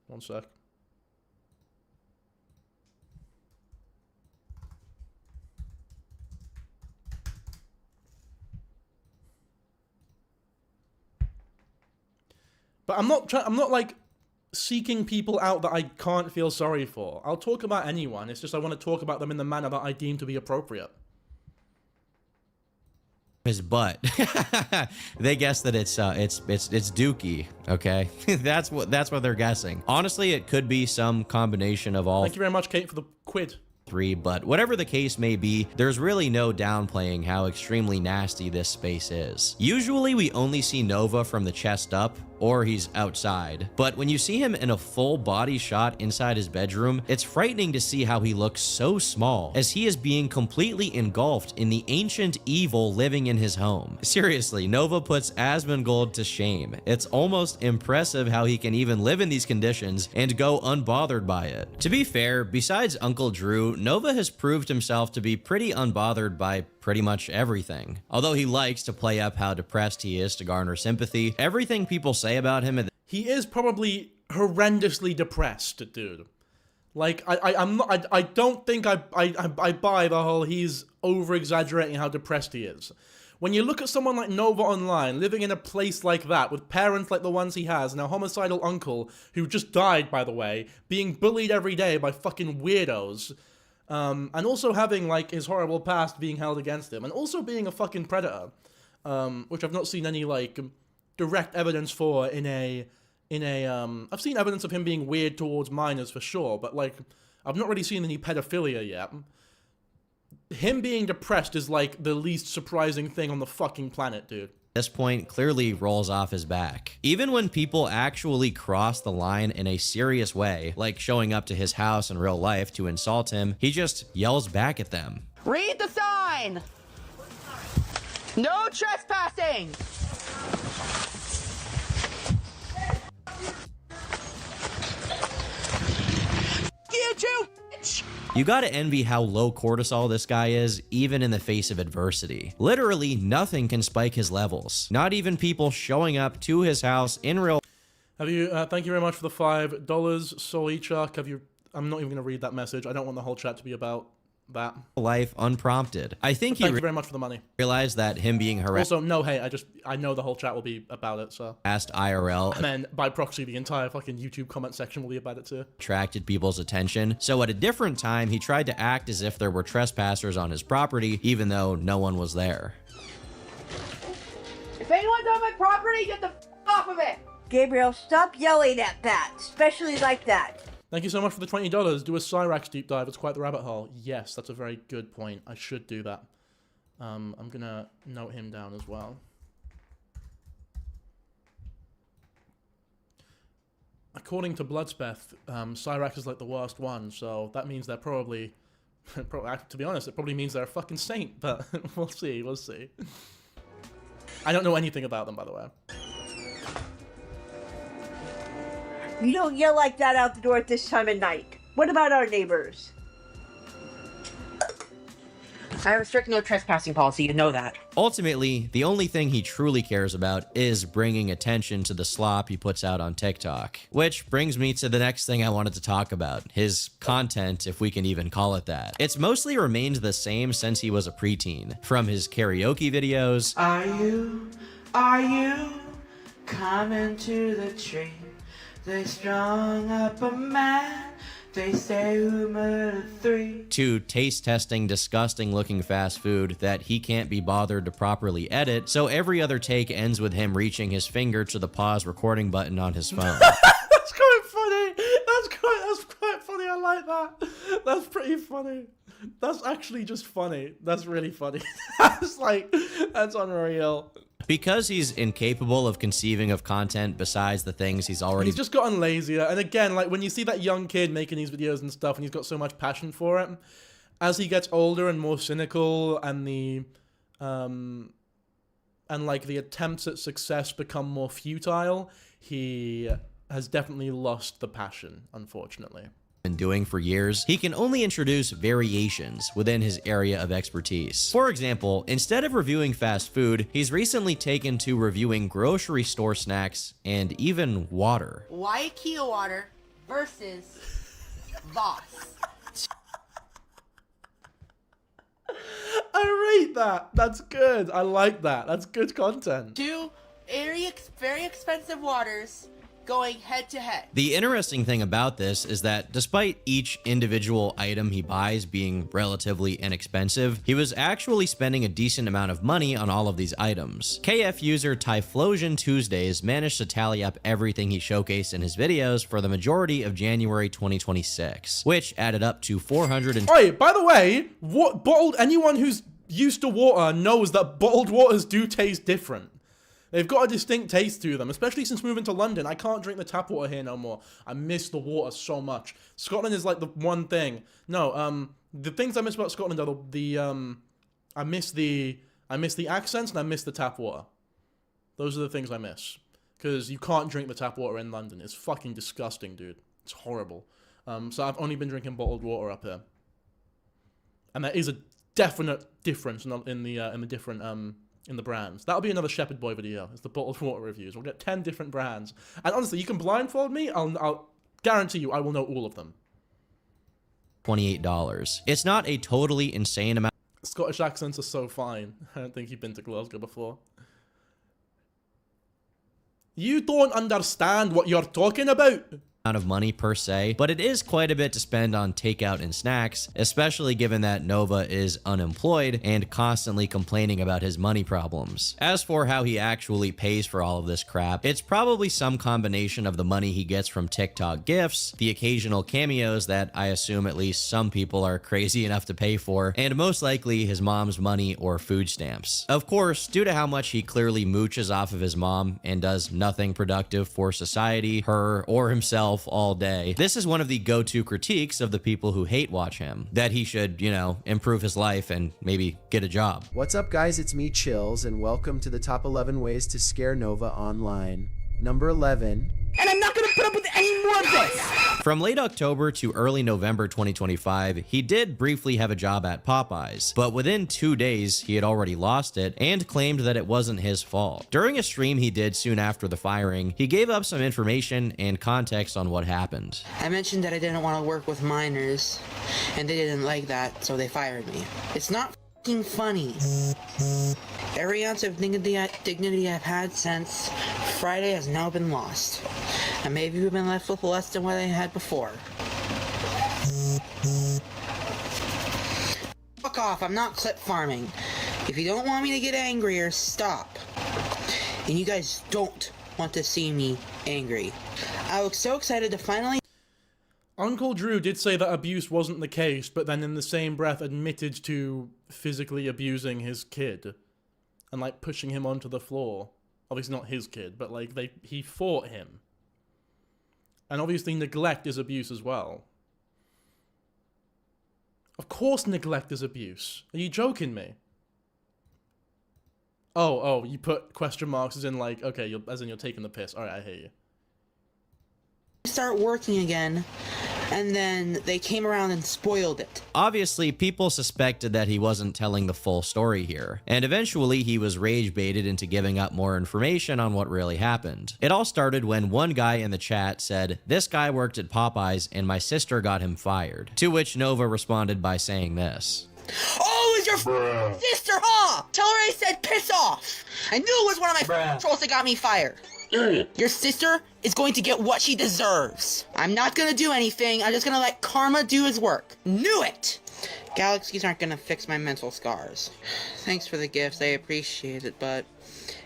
One sec. But I'm not like seeking people out that I can't feel sorry for. I'll talk about anyone. It's just I want to talk about them in the manner that I deem to be appropriate. His butt. They guess that it's Dookie, okay? that's what they're guessing. Honestly, it could be some combination of all. Thank you very much, Kate, for the quid. But whatever the case may be, there's really no downplaying how extremely nasty this space is. Usually we only see Nova from the chest up, or he's outside. But when you see him in a full body shot inside his bedroom, it's frightening to see how he looks so small, as he is being completely engulfed in the ancient evil living in his home. Seriously, Nova puts Asmongold to shame. It's almost impressive how he can even live in these conditions and go unbothered by it. To be fair, besides Uncle Drew, Nova has proved himself to be pretty unbothered by pretty much everything. Although he likes to play up how depressed he is to garner sympathy, everything people say about him... He is probably horrendously depressed, dude. Like, I don't think I buy the whole he's over-exaggerating how depressed he is. When you look at someone like Nova Online, living in a place like that, with parents like the ones he has, and a homicidal uncle, who just died, by the way, being bullied every day by fucking weirdos, and also having, like, his horrible past being held against him, and also being a fucking predator, which I've not seen any, like, direct evidence for I've seen evidence of him being weird towards minors for sure, but, like, I've not really seen any pedophilia yet. Him being depressed is like the least surprising thing on the fucking planet, dude. This point clearly rolls off his back. Even when people actually cross the line in a serious way, like showing up to his house in real life to insult him, he just yells back at them. Read the sign! No trespassing! Get you, bitch! You gotta envy how low cortisol this guy is, even in the face of adversity. Literally nothing can spike his levels. Not even people showing up to his house in real. Have you, thank you very much for the $5. Solichuk, have you, I'm not even gonna read that message. I don't want the whole chat to be about that. Life unprompted. I think Thank you very much for the money. Realized that him being harassed. Also, no, hey, I know the whole chat will be about it, so. Asked IRL. And then, by proxy, the entire fucking YouTube comment section will be about it too. Attracted people's attention. So at a different time, he tried to act as if there were trespassers on his property, even though no one was there. If anyone's on my property, get the f off of it! Gabriel, stop yelling at that, especially like that. Thank you so much for the $20. Do a Cyrax deep dive. It's quite the rabbit hole. Yes, that's a very good point. I should do that. I'm gonna note him down as well. According to Bloodspeth, Cyrax is like the worst one, so that means they're probably, to be honest, it probably means they're a fucking saint, but we'll see, we'll see. I don't know anything about them, by the way. You don't yell like that out the door at this time of night. What about our neighbors? I have a strict no trespassing policy, you know that. Ultimately, the only thing he truly cares about is bringing attention to the slop he puts out on TikTok. Which brings me to the next thing I wanted to talk about, his content, if we can even call it that. It's mostly remained the same since he was a preteen. From his karaoke videos. Are you coming to the tree? They strung up a man, they say who murdered 3. To taste testing disgusting looking fast food that he can't be bothered to properly edit, so every other take ends with him reaching his finger to the pause recording button on his phone. That's quite funny. That's quite funny. I like that. That's pretty funny. That's actually just funny. That's really funny. That's unreal. Because he's incapable of conceiving of content besides the things he's already... He's just gotten lazier. And again, like, when you see that young kid making these videos and stuff, and he's got so much passion for it, as he gets older and more cynical, and the attempts at success become more futile, he has definitely lost the passion, unfortunately. Been doing for years, he can only introduce variations within his area of expertise. For example, instead of reviewing fast food, he's recently taken to reviewing grocery store snacks and even water. Waikio water versus Voss. I rate that. That's good. I like that. That's good content. Two very expensive waters going head to head. The interesting thing about this is that despite each individual item he buys being relatively inexpensive, he was actually spending a decent amount of money on all of these items. KF user Typhlosion Tuesdays managed to tally up everything he showcased in his videos for the majority of January 2026, which added up to 400. Oi, by the way, anyone who's used to water knows that bottled waters do taste different. They've got a distinct taste to them, especially since moving to London. I can't drink the tap water here no more. I miss the water so much. Scotland is like the one thing. No, the things I miss about Scotland are I miss the accents and I miss the tap water. Those are the things I miss. Because you can't drink the tap water in London. It's fucking disgusting, dude. It's horrible. So I've only been drinking bottled water up here. And there is a definite difference in the brands. That'll be another Shepherd Boy video. It's the bottled water reviews. We'll get 10 different brands. And honestly, you can blindfold me. I'll guarantee you I will know all of them. $28. It's not a totally insane amount. Scottish accents are so fine. I don't think you've been to Glasgow before. You don't understand what you're talking about. of money per se, but it is quite a bit to spend on takeout and snacks, especially given that Nova is unemployed and constantly complaining about his money problems. As for how he actually pays for all of this crap, it's probably some combination of the money he gets from TikTok gifts, the occasional cameos that I assume at least some people are crazy enough to pay for, and most likely his mom's money or food stamps. Of course, due to how much he clearly mooches off of his mom and does nothing productive for society, her, or himself all day, this is one of the go-to critiques of the people who hate watch him, that he should, you know, improve his life and maybe get a job. What's up, guys? It's me, Chills, and welcome to the top 11 ways to scare Nova online. Number 11. And I'm not gonna put up with any more of this! From late October to early November 2025, he did briefly have a job at Popeyes, but within 2 days, he had already lost it and claimed that it wasn't his fault. During a stream he did soon after the firing, he gave up some information and context on what happened. I mentioned that I didn't want to work with minors, and they didn't like that, so they fired me. It's not f***ing funny. Every ounce of dignity I've had since Friday has now been lost. And maybe we've been left with less than what I had before. Fuck off, I'm not clip farming. If you don't want me to get angrier, stop. And you guys don't want to see me angry. I was so excited to finally... Uncle Drew did say that abuse wasn't the case, but then in the same breath admitted to physically abusing his kid. And, like, pushing him onto the floor. Obviously not his kid, but, like, he fought him. And obviously neglect is abuse as well. Of course neglect is abuse. Are you joking me? Oh, you put question marks as in, like, okay, as in you're taking the piss. Alright, I hear you. Start working again, and then they came around and spoiled it. Obviously, people suspected that he wasn't telling the full story here, and eventually he was rage baited into giving up more information on what really happened. It all started when one guy in the chat said, "This guy worked at Popeyes and my sister got him fired," to which Nova responded by saying this. Oh, it's your sister, huh? Tell her I said piss off. I knew it was one of my trolls that got me fired. Your sister is going to get what she deserves. I'm not gonna do anything. I'm just gonna let karma do his work. Knew it! Galaxies aren't gonna fix my mental scars. Thanks for the gifts. I appreciate it, but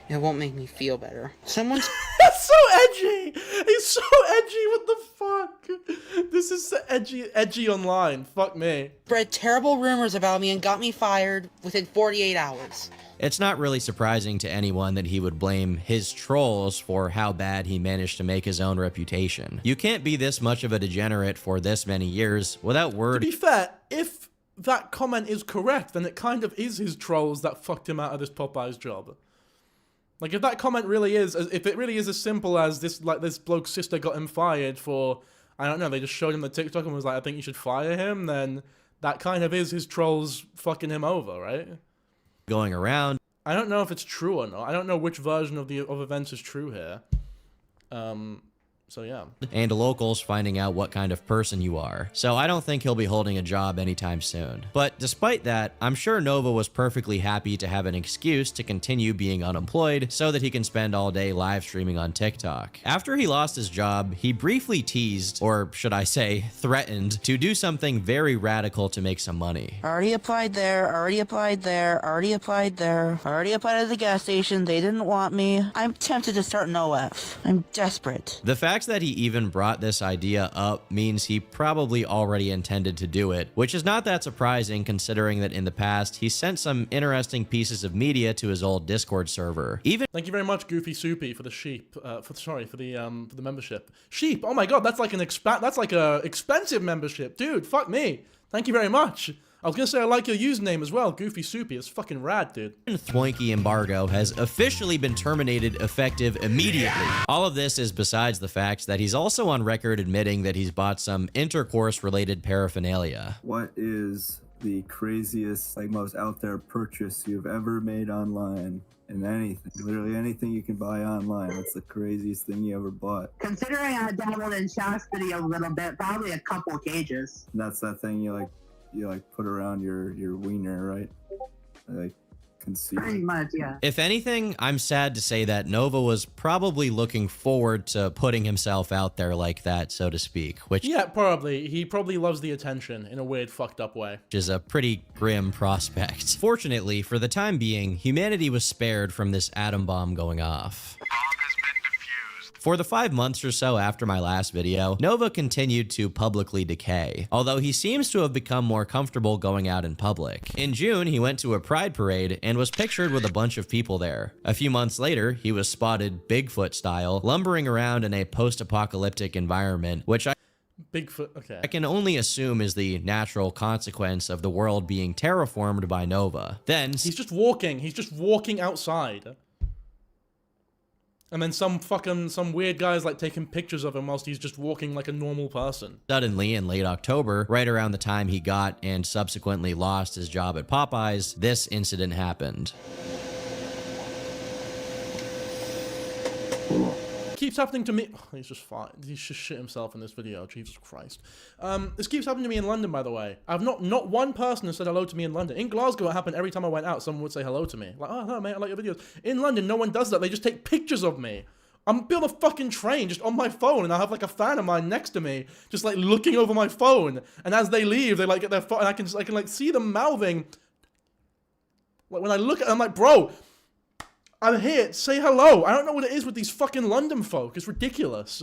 it won't make me feel better. Someone's... That's so edgy! He's so edgy, what the fuck? This is so edgy online. Fuck me. Spread terrible rumors about me and got me fired within 48 hours. It's not really surprising to anyone that he would blame his trolls for how bad he managed to make his own reputation. You can't be this much of a degenerate for this many years without word. To be fair, if that comment is correct, then it kind of is his trolls that fucked him out of this Popeyes job. Like, if that comment really is, if it really is as simple as this, like, this bloke's sister got him fired for, I don't know, they just showed him the TikTok and was like, I think you should fire him, then that kind of is his trolls fucking him over, right? Going around. I don't know if it's true or not. I don't know which version of events is true here. So yeah. And locals finding out what kind of person you are. So I don't think he'll be holding a job anytime soon. But despite that, I'm sure Nova was perfectly happy to have an excuse to continue being unemployed so that he can spend all day live streaming on TikTok. After he lost his job, he briefly teased, or should I say, threatened, to do something very radical to make some money. Already applied there, already applied there, already applied there, already applied at the gas station, they didn't want me. I'm tempted to start an OF. I'm desperate. The fact that he even brought this idea up means he probably already intended to do it, which is not that surprising considering that in the past he sent some interesting pieces of media to his old Discord server. Thank you very much, Goofy Soupy, for the sheep. For the membership. Sheep. Oh my god, that's like a expensive membership, dude. Fuck me. Thank you very much. I was gonna say I like your username as well, Goofy Soupy. It's fucking rad, dude. Thwoinky embargo has officially been terminated effective immediately. All of this is besides the fact that he's also on record admitting that he's bought some intercourse-related paraphernalia. What is the craziest, like most out there purchase you've ever made online? And anything, literally anything you can buy online. That's the craziest thing you ever bought. Considering I dabbled in chastity a little bit, probably a couple cages. And that's that thing you put around your wiener, right? Like conceived. Pretty much, yeah. If anything, I'm sad to say that Nova was probably looking forward to putting himself out there like that, so to speak, which Yeah, probably. He probably loves the attention in a weird, fucked up way. is a pretty grim prospect. Fortunately, for the time being, humanity was spared from this atom bomb going off. For the 5 months or so after my last video, Nova continued to publicly decay, although he seems to have become more comfortable going out in public. In June, he went to a pride parade and was pictured with a bunch of people there. A few months later, he was spotted Bigfoot style, lumbering around in a post-apocalyptic environment, which Bigfoot, okay. I can only assume is the natural consequence of the world being terraformed by Nova. Then He's just walking outside. And then some weird guy's like taking pictures of him whilst he's just walking like a normal person. Suddenly, in late October, right around the time he got and subsequently lost his job at Popeyes, this incident happened. Keeps happening to me. Oh, he's just fine. He's just shit himself in this video. Jesus Christ. This keeps happening to me in London, by the way. I've not one person has said hello to me in London. In Glasgow, it happened every time I went out. Someone would say hello to me. Like, oh, hello, mate. I like your videos. In London, no one does that. They just take pictures of me. I'm on the fucking train, just on my phone, and I have like a fan of mine next to me, just like looking over my phone. And as they leave, they like get their phone, and I can like see them mouthing. Like when I look at them, I'm like, bro, I'm here, say hello. I don't know what it is with these fucking London folk. It's ridiculous.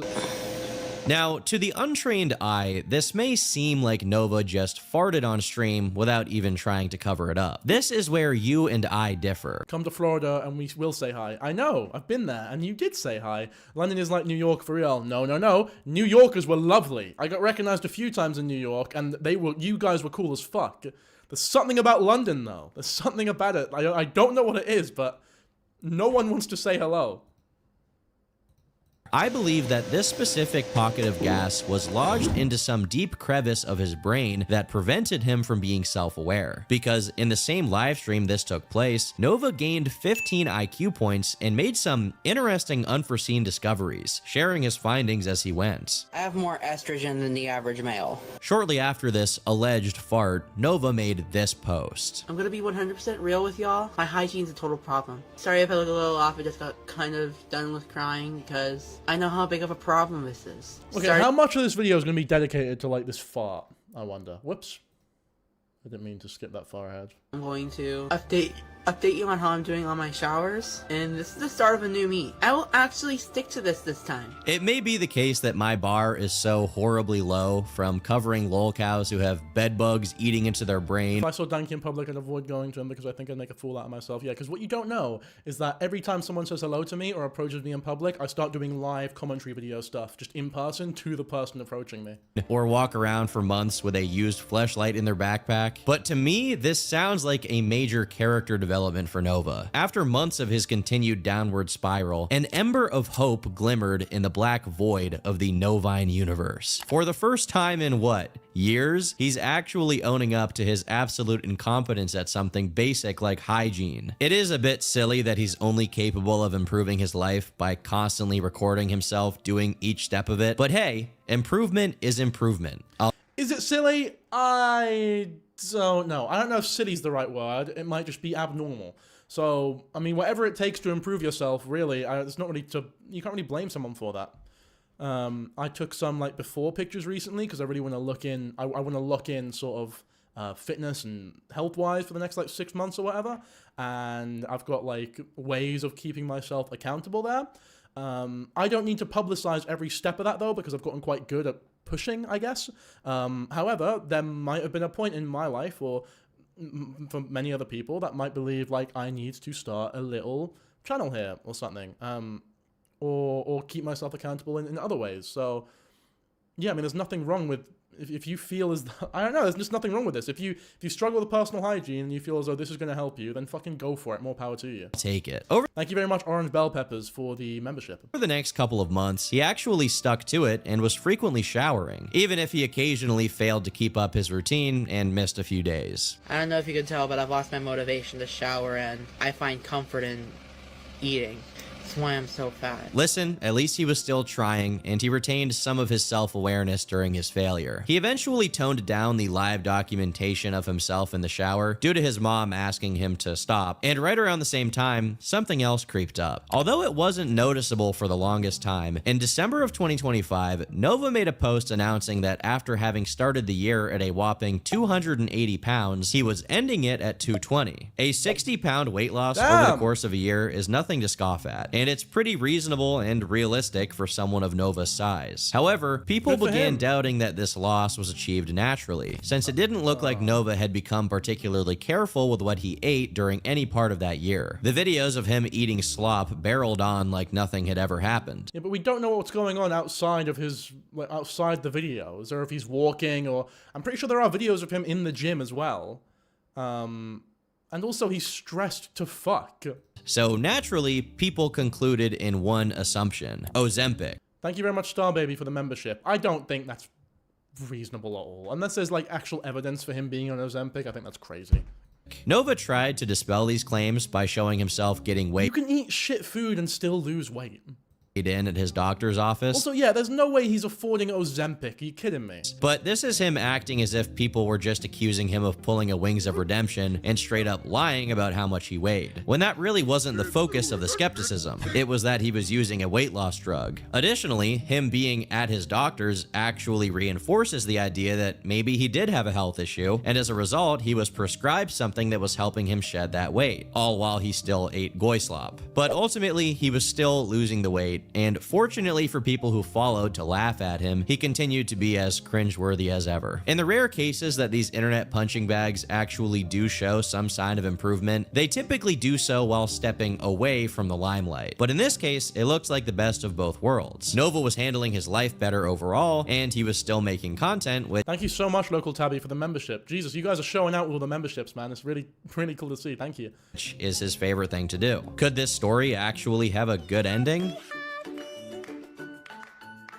Now, to the untrained eye, this may seem like Nova just farted on stream without even trying to cover it up. This is where you and I differ. Come to Florida and we will say hi. I know, I've been there, and you did say hi. London is like New York for real. No, no, no. New Yorkers were lovely. I got recognized a few times in New York, and you guys were cool as fuck. There's something about London, though. There's something about it. I don't know what it is, but no one wants to say hello. I believe that this specific pocket of gas was lodged into some deep crevice of his brain that prevented him from being self-aware. Because in the same live stream this took place, Nova gained 15 IQ points and made some interesting unforeseen discoveries, sharing his findings as he went. I have more estrogen than the average male. Shortly after this alleged fart, Nova made this post. I'm gonna be 100% real with y'all. My hygiene's a total problem. Sorry if I look a little off, I just got kind of done with crying because I know how big of a problem this is. Okay, how much of this video is going to be dedicated to like this fart? I wonder. Whoops. I didn't mean to skip that far ahead. I'm going to update you on how I'm doing on my showers, and this is the start of a new me. I will actually stick to this time. It may be the case that my bar is so horribly low from covering lolcows who have bed bugs eating into their brain. If I saw Danky in public, I'd avoid going to him because I think I'd make a fool out of myself. Yeah, because what you don't know is that every time someone says hello to me or approaches me in public, I start doing live commentary video stuff, just in person to the person approaching me. Or walk around for months with a used fleshlight in their backpack. But to me, this sounds like a major character development for Nova. After months of his continued downward spiral, an ember of hope glimmered in the black void of the Novine universe. For the first time in what? Years? He's actually owning up to his absolute incompetence at something basic like hygiene. It is a bit silly that he's only capable of improving his life by constantly recording himself doing each step of it, but hey, improvement is improvement. Is it silly? I don't know. I don't know if silly's the right word. It might just be abnormal. So, I mean, whatever it takes to improve yourself, really, it's not really you can't really blame someone for that. I took some like before pictures recently because I really want to look in. I want to look in sort of fitness and health wise for the next like 6 months or whatever. And I've got like ways of keeping myself accountable there. I don't need to publicize every step of that though because I've gotten quite good at pushing, I guess. However, there might have been a point in my life or for many other people that might believe like I need to start a little channel here or something. Or keep myself accountable in other ways. So, yeah, I mean, there's nothing wrong with, if you feel as though, I don't know, there's just nothing wrong with this. If you struggle with personal hygiene and you feel as though this is going to help you, then fucking go for it. More power to you. Take it. Thank you very much, Orange Bell Peppers, for the membership. For the next couple of months, he actually stuck to it and was frequently showering, even if he occasionally failed to keep up his routine and missed a few days. I don't know if you can tell, but I've lost my motivation to shower, and I find comfort in eating. That's why I'm so fat. Listen, at least he was still trying, and he retained some of his self-awareness during his failure. He eventually toned down the live documentation of himself in the shower due to his mom asking him to stop, and right around the same time, something else creeped up. Although it wasn't noticeable for the longest time, in December of 2025, Nova made a post announcing that after having started the year at a whopping 280 pounds, he was ending it at 220. A 60-pound weight loss over the course of a year is nothing to scoff at, and it's pretty reasonable and realistic for someone of Nova's size. However, people began doubting that this loss was achieved naturally, since it didn't look like Nova had become particularly careful with what he ate during any part of that year. The videos of him eating slop barreled on like nothing had ever happened. Yeah, but we don't know what's going on outside of his, like, outside the videos, or if he's walking, or I'm pretty sure there are videos of him in the gym as well. And also he's stressed to fuck. So naturally, people concluded in one assumption: Ozempic. Thank you very much, Star Baby, for the membership. I don't think that's reasonable at all. Unless there's like actual evidence for him being on Ozempic, I think that's crazy. Nova tried to dispel these claims by showing himself getting weight. You can eat shit food and still lose weight. In at his doctor's office. Also, yeah, there's no way he's affording Ozempic. Are you kidding me? But this is him acting as if people were just accusing him of pulling a Wings of Redemption and straight up lying about how much he weighed, when that really wasn't the focus of the skepticism. It was that he was using a weight loss drug. Additionally, him being at his doctor's actually reinforces the idea that maybe he did have a health issue, and as a result, he was prescribed something that was helping him shed that weight, all while he still ate goy slop. But ultimately, he was still losing the weight, and fortunately for people who followed to laugh at him, he continued to be as cringeworthy as ever. In the rare cases that these internet punching bags actually do show some sign of improvement, they typically do so while stepping away from the limelight. But in this case, it looks like the best of both worlds. Nova was handling his life better overall, and he was still making content with— Thank you so much, Local Tabby, for the membership. Jesus, you guys are showing out with all the memberships, man. It's really cool to see. Thank you. which is his favorite thing to do. Could this story actually have a good ending?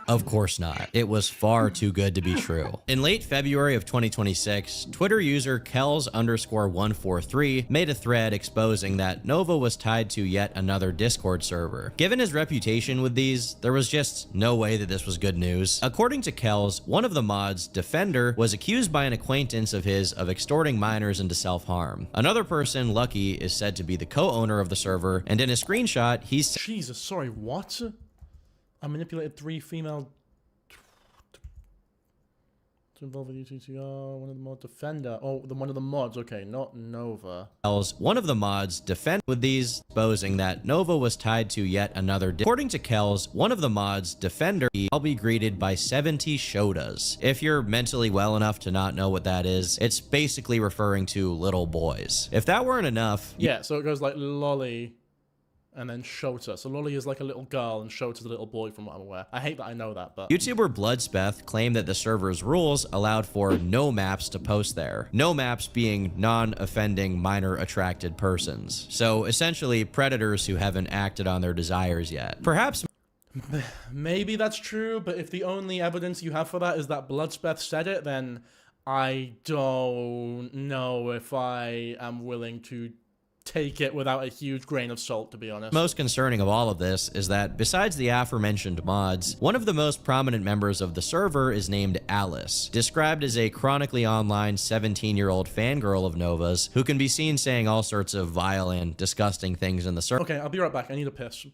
Of course not. It was far too good to be true. In late February of 2026, Twitter user Kells_143 made a thread exposing that Nova was tied to yet another Discord server. Given his reputation with these, there was just no way that this was good news. According to Kells, one of the mods, Defender, was accused by an acquaintance of his of extorting minors into self-harm. Another person, Lucky, is said to be the co-owner of the server, and in a screenshot, he's— Jesus, sorry, what? I manipulated 3 female to involve with UTCR, one of the mod Defender. Oh, one of the mods, okay, not Nova. Kells, one of the mods, Defend, with these, exposing that Nova was tied to yet another— According to Kells, one of the mods, Defender, I'll be greeted by 70 Shodas. If you're mentally well enough to not know what that is, it's basically referring to little boys. If that weren't enough— Yeah, so it goes like Lolly and then Shota. So Lolly is like a little girl and Shota's a little boy from what I'm aware. I hate that I know that, but— YouTuber Bloodspeth claimed that the server's rules allowed for no maps to post there. No maps being non-offending minor attracted persons. So essentially predators who haven't acted on their desires yet. Perhaps— Maybe that's true, but if the only evidence you have for that is that Bloodspeth said it, then I don't know if I am willing to take it without a huge grain of salt, to be honest. Most concerning of all of this is that besides the aforementioned mods, one of the most prominent members of the server is named Alice, described as a chronically online 17-year-old fangirl of Nova's who can be seen saying all sorts of vile and disgusting things in the server. Okay, I'll be right back. I need a piss.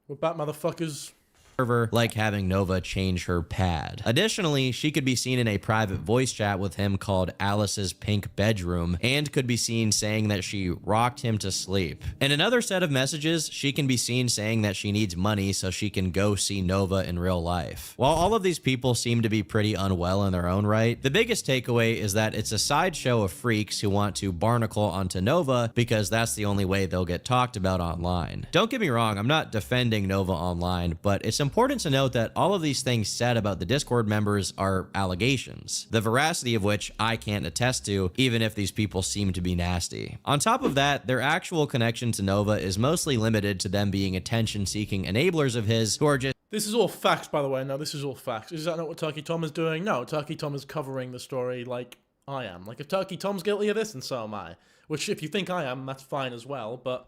We're back, motherfuckers. Like having Nova change her pad. Additionally, she could be seen in a private voice chat with him called Alice's Pink Bedroom, and could be seen saying that she rocked him to sleep. In another set of messages, she can be seen saying that she needs money so she can go see Nova in real life. While all of these people seem to be pretty unwell in their own right, the biggest takeaway is that it's a sideshow of freaks who want to barnacle onto Nova because that's the only way they'll get talked about online. Don't get me wrong, I'm not defending Nova online, but it's important to note that all of these things said about the Discord members are allegations, the veracity of which I can't attest to, even if these people seem to be nasty. On top of that, their actual connection to Nova is mostly limited to them being attention-seeking enablers of his who are just— This is all facts, by the way. No, this is all facts. Is that not what Turkey Tom is doing? No, Turkey Tom is covering the story like I am. Like, if Turkey Tom's guilty of this, then so am I. Which, if you think I am, that's fine as well. But,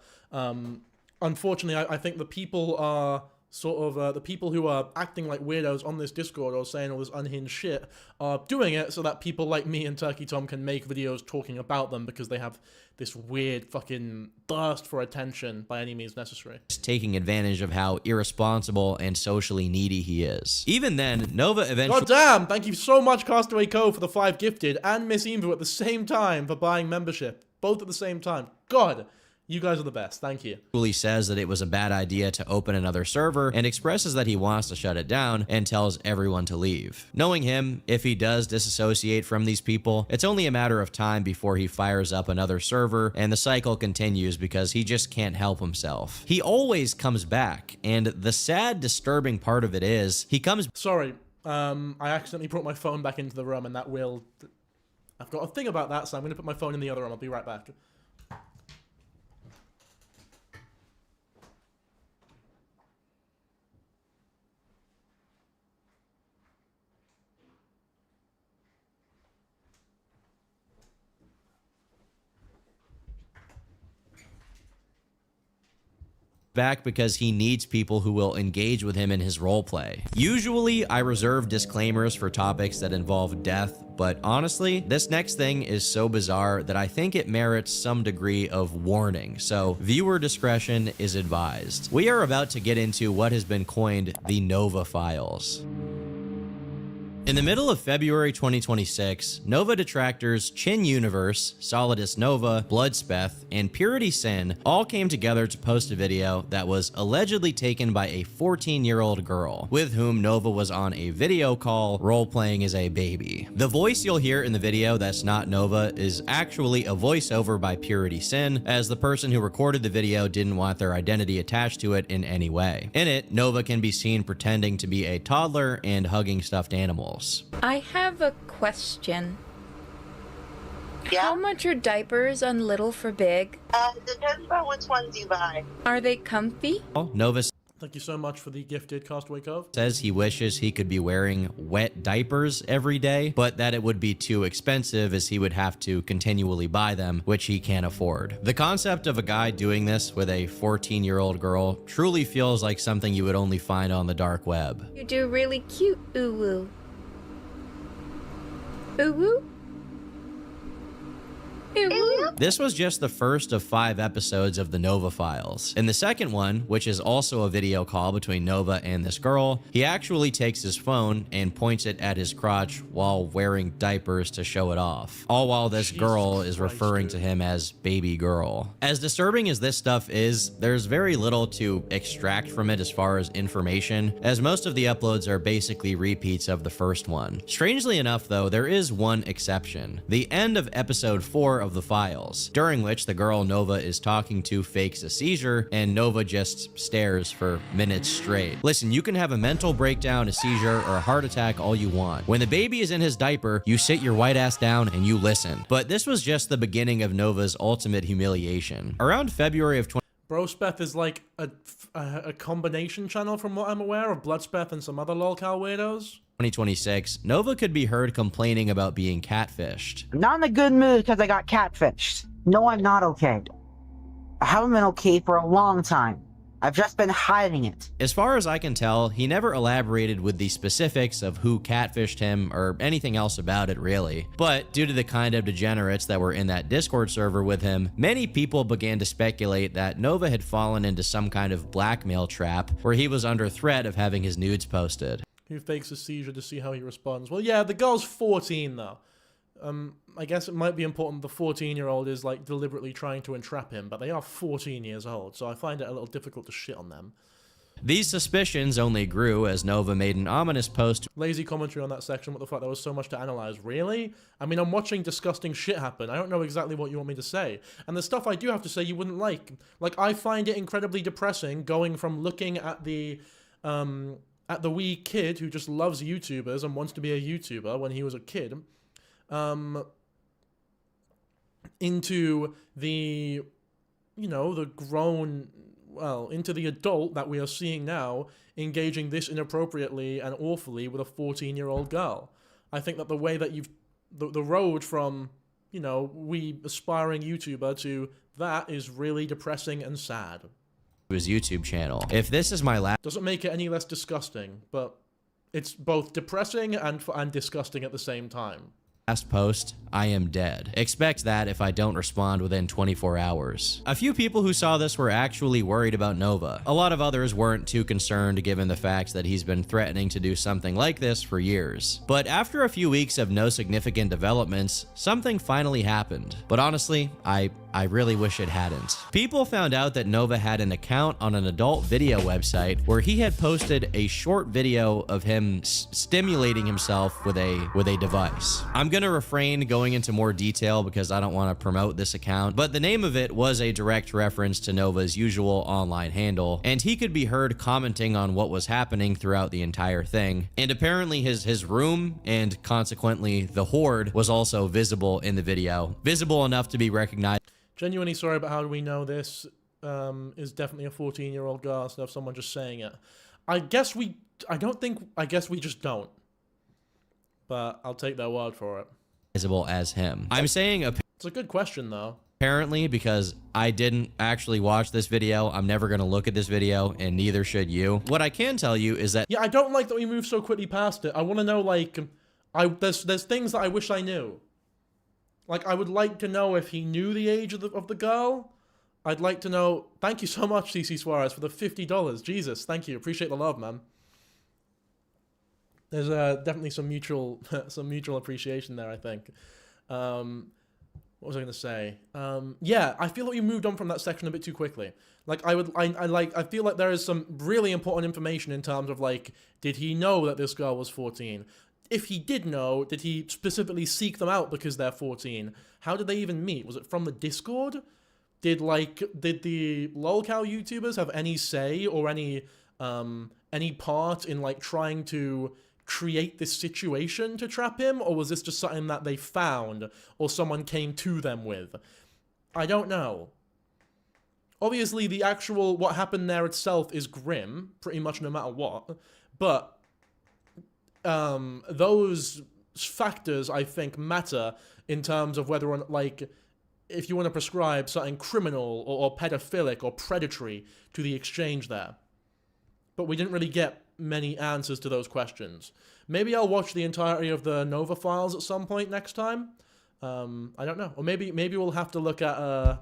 unfortunately, I think the people are sort of, the people who are acting like weirdos on this Discord or saying all this unhinged shit are doing it so that people like me and Turkey Tom can make videos talking about them because they have this weird fucking thirst for attention by any means necessary. Taking advantage of how irresponsible and socially needy he is. Even then, Nova eventually— God damn! Thank you so much, Castaway Co, for the 5 gifted, and Miss Evo at the same time for buying membership. Both at the same time. God! You guys are the best. Thank you. Says that it was a bad idea to open another server and expresses that he wants to shut it down and tells everyone to leave. Knowing him, if he does disassociate from these people, it's only a matter of time before he fires up another server and the cycle continues because he just can't help himself. He always comes back, and the sad, disturbing part of it is he comes— Sorry, I accidentally brought my phone back into the room and that will— I've got a thing about that, so I'm going to put my phone in the other room. I'll be right back. back because he needs people who will engage with him in his roleplay. Usually, I reserve disclaimers for topics that involve death, but honestly, this next thing is so bizarre that I think it merits some degree of warning, so viewer discretion is advised. We are about to get into what has been coined the Nova Files. In the middle of February 2026, Nova detractors Chin Universe, Solidus Nova, Bloodspeth, and Purity Sin all came together to post a video that was allegedly taken by a 14-year-old girl, with whom Nova was on a video call role-playing as a baby. The voice you'll hear in the video that's not Nova is actually a voiceover by Purity Sin, as the person who recorded the video didn't want their identity attached to it in any way. In it, Nova can be seen pretending to be a toddler and hugging stuffed animals. I have a question. Yeah? How much are diapers on Little for Big? Depends on which ones you buy. Are they comfy? Nova Thank you so much for the gifted Castaway Cove. Says he wishes he could be wearing wet diapers every day, but that it would be too expensive as he would have to continually buy them, which he can't afford. The concept of a guy doing this with a 14-year-old girl truly feels like something you would only find on the dark web. You do really cute ooh-woo. Ooh-woo? This was just the first of 5 episodes of the Nova Files. In the second one, which is also a video call between Nova and this girl, he actually takes his phone and points it at his crotch while wearing diapers to show it off. All while this girl is referring to him as baby girl. As disturbing as this stuff is, there's very little to extract from it as far as information, as most of the uploads are basically repeats of the first one. Strangely enough though, there is one exception. The end of episode 4 of the Files, during which the girl Nova is talking to fakes a seizure, and Nova just stares for minutes straight. Listen, you can have a mental breakdown, a seizure, or a heart attack all you want. When the baby is in his diaper, you sit your white ass down and you listen. But this was just the beginning of Nova's ultimate humiliation. Around February of Brospeth is like a combination channel from what I'm aware of Bloodspeth and some other lolcow weirdos. 2026, Nova could be heard complaining about being catfished. I'm not in a good mood because I got catfished. No, I'm not okay. I haven't been okay for a long time. I've just been hiding it. As far as I can tell, he never elaborated with the specifics of who catfished him or anything else about it really. But due to the kind of degenerates that were in that Discord server with him, many people began to speculate that Nova had fallen into some kind of blackmail trap where he was under threat of having his nudes posted. Who fakes a seizure to see how he responds. Well, yeah, the girl's 14 though. I guess it might be important the 14-year-old is like deliberately trying to entrap him, but they are 14 years old, so I find it a little difficult to shit on them. These suspicions only grew as Nova made an ominous post. Lazy commentary on that section, what the fuck, there was so much to analyze. Really? I mean, I'm watching disgusting shit happen. I don't know exactly what you want me to say. And the stuff I do have to say you wouldn't like. Like, I find it incredibly depressing going from looking at the wee kid who just loves YouTubers and wants to be a YouTuber when he was a kid, into the, you know, the grown, well, into the adult that we are seeing now engaging this inappropriately and awfully with a 14-year-old girl. I think that the way that you've, the road from, you know, we aspiring YouTuber to that is really depressing and sad. His YouTube channel. If this is my last... Doesn't make it any less disgusting, but it's both depressing and disgusting at the same time. Last post, I am dead. Expect that if I don't respond within 24 hours. A few people who saw this were actually worried about Nova. A lot of others weren't too concerned given the fact that he's been threatening to do something like this for years. But after a few weeks of no significant developments, something finally happened. But honestly, I really wish it hadn't. People found out that Nova had an account on an adult video website where he had posted a short video of him stimulating himself with a device. I'm gonna refrain going into more detail because I don't want to promote this account, but the name of it was a direct reference to Nova's usual online handle, and he could be heard commenting on what was happening throughout the entire thing. And apparently his room, and consequently the horde, was also visible in the video. Visible enough to be recognized. Genuinely sorry, but how do we know this is definitely a 14-year-old girl instead of someone just saying it? I guess we just don't. But I'll take their word for it. Visible as him. I'm saying it's a good question though. Apparently, because I didn't actually watch this video, I'm never gonna look at this video, and neither should you. What I can tell you is that... Yeah, I don't like that we move so quickly past it. I want to know, like, there's things that I wish I knew. Like, I would like to know if he knew the age of the girl. I'd like to know... Thank you so much, CC Suarez, for the $50. Jesus, thank you. Appreciate the love, man. There's definitely some mutual appreciation there, I think. What was I going to say? Yeah, I feel like we moved on from that section a bit too quickly. Like, I feel like there is some really important information in terms of, like, did he know that this girl was 14? If he did know, did he specifically seek them out because they're 14? How did they even meet? Was it from the Discord? Did the lolcow YouTubers have any say or any part in, like, trying to create this situation to trap him? Or was this just something that they found or someone came to them with? I don't know. Obviously, the actual, what happened there itself is grim, pretty much no matter what. But those factors, I think, matter in terms of whether or not, like, if you want to prescribe something criminal or pedophilic or predatory to the exchange there. But we didn't really get many answers to those questions. Maybe I'll watch the entirety of the Nova files at some point next time. I don't know. Or maybe we'll have to look at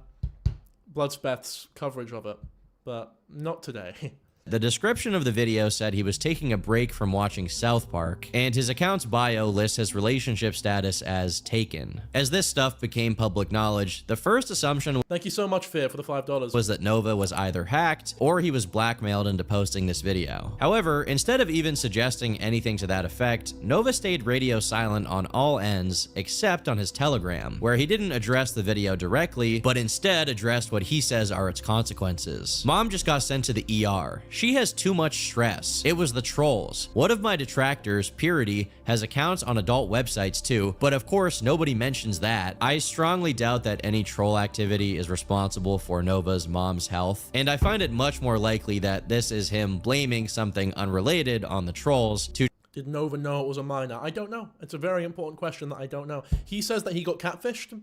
Bloodspeth's coverage of it. But not today. The description of the video said he was taking a break from watching South Park, and his account's bio lists his relationship status as taken. As this stuff became public knowledge, the first assumption... Thank you so much, Fear, for the $5. ...was that Nova was either hacked, or he was blackmailed into posting this video. However, instead of even suggesting anything to that effect, Nova stayed radio silent on all ends, except on his Telegram, where he didn't address the video directly, but instead addressed what he says are its consequences. Mom just got sent to the ER. She has too much stress. It was the trolls. One of my detractors, Purity, has accounts on adult websites too, but of course nobody mentions that. I strongly doubt that any troll activity is responsible for Nova's mom's health, and I find it much more likely that this is him blaming something unrelated on the trolls to... Did Nova know it was a minor? I don't know. It's a very important question that I don't know. He says that he got catfished.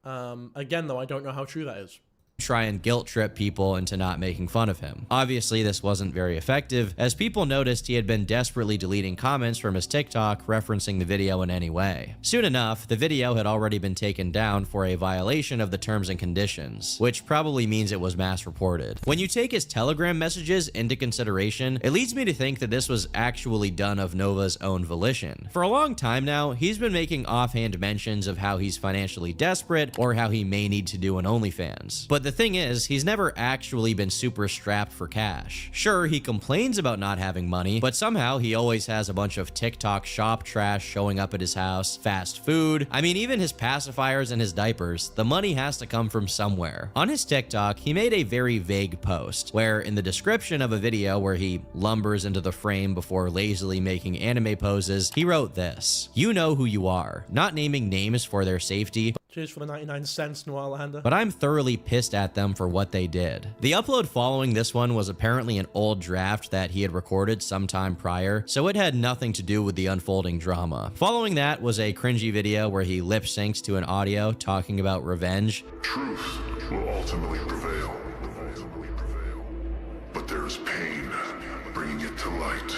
Again, though, I don't know how true that is. try and guilt trip people into not making fun of him. Obviously, this wasn't very effective, as people noticed he had been desperately deleting comments from his TikTok referencing the video in any way. Soon enough, the video had already been taken down for a violation of the terms and conditions, which probably means it was mass reported. When you take his Telegram messages into consideration, it leads me to think that this was actually done of Nova's own volition. For a long time now, he's been making offhand mentions of how he's financially desperate or how he may need to do an OnlyFans. But the thing is, he's never actually been super strapped for cash. Sure, he complains about not having money, but somehow he always has a bunch of TikTok shop trash showing up at his house, fast food. I mean, even his pacifiers and his diapers, the money has to come from somewhere. On his TikTok, he made a very vague post, where in the description of a video where he lumbers into the frame before lazily making anime poses, he wrote this: "You know who you are," not naming names for their safety. Cheers for the 99 cents, Noah Alejandro. But I'm thoroughly pissed at them for what they did. The upload following this one was apparently an old draft that he had recorded sometime prior, so it had nothing to do with the unfolding drama. Following that was a cringy video where he lip syncs to an audio talking about revenge. Truth will ultimately prevail, but there is pain bringing it to light.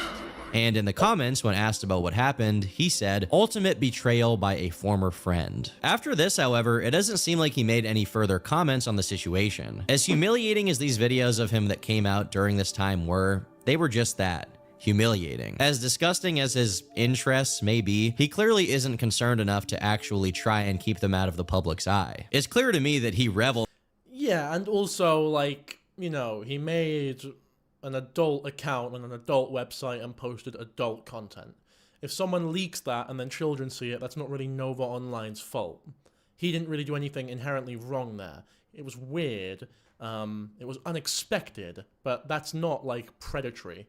And in the comments, when asked about what happened, he said, "Ultimate betrayal by a former friend." After this, however, it doesn't seem like he made any further comments on the situation. As humiliating as these videos of him that came out during this time were, they were just that. Humiliating. As disgusting as his interests may be, he clearly isn't concerned enough to actually try and keep them out of the public's eye. It's clear to me that he reveled. Yeah, and also, like, you know, he made an adult account on an adult website and posted adult content. If someone leaks that and then children see it, that's not really Nova Online's fault. He didn't really do anything inherently wrong there. It was weird, it was unexpected, but that's not, like, predatory.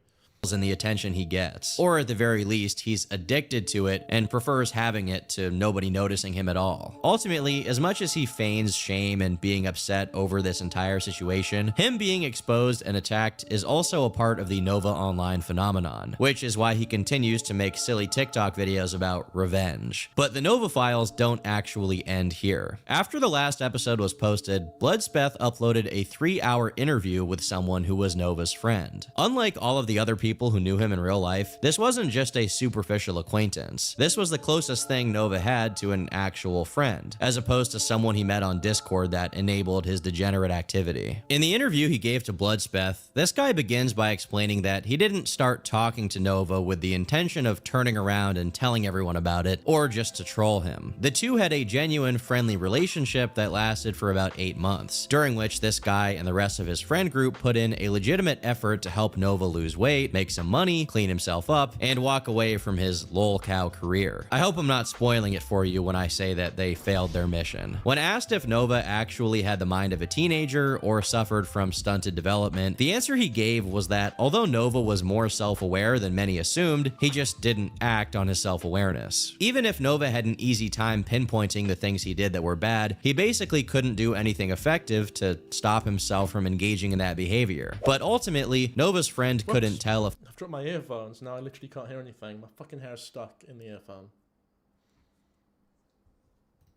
And the attention he gets. Or at the very least, he's addicted to it and prefers having it to nobody noticing him at all. Ultimately, as much as he feigns shame and being upset over this entire situation, him being exposed and attacked is also a part of the Nova Online phenomenon, which is why he continues to make silly TikTok videos about revenge. But the Nova files don't actually end here. After the last episode was posted, Bloodspeth uploaded a 3-hour interview with someone who was Nova's friend. Unlike all of the other people who knew him in real life, this wasn't just a superficial acquaintance. This was the closest thing Nova had to an actual friend, as opposed to someone he met on Discord that enabled his degenerate activity. In the interview he gave to Bloodspeth, this guy begins by explaining that he didn't start talking to Nova with the intention of turning around and telling everyone about it, or just to troll him. The two had a genuine friendly relationship that lasted for about 8 months, during which this guy and the rest of his friend group put in a legitimate effort to help Nova lose weight, make some money, clean himself up, and walk away from his lolcow career. I hope I'm not spoiling it for you when I say that they failed their mission. When asked if Nova actually had the mind of a teenager or suffered from stunted development, the answer he gave was that although Nova was more self-aware than many assumed, he just didn't act on his self-awareness. Even if Nova had an easy time pinpointing the things he did that were bad, he basically couldn't do anything effective to stop himself from engaging in that behavior. But ultimately, Nova's friend couldn't tell if I've dropped my earphones, now I literally can't hear anything. My fucking hair's stuck in the earphone.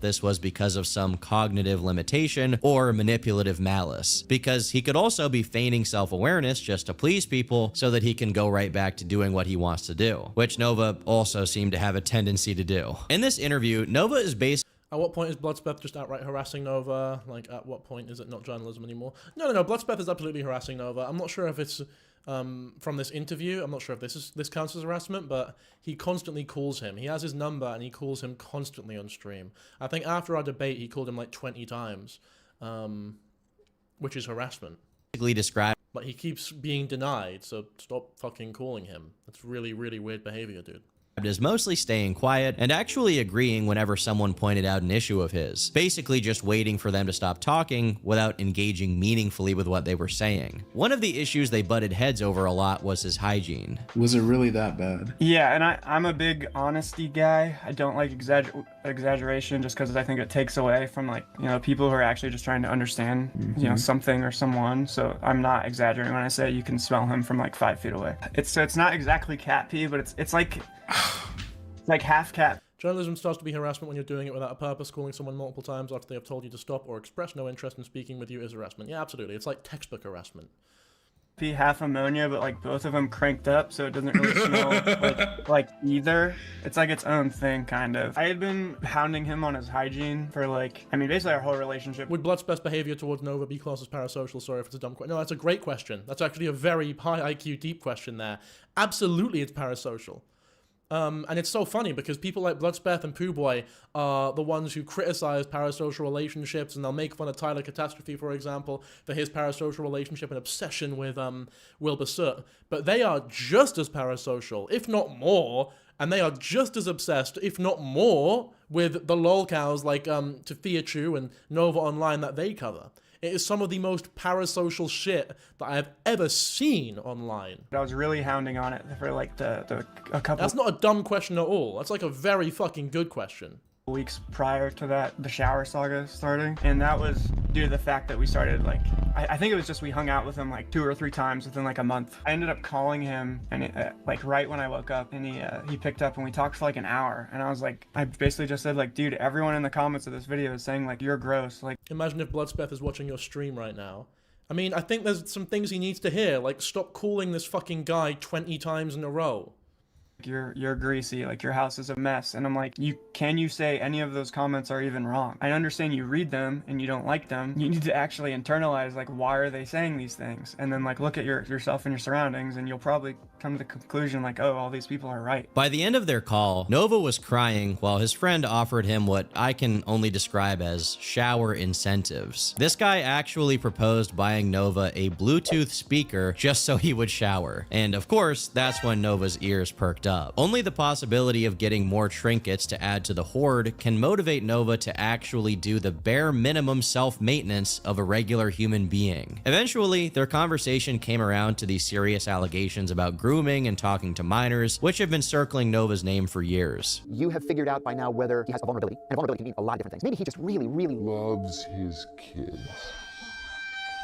this was because of some cognitive limitation or manipulative malice, because he could also be feigning self-awareness just to please people so that he can go right back to doing what he wants to do, which Nova also seemed to have a tendency to do. In this interview, Nova is based. At what point is Bloodspeth just outright harassing Nova? Like, at what point is it not journalism anymore? No, Bloodspeth is absolutely harassing Nova. I'm not sure if it's from this interview. I'm not sure if this counts as harassment, but he constantly calls him. He has his number and he calls him constantly on stream. I think after our debate, he called him like 20 times, which is harassment. Described. But he keeps being denied, so stop fucking calling him. That's really, really weird behavior, dude. As mostly staying quiet and actually agreeing whenever someone pointed out an issue of his, basically just waiting for them to stop talking without engaging meaningfully with what they were saying. One of the issues they butted heads over a lot was his hygiene. Was it really that bad? Yeah, and I'm a big honesty guy. I don't like exaggeration just because I think it takes away from, like, you know, people who are actually just trying to understand, you know, something or someone. So I'm not exaggerating when I say you can smell him from like 5 feet away. It's not exactly cat pee, but it's like half cat. Journalism starts to be harassment when you're doing it without a purpose. Calling someone multiple times after they have told you to stop or express no interest in speaking with you is harassment. Yeah, absolutely. It's like textbook harassment. Be half ammonia, but like both of them cranked up, so it doesn't really smell like either. It's like its own thing, kind of. I had been hounding him on his hygiene for like, I mean, basically our whole relationship. Would Blood's best behavior towards Nova be classed as parasocial? Sorry if it's a dumb question. No, that's a great question. That's actually a very high IQ, deep question there. Absolutely, it's parasocial. And it's so funny because people like Bloodspeth and Pooh Boy are the ones who criticize parasocial relationships, and they'll make fun of Tyler Catastrophe, for example, for his parasocial relationship and obsession with Wilbur Soot. But they are just as parasocial, if not more, and they are just as obsessed, if not more, with the lolcows like Tafia Chu and Nova Online that they cover. It is some of the most parasocial shit that I have ever seen online. I was really hounding on it for like a couple. That's not a dumb question at all. That's like a very fucking good question. Weeks prior to that, the shower saga starting, and that was due to the fact that we started like, I think it was just we hung out with him like 2 or 3 times within like a month. I ended up calling him, and like right when I woke up, and he picked up, and we talked for like an hour, and I was like, I basically just said like, dude, everyone in the comments of this video is saying like, you're gross. Like, imagine if Bloodspeth is watching your stream right now. I mean, I think there's some things he needs to hear, like stop calling this fucking guy 20 times in a row. You're greasy, like your house is a mess. And I'm like, can you say any of those comments are even wrong? I understand you read them and you don't like them. You need to actually internalize like, why are they saying these things? And then like look at yourself and your surroundings, and you'll probably come to the conclusion like, oh, all these people are right. By the end of their call, Nova was crying while his friend offered him what I can only describe as shower incentives. This guy actually proposed buying Nova a Bluetooth speaker just so he would shower. And of course, that's when Nova's ears perked up. Only the possibility of getting more trinkets to add to the hoard can motivate Nova to actually do the bare minimum self-maintenance of a regular human being. Eventually, their conversation came around to these serious allegations about grooming and talking to minors, which have been circling Nova's name for years. You have figured out by now whether he has a vulnerability, and a vulnerability can mean a lot of different things. Maybe he just really, really loves his kids.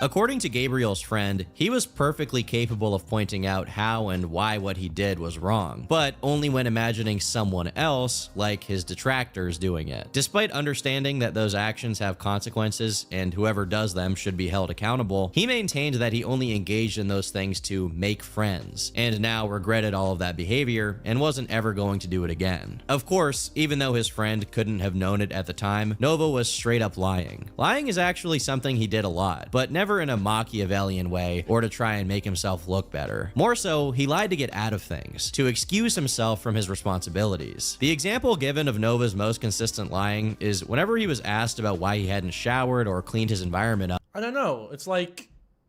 According to Gabriel's friend, he was perfectly capable of pointing out how and why what he did was wrong, but only when imagining someone else, like his detractors, doing it. Despite understanding that those actions have consequences and whoever does them should be held accountable, he maintained that he only engaged in those things to make friends, and now regretted all of that behavior and wasn't ever going to do it again. Of course, even though his friend couldn't have known it at the time, Nova was straight up lying. Lying is actually something he did a lot, but never in a Machiavellian way or to try and make himself look better. More so, he lied to get out of things, to excuse himself from his responsibilities. The example given of Nova's most consistent lying is whenever he was asked about why he hadn't showered or cleaned his environment up. I don't know, it's like,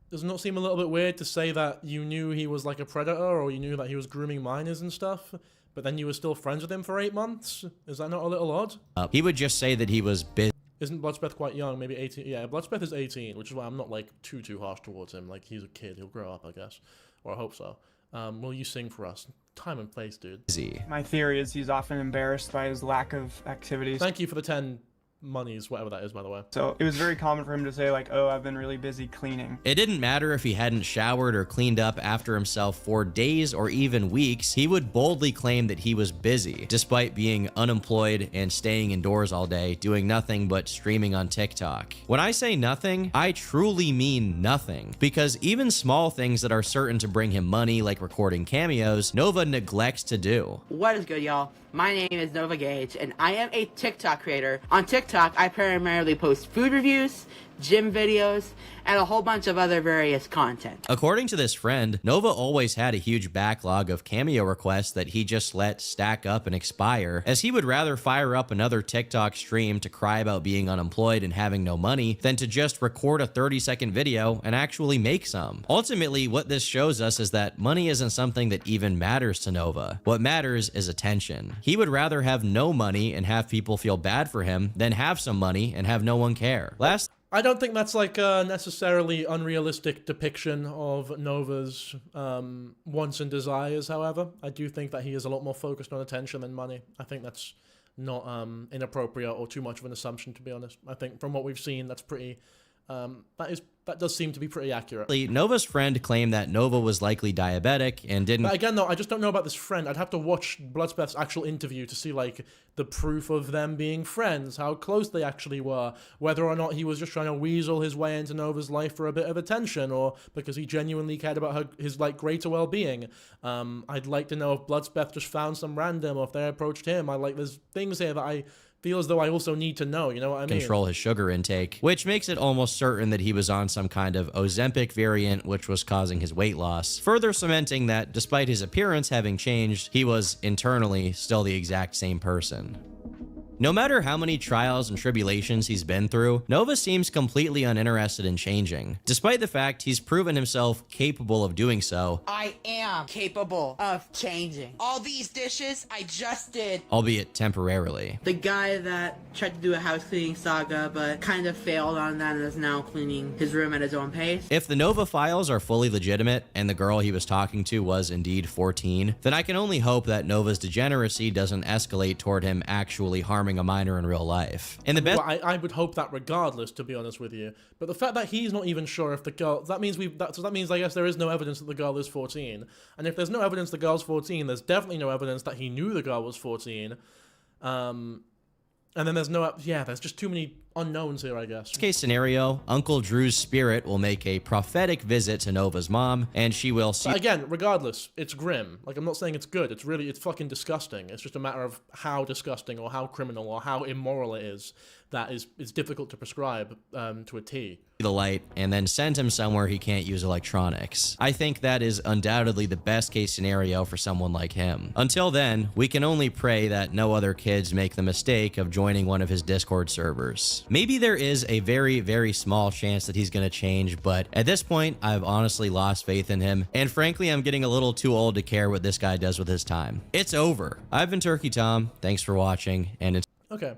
does it not seem a little bit weird to say that you knew he was like a predator, or you knew that he was grooming minors and stuff, but then you were still friends with him for 8 months? Is that not a little odd? He would just say that he was busy. Isn't Bloodspeth quite young? Maybe 18? Yeah, Bloodspeth is 18, which is why I'm not like too harsh towards him. Like, he's a kid, he'll grow up, I guess. Or I hope so. Will you sing for us? Time and place, dude. My theory is he's often embarrassed by his lack of activities. Thank you for the 10 monies, whatever that is, by the way. So it was very common for him to say like, oh, I've been really busy cleaning. It didn't matter if he hadn't showered or cleaned up after himself for days or even weeks, he would boldly claim that he was busy, despite being unemployed and staying indoors all day, doing nothing but streaming on TikTok. When I say nothing, I truly mean nothing, because even small things that are certain to bring him money, like recording cameos, Nova neglects to do. What is good, y'all? My name is Nova Gage, and I am a TikTok creator. On TikTok, I primarily post food reviews, gym videos, and a whole bunch of other various content. According to this friend, Nova always had a huge backlog of cameo requests that he just let stack up and expire, as he would rather fire up another TikTok stream to cry about being unemployed and having no money than to just record a 30-second video and actually make some. Ultimately, what this shows us is that money isn't something that even matters to Nova. What matters is attention. He would rather have no money and have people feel bad for him than have some money and have no one care. I don't think that's like a necessarily unrealistic depiction of Nova's wants and desires, however. I do think that he is a lot more focused on attention than money. I think that's not inappropriate or too much of an assumption, to be honest. I think from what we've seen, that's pretty That does seem to be pretty accurate. Nova's friend claimed that Nova was likely diabetic and didn't. But again, though, I just don't know about this friend. I'd have to watch Bloodspeth's actual interview to see, like, the proof of them being friends, how close they actually were, whether or not he was just trying to weasel his way into Nova's life for a bit of attention, or because he genuinely cared about his, like, greater well-being. I'd like to know if Bloodspeth just found some random, or if they approached him. There's things here that I feel as though I also need to know, you know what I mean? Control his sugar intake, which makes it almost certain that he was on some kind of Ozempic variant which was causing his weight loss, further cementing that despite his appearance having changed, he was internally still the exact same person. No matter how many trials and tribulations he's been through, Nova seems completely uninterested in changing, despite the fact he's proven himself capable of doing so. I am capable of changing. All these dishes I just did. Albeit temporarily. The guy that tried to do a house cleaning saga but kind of failed on that and is now cleaning his room at his own pace. If the Nova files are fully legitimate and the girl he was talking to was indeed 14, then I can only hope that Nova's degeneracy doesn't escalate toward him actually harming a minor in real life. And the best— Well, I would hope that regardless, to be honest with you. But the fact that he's not even sure if the girl, that means I guess there is no evidence that the girl is 14. And if there's no evidence the girl's 14, there's definitely no evidence that he knew the girl was 14. And then there's there's just too many unknowns here, I guess. Worst case scenario, Uncle Drew's spirit will make a prophetic visit to Nova's mom, and she will see— But again, regardless, it's grim. Like, I'm not saying it's good. It's fucking disgusting. It's just a matter of how disgusting or how criminal or how immoral it is that it's difficult to prescribe to a T. The light and then send him somewhere he can't use electronics. I think that is undoubtedly the best case scenario for someone like him. Until then, we can only pray that no other kids make the mistake of joining one of his Discord servers. Maybe there is a very, very small chance that he's gonna change, but at this point, I've honestly lost faith in him, and frankly, I'm getting a little too old to care what this guy does with his time. It's over. I've been Turkey Tom. Thanks for watching, and it's— Okay.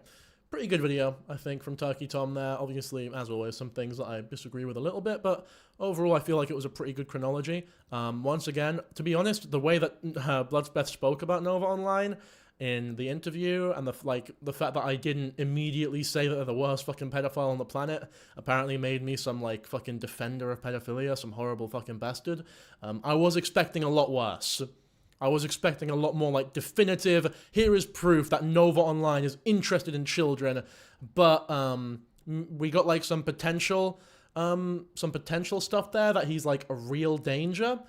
Pretty good video, I think, from Turkey Tom there. Obviously, as always, some things that I disagree with a little bit, but overall, I feel like it was a pretty good chronology. Once again, to be honest, the way that Bloodspeth spoke about Nova Online in the interview, and the fact that I didn't immediately say that they're the worst fucking pedophile on the planet apparently made me some, like, fucking defender of pedophilia, some horrible fucking bastard. I was expecting a lot worse. I was expecting a lot more, like, definitive, here is proof that Nova Online is interested in children, but we got, like, some potential stuff there that he's, like, a real danger.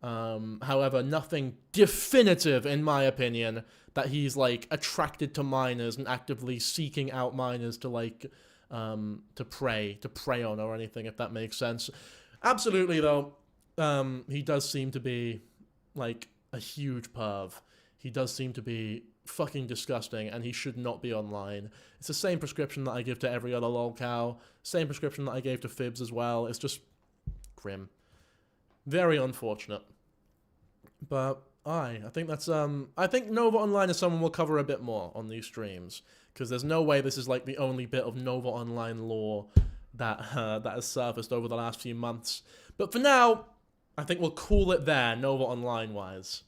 However, nothing definitive, in my opinion, that he's, like, attracted to minors and actively seeking out minors to, like, to prey on or anything, if that makes sense. Absolutely, though, he does seem to be, like, a huge perv. He does seem to be fucking disgusting, and he should not be online. It's the same prescription that I give to every other lolcow, same prescription that I gave to Fibs as well. It's just grim. Very unfortunate. But I think that's I think Nova Online is someone we'll cover a bit more on these streams, because there's no way this is like the only bit of Nova Online lore that that has surfaced over the last few months. But for now, I think we'll call it there, Nova Online wise.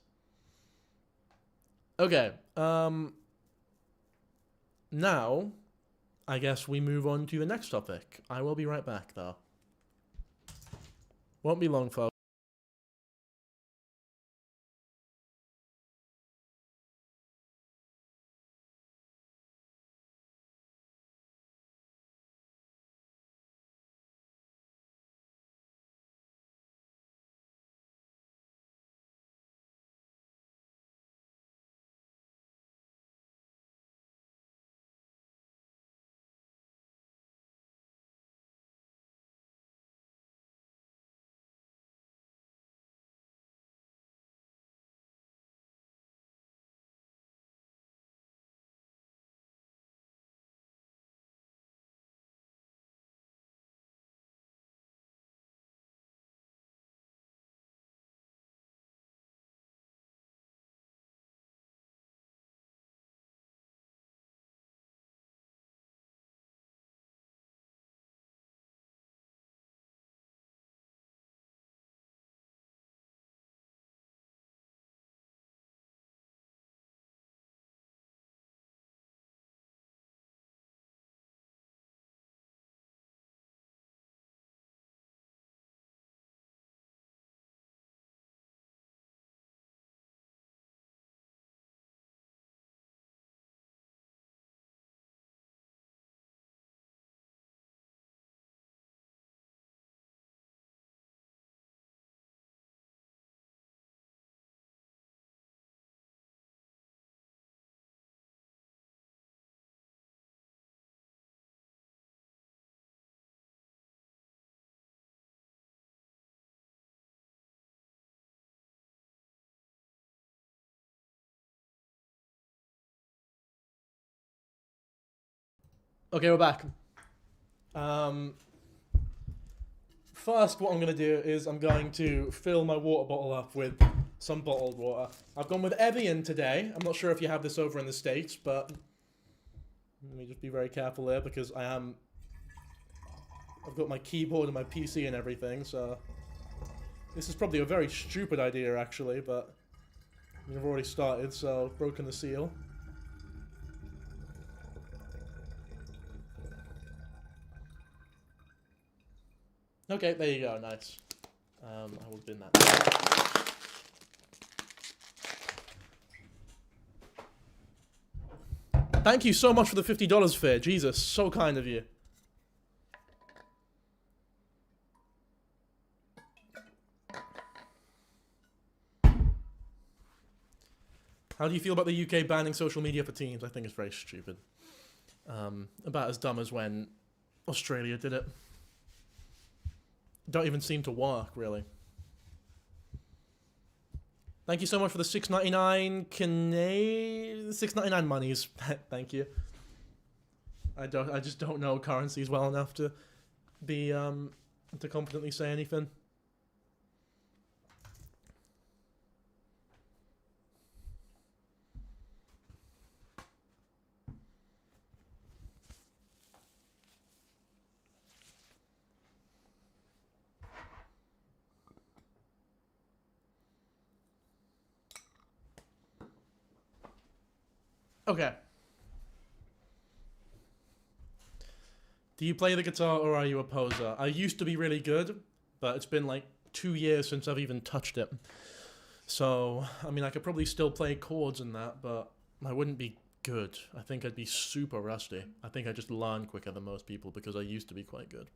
Okay, now, I guess we move on to the next topic. I will be right back, though. Won't be long, folks. Okay, we're back. First, what I'm going to do is I'm going to fill my water bottle up with some bottled water. I've gone with Evian today. I'm not sure if you have this over in the States, but let me just be very careful there because I've got my keyboard and my PC and everything, so this is probably a very stupid idea actually, but I mean, I've already started, so broken the seal. Okay, there you go, nice. I will bin that. Thank you so much for the $50, Fear. Jesus, so kind of you. How do you feel about the UK banning social media for teens? I think it's very stupid. About as dumb as when Australia did it. Don't even seem to work, really. Thank you so much for the $6.99 $6.99 monies. Thank you. I just don't know currencies well enough to be to confidently say anything. Okay. Do you play the guitar or are you a poser? I used to be really good, but it's been like 2 years since I've even touched it. So, I mean, I could probably still play chords and that, but I wouldn't be good. I think I'd be super rusty. I think I just learn quicker than most people because I used to be quite good.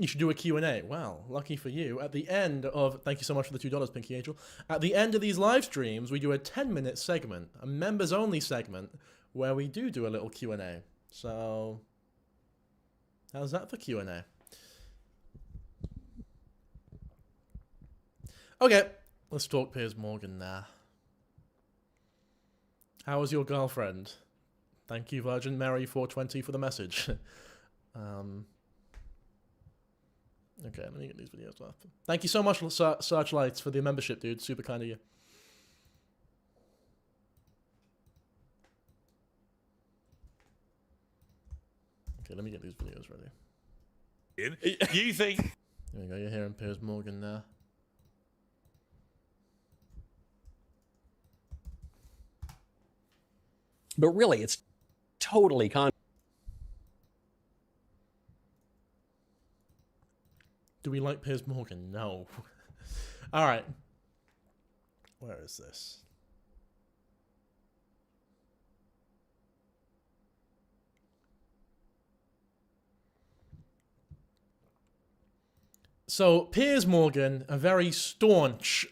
You should do a Q&A. Wow, lucky for you. At the end of... Thank you so much for the $2, Pinky Angel. At the end of these live streams, we do a 10-minute segment, a members-only segment, where we do a little Q&A. So, how's that for Q&A? Okay, let's talk Piers Morgan now. How was your girlfriend? Thank you, Virgin Mary 420, for the message. Okay, let me get these videos off. Thank you so much, Searchlights, for the membership, dude. Super kind of you. Okay, let me get these videos ready. You think... There we go, you're hearing Piers Morgan now. But really, it's totally Do we like Piers Morgan? No. Alright. Where is this? So, Piers Morgan, a very staunch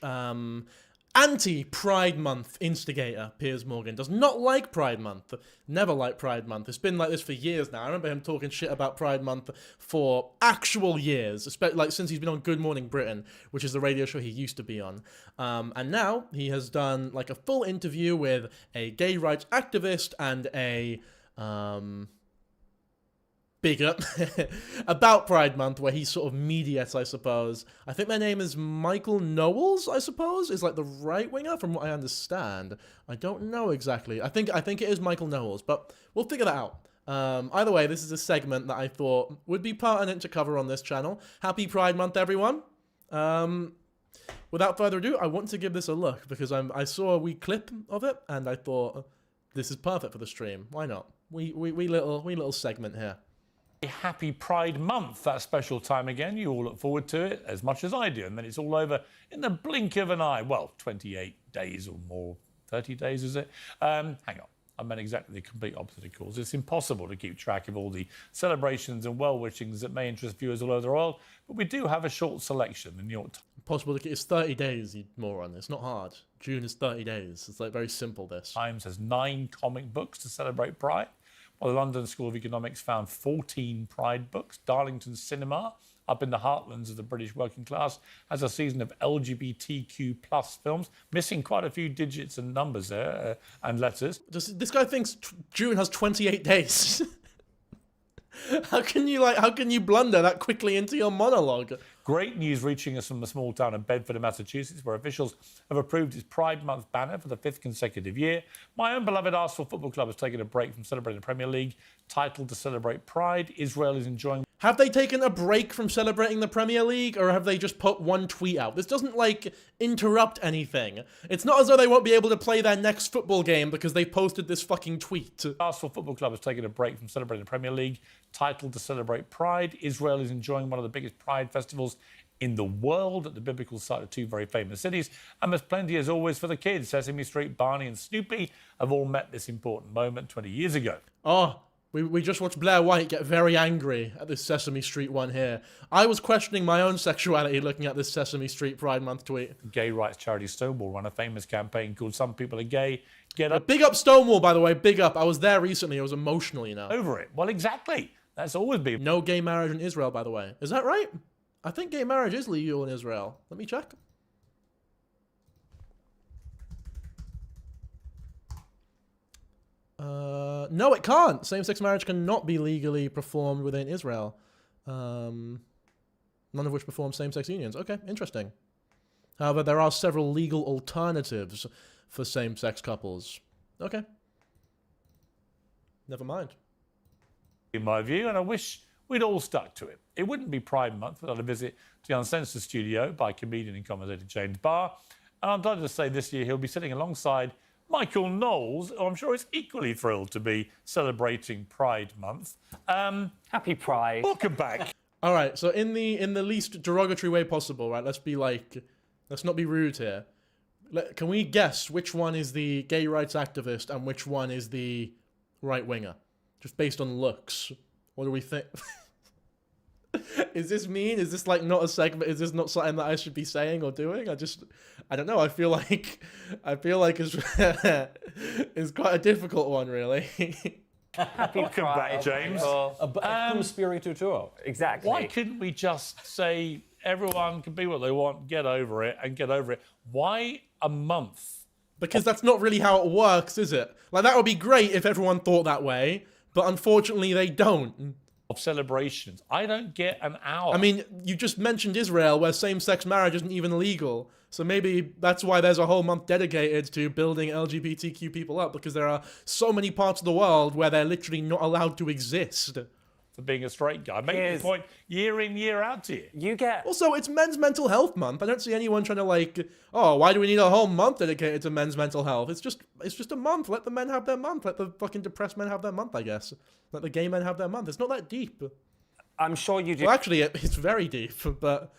anti-Pride Month instigator, Piers Morgan, does not like Pride Month. Never liked Pride Month. It's been like this for years now. I remember him talking shit about Pride Month for actual years, especially like since he's been on Good Morning Britain, which is the radio show he used to be on. And now he has done like a full interview with a gay rights activist and a bigot about Pride Month, where he sort of mediates, I suppose. I think their name is Michael Knowles, I suppose, is like the right winger, from what I understand. I don't know exactly. I think it is Michael Knowles, but we'll figure that out. Either way, this is a segment that I thought would be pertinent to cover on this channel. Happy Pride Month, everyone. Without further ado, I want to give this a look because I saw a wee clip of it and I thought this is perfect for the stream. Why not? We little segment here. Happy Pride Month, that special time again. You all look forward to it as much as I do, and then it's all over in the blink of an eye. Well, 28 days or more, 30 days, is it? Hang on. I meant exactly the complete opposite, of course. It's impossible to keep track of all the celebrations and well-wishings that may interest viewers all over the world, but we do have a short selection in New York Times. Possible to keep. It's 30 days, you moron. It's not hard. June is 30 days. It's like very simple, this. Times has 9 comic books to celebrate Pride, Well, the London School of Economics found 14 Pride books. Darlington Cinema, up in the heartlands of the British working class, has a season of LGBTQ plus films, missing quite a few digits and numbers there and letters. This guy thinks June has 28 days. How can you blunder that quickly into your monologue? Great news reaching us from the small town of Bedford, Massachusetts, where officials have approved its Pride Month banner for the 5th consecutive year. My own beloved Arsenal Football Club has taken a break from celebrating the Premier League title to celebrate Pride. Israel is enjoying... Have they taken a break from celebrating the Premier League, or have they just put one tweet out? This doesn't, like, interrupt anything. It's not as though they won't be able to play their next football game because they posted this fucking tweet. Arsenal Football Club has taken a break from celebrating the Premier League title to celebrate Pride. Israel is enjoying one of the biggest Pride festivals in the world at the biblical site of two very famous cities. And there's plenty, as always, for the kids. Sesame Street, Barney and Snoopy have all met this important moment 20 years ago. Oh, we just watched Blair White get very angry at this Sesame Street one here. I was questioning my own sexuality looking at this Sesame Street Pride Month tweet. Gay rights charity Stonewall run a famous campaign called Some People Are Gay. Get up. Big up Stonewall, by the way. Big up. I was there recently. I was emotional, you know. Over it. Well, exactly. That's always been... No gay marriage in Israel, by the way. Is that right? I think gay marriage is legal in Israel. Let me check. No, it can't. Same-sex marriage cannot be legally performed within Israel. None of which perform same-sex unions. Okay, interesting. However, there are several legal alternatives for same-sex couples. Okay. Never mind. In my view, and I wish we'd all stuck to it. It wouldn't be Pride Month without a visit to the Uncensored studio by comedian and commentator James Barr. And I'm delighted to say this year he'll be sitting alongside Michael Knowles, who I'm sure is equally thrilled to be celebrating Pride Month. Happy Pride. Welcome back. All right, so in the least derogatory way possible, right? Let's not be rude here. Can we guess which one is the gay rights activist and which one is the right winger? Just based on looks. What do we think? Is this mean? Is this like not a segment? Is this not something that I should be saying or doing? I don't know. I feel like it's it's quite a difficult one, really. Happy Welcome back, James. Spiritu tuo. Exactly. Why couldn't we just say everyone can be what they want, get over it, and get over it? Why a month? Because that's not really how it works, is it? Like, that would be great if everyone thought that way, but unfortunately they don't. Of celebrations. I don't get an hour. I mean, you just mentioned Israel, where same-sex marriage isn't even legal. So maybe that's why there's a whole month dedicated to building LGBTQ people up, because there are so many parts of the world where they're literally not allowed to exist. For being a straight guy. Make the point year in, year out to you. You get... Also, it's Men's Mental Health Month. I don't see anyone trying to like, oh, why do we need a whole month dedicated to men's mental health? It's just a month. Let the men have their month. Let the fucking depressed men have their month, I guess. Let the gay men have their month. It's not that deep. I'm sure you do. Well, actually, it's very deep, but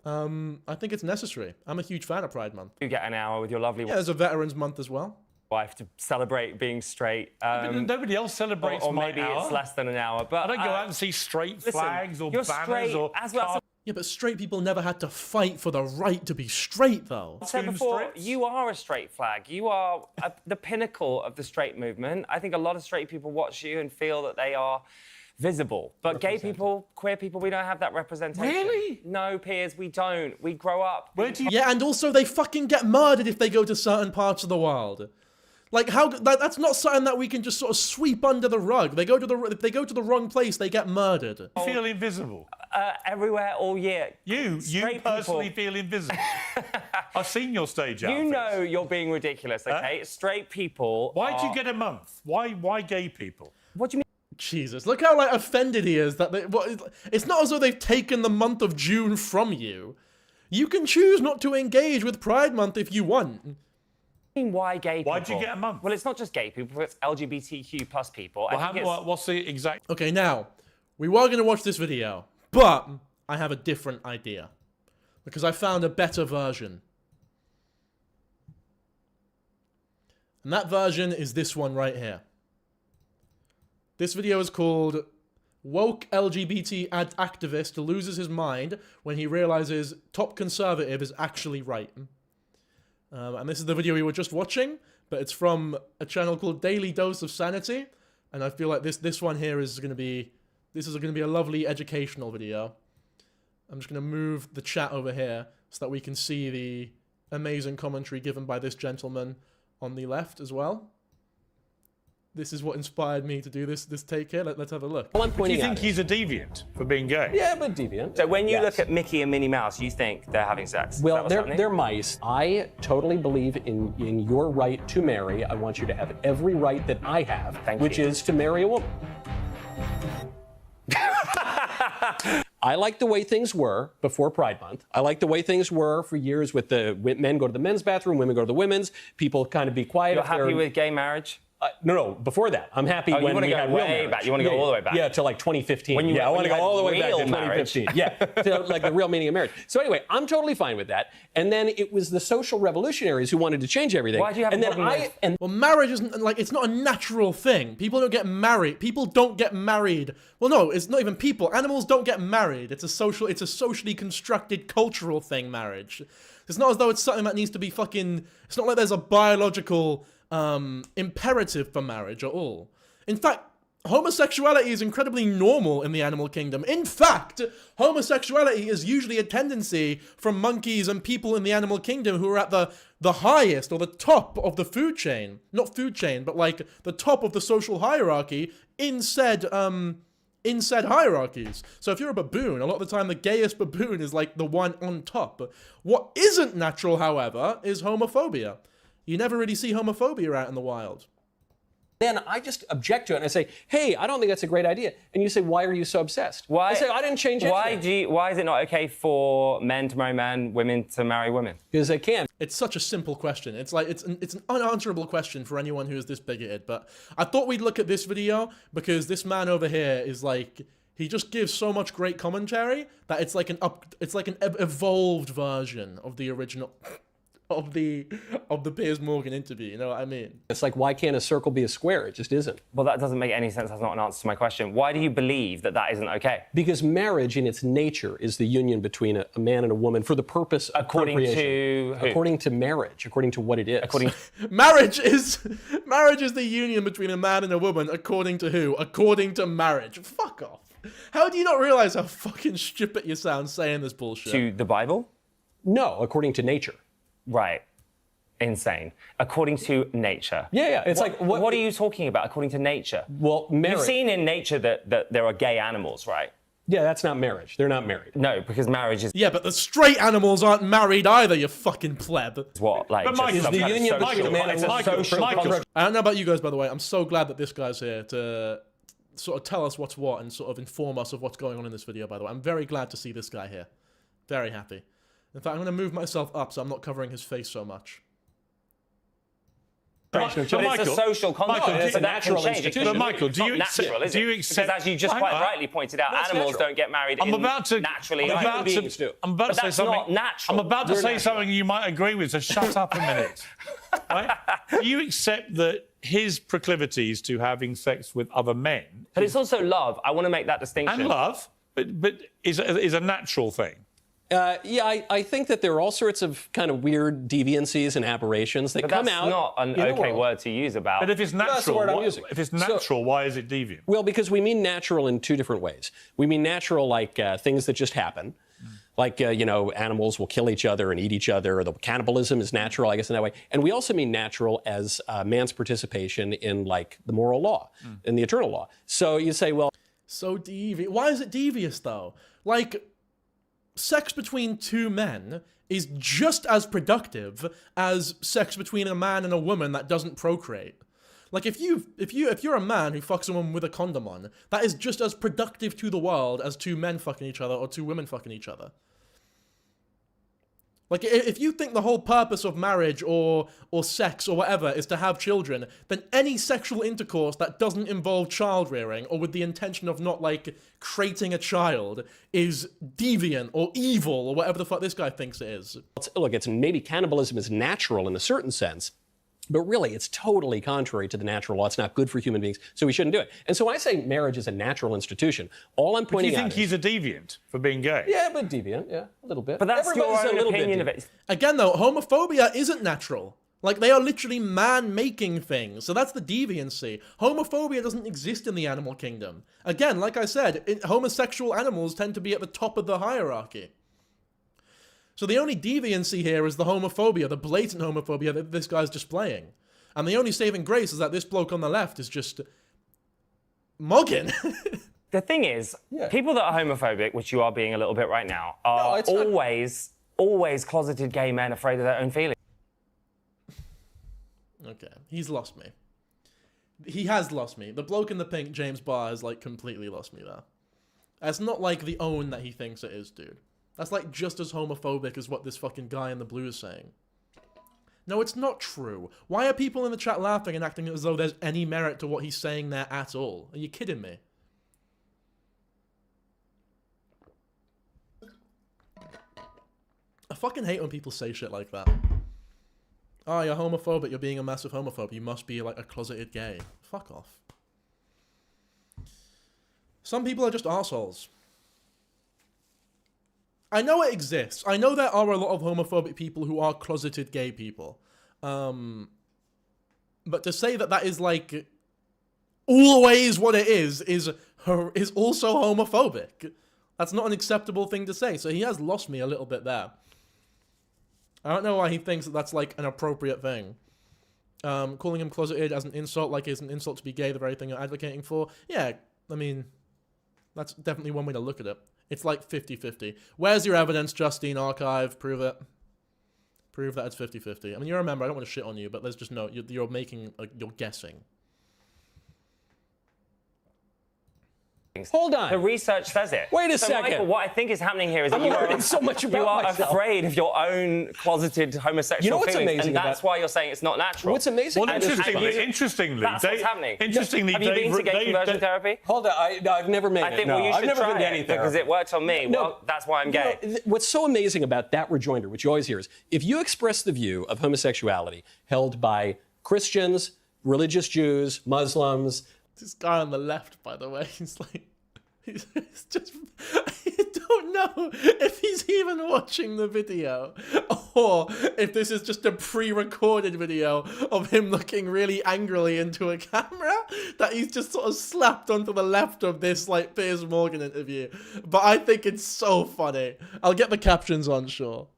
I think it's necessary. I'm a huge fan of Pride Month. You get an hour with your lovely wife. Yeah, there's a Veterans Month as well. Wife to celebrate being straight. But nobody else celebrates or my maybe hour. it's less than an hour. But I don't go out and see straight flags or banners straight, or... as well. Yeah, but straight people never had to fight for the right to be straight, though. I said before, you are a straight flag. You are the pinnacle of the straight movement. I think a lot of straight people watch you and feel that they are visible. But gay people, queer people, we don't have that representation. Really? No, Piers, we don't. We grow up. Where do you... Yeah, and also they fucking get murdered if they go to certain parts of the world. Like, how that's not something that we can just sort of sweep under the rug. If they go to the wrong place, they get murdered. You feel invisible. Everywhere, all year. You personally feel invisible. I've seen your stage outfits. You know you're being ridiculous, okay? Straight people. Why do you get a month? Why gay people? What do you mean? Jesus, look how like offended he is that it's not as though they've taken the month of June from you. You can choose not to engage with Pride Month if you want. Why gay people? Why'd you get a month? Well, it's not just gay people, it's LGBTQ plus people. Well, what's the exact... Okay, now, we were going to watch this video, but I have a different idea. Because I found a better version. And that version is this one right here. This video is called Woke LGBT Activist Loses His Mind When He Realizes Top Conservative is Actually Right. And this is the video we were just watching, but it's from a channel called Daily Dose of Sanity. And I feel like this one here is going to be a lovely educational video. I'm just going to move the chat over here so that we can see the amazing commentary given by this gentleman on the left as well. This is what inspired me to do this take here. Let's have a look. Well, do you think he's a deviant for being gay? Yeah, but deviant. So when you look at Mickey and Minnie Mouse, you think they're having sex? Well, they're mice. I totally believe in your right to marry. I want you to have every right that I have, which is to marry a woman. I like the way things were before Pride Month. I like the way things were for years with the men go to the men's bathroom, women go to the women's. People kind of be quiet. You're happy with gay marriage? No, before that. I'm happy when we had real marriage. Back. You want to go all the way back? Yeah, to like 2015. When I want to go all the way back to 2015. Marriage. Yeah, to like the real meaning of marriage. So anyway, I'm totally fine with that. And then it was the social revolutionaries who wanted to change everything. Why do you have a problem with... Well, marriage isn't like, it's not a natural thing. People don't get married. People don't get married. Well, no, it's not even people. Animals don't get married. It's a socially constructed cultural thing, marriage. It's not as though it's something that needs to be fucking... It's not like there's a biological imperative for marriage at all. In fact, homosexuality is incredibly normal in the animal kingdom. In fact, homosexuality is usually a tendency from monkeys and people in the animal kingdom who are at the highest or the top of the food chain. Not food chain, but like the top of the social hierarchy in said hierarchies. So if you're a baboon, a lot of the time the gayest baboon is like the one on top. What isn't natural, however, is homophobia. You never really see homophobia out in the wild. Then I just object to it and I say, hey, I don't think that's a great idea. And you say, why are you so obsessed? Why? I say, I didn't change anything. Why is it not okay for men to marry men, women to marry women? Because they can. It's such a simple question. It's like it's an unanswerable question for anyone who is this bigoted. But I thought we'd look at this video because this man over here is like, he just gives so much great commentary that it's like an evolved version of the original. Of the Piers Morgan interview, you know what I mean? It's like, why can't a circle be a square? It just isn't. Well, that doesn't make any sense. That's not an answer to my question. Why do you believe that that isn't okay? Because marriage in its nature is the union between a man and a woman for the purpose of procreation. According to marriage, according to what it is. Marriage is the union between a man and a woman, according to who? According to marriage. Fuck off. How do you not realize how fucking stupid you sound saying this bullshit? To the Bible? No, according to nature. Right. Insane. According to nature. Yeah. It's like, what are you talking about, according to nature? Well, marriage. You've seen in nature that there are gay animals, right? Yeah, that's not marriage. They're not married. No, because marriage is... Yeah, but the straight animals aren't married either, you fucking pleb. What? Like, but Michael, the union between man and Michael. I don't know about you guys, by the way. I'm so glad that this guy's here to sort of tell us what's what and sort of inform us of what's going on in this video, by the way. I'm very glad to see this guy here. Very happy. In fact, I'm going to move myself up so I'm not covering his face so much. But it's a social concept. It's a natural institution. But Michael, do you accept? Because as you just quite rightly pointed out, animals don't get married naturally. I'm about to say something. Not natural. I'm about to say something you might agree with. So shut up a minute. Right? Do you accept that his proclivities to having sex with other men? But it's also love. I want to make that distinction. And love, but is a natural thing. Yeah, I think that there are all sorts of kind of weird deviancies and aberrations that come out. That's not an okay word to use about. But if it's natural, why is it deviant? Well, because we mean natural in two different ways. We mean natural like things that just happen. Like, animals will kill each other and eat each other. Or the cannibalism is natural, I guess, in that way. And we also mean natural as man's participation in, like, the moral law, in the eternal law. So you say, well... So devious. Why is it devious, though? Like... Sex between two men is just as productive as sex between a man and a woman that doesn't procreate. Like if you're a man who fucks a woman with a condom on, that is just as productive to the world as two men fucking each other or two women fucking each other. Like, if you think the whole purpose of marriage or sex or whatever is to have children, then any sexual intercourse that doesn't involve child rearing or with the intention of not, like, creating a child is deviant or evil or whatever the fuck this guy thinks it is. Look, maybe cannibalism is natural in a certain sense, but really it's totally contrary to the natural law. It's not good for human beings, so we shouldn't do it. And so I say marriage is a natural institution. All I'm pointing out is... Do you think he's a deviant for being gay? Yeah, but deviant, yeah, a little bit. But that's your own opinion of it. Again, though, homophobia isn't natural. Like, they are literally man-making things, so that's the deviancy. Homophobia doesn't exist in the animal kingdom. Again, like I said, homosexual animals tend to be at the top of the hierarchy. So the only deviancy here is the homophobia, the blatant homophobia that this guy's displaying. And the only saving grace is that this bloke on the left is just mugging. The thing is, people that are homophobic, which you are being a little bit right now, are always closeted gay men afraid of their own feelings. Okay, he's lost me. He has lost me. The bloke in the pink, James Barr, has, like, completely lost me there. That's not, like, the own that he thinks it is, dude. That's, like, just as homophobic as what this fucking guy in the blue is saying. No, it's not true. Why are people in the chat laughing and acting as though there's any merit to what he's saying there at all? Are you kidding me? I fucking hate when people say shit like that. Oh, you're homophobic, you're being a massive homophobe, you must be like a closeted gay. Fuck off. Some people are just arseholes. I know it exists. I know there are a lot of homophobic people who are closeted gay people. But to say that that is like always what it is also homophobic. That's not an acceptable thing to say. So he has lost me a little bit there. I don't know why he thinks that that's, like, an appropriate thing. Calling him closeted as an insult, like it's an insult to be gay, the very thing you're advocating for. Yeah, I mean, that's definitely one way to look at it. It's like 50-50. Where's your evidence, Justine Archive? Prove it. Prove that it's 50-50. I mean, you remember, I don't want to shit on you, but there's just no, you're making, you're guessing. Hold on. The research says it. Wait a second. Michael, what I think is happening here is that I'm learning so much about you are myself. afraid of your own closeted homosexual You know what's feelings, amazing and that's why you're saying it's not natural. What's amazing? Well, interestingly, that's what's happening. Interestingly, have you been to gay conversion therapy? Hold on, I've never made it. I think no, you I've should never try been to any it because it worked on me. No, well, that's why I'm gay. You know, what's so amazing about that rejoinder, which you always hear, is if you express the view of homosexuality held by Christians, religious Jews, Muslims. This guy on the left, by the way, he's like, he's just, I don't know if he's even watching the video or if this is just a pre-recorded video of him looking really angrily into a camera that he's just sort of slapped onto the left of this, like, Piers Morgan interview. But I think it's so funny. I'll get the captions on, sure.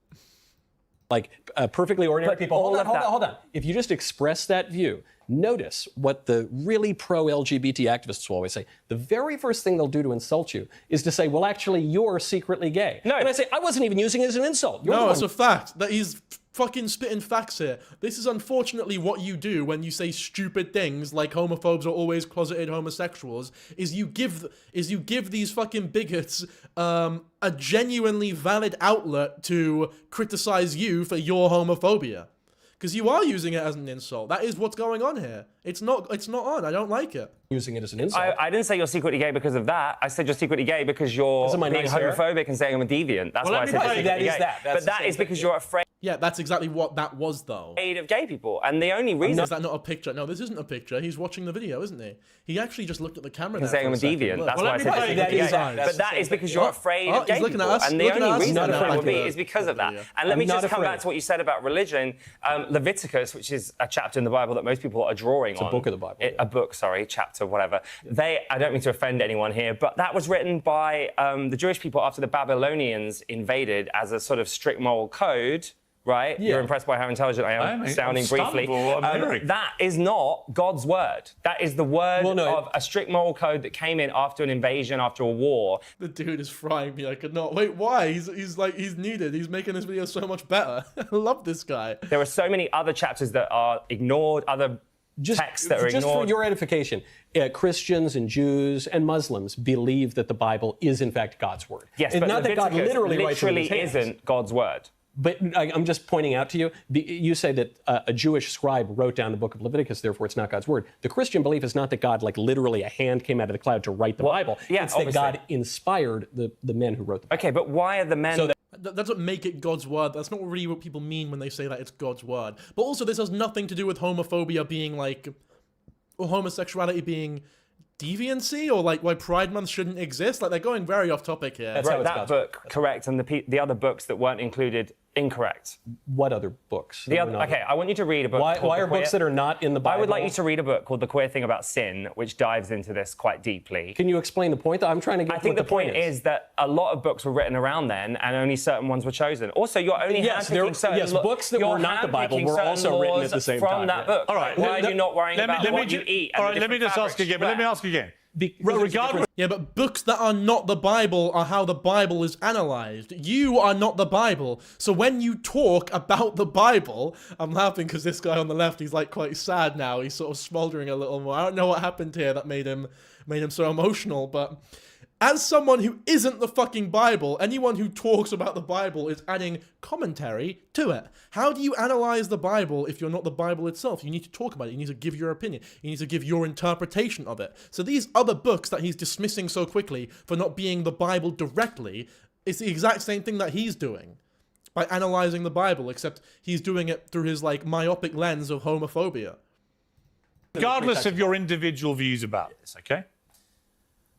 Like perfectly ordinary people. all of that- Hold on. If you just express that view, notice what the really pro-LGBT activists will always say. The very first thing they'll do to insult you is to say, well, actually, you're secretly gay. No. And I say, I wasn't even using it as an insult. You're the No, one it's a fact. That he's fucking spitting facts here. This is unfortunately what you do when you say stupid things like homophobes are always closeted homosexuals, is you give these fucking bigots a genuinely valid outlet to criticize you for your homophobia. Because you are using it as an insult. That is what's going on here. It's not on. I don't like it. Using it as an insult. I didn't say you're secretly gay because of that. I said you're secretly gay because you're Isn't my being nice hair? homophobic and saying I'm a deviant. That's why I said you're secretly that gay. is that. That's But that is because you're afraid Yeah, that's exactly what that was, though. of gay people. And the only reason... Is that not a picture? No, this isn't a picture. He's watching the video, isn't he? He actually just looked at the camera there saying for I'm a second. deviant. Look. That's why I said you're secretly gay. But that is because you're afraid of gay he's looking people. at us. And the Looking at only us. reason No, I'm afraid no, will be no. is because of that. Video. And let me just come afraid. back to what you said about religion. Leviticus, which is a chapter in the Bible that most people are drawing on. It's a book of the Bible. A book, sorry, chapter, whatever. I don't mean to offend anyone here, but that was written by the Jewish people after the Babylonians invaded as a sort of strict moral code, right? Yeah. You're impressed by how intelligent I am, sounding briefly. That is not God's word. That is the word of a strict moral code that came in after an invasion, after a war. The dude is frying me. I could not. Wait, why? He's like, he's needed. He's making this video so much better. I love this guy. There are so many other chapters that are ignored, other texts that are ignored. Just for your edification, Christians and Jews and Muslims believe that the Bible is, in fact, God's word. Yes, and but not that God literally writes it with his hands. isn't God's word. But I'm just pointing out to you, you say that a Jewish scribe wrote down the book of Leviticus, therefore it's not God's word. The Christian belief is not that God, like literally a hand came out of the cloud to write the Bible. Yeah, it's obviously. that God inspired the men who wrote the Bible. Okay, but why are the men... So That's what make it God's word. That's not really what people mean when they say that it's God's word. But also, this has nothing to do with homophobia being like, or homosexuality being deviancy, or like why Pride Month shouldn't exist. Like, they're going very off topic here. wrote that book, correct, and the other books that weren't included Incorrect. What other books? Okay, I want you to read a book. Why are books that are not in the Bible? I would like you to read a book called The Queer Thing About Sin, which dives into this quite deeply. Can you explain the point? I'm trying to get. I think the point is that a lot of books were written around then, and only certain ones were chosen. Also, you're only handpicking certain books that were not the Bible were also written at the same time. From that book. All right. Why are you not worrying about what you eat? All right. Let me just ask again. But let me ask again. Regardless. Yeah, but books that are not the Bible are how the Bible is analyzed. You are not the Bible. So when you talk about the Bible, I'm laughing because this guy on the left, he's like quite sad now. He's sort of smoldering a little more. I don't know what happened here that made him so emotional, but as someone who isn't the fucking Bible, anyone who talks about the Bible is adding commentary to it. How do you analyze the Bible if you're not the Bible itself? You need to talk about it. You need to give your opinion. You need to give your interpretation of it. So these other books that he's dismissing so quickly for not being the Bible directly, it's the exact same thing that he's doing by analyzing the Bible, except he's doing it through his like myopic lens of homophobia. Regardless of your individual views about this, okay?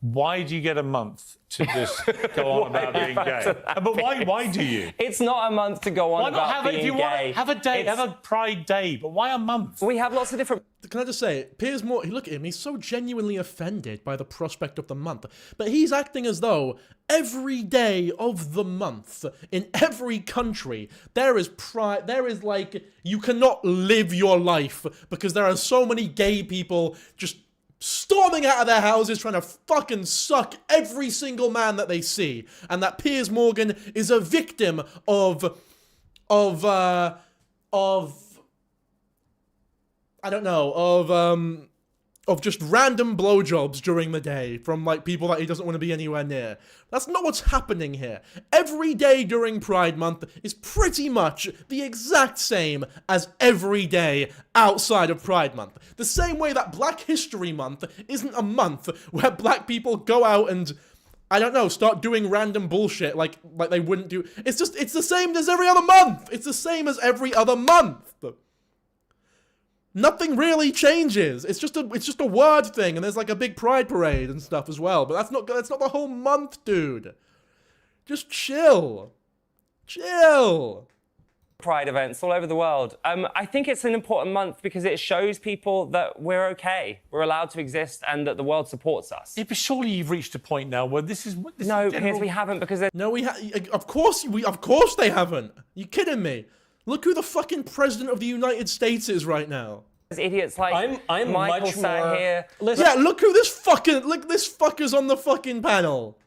Why do you get a month to just go on about being gay? But why do you? It's not a month to go on about being gay. If you want, have a day, have a Pride Day, but why a month? We have lots of different... Can I just say, Piers Morgan, look at him, he's so genuinely offended by the prospect of the month. But he's acting as though every day of the month, in every country, there is pride, there is like, you cannot live your life because there are so many gay people just storming out of their houses trying to fucking suck every single man that they see. And that Piers Morgan is a victim of I don't know, of just random blowjobs during the day from like people that he doesn't want to be anywhere near. That's not what's happening here. Every day during Pride Month is pretty much the exact same as every day outside of Pride Month. The same way that Black History Month isn't a month where black people go out and, I don't know, start doing random bullshit like they wouldn't do. It's the same as every other month. It's the same as every other month. Nothing really changes. It's just a word thing, and there's like a big pride parade and stuff as well. But that's not the whole month, dude. Just chill. Chill. Pride events all over the world. I think it's an important month because it shows people that we're okay, we're allowed to exist, and that the world supports us. Yeah, but surely you've reached a point now where this is no, Piers, we haven't because of course they haven't. You kidding me? Look who the fucking president of the United States is right now. Idiots like I'm Michael much sat more... here. Listen. Yeah, look this fucker's on the fucking panel.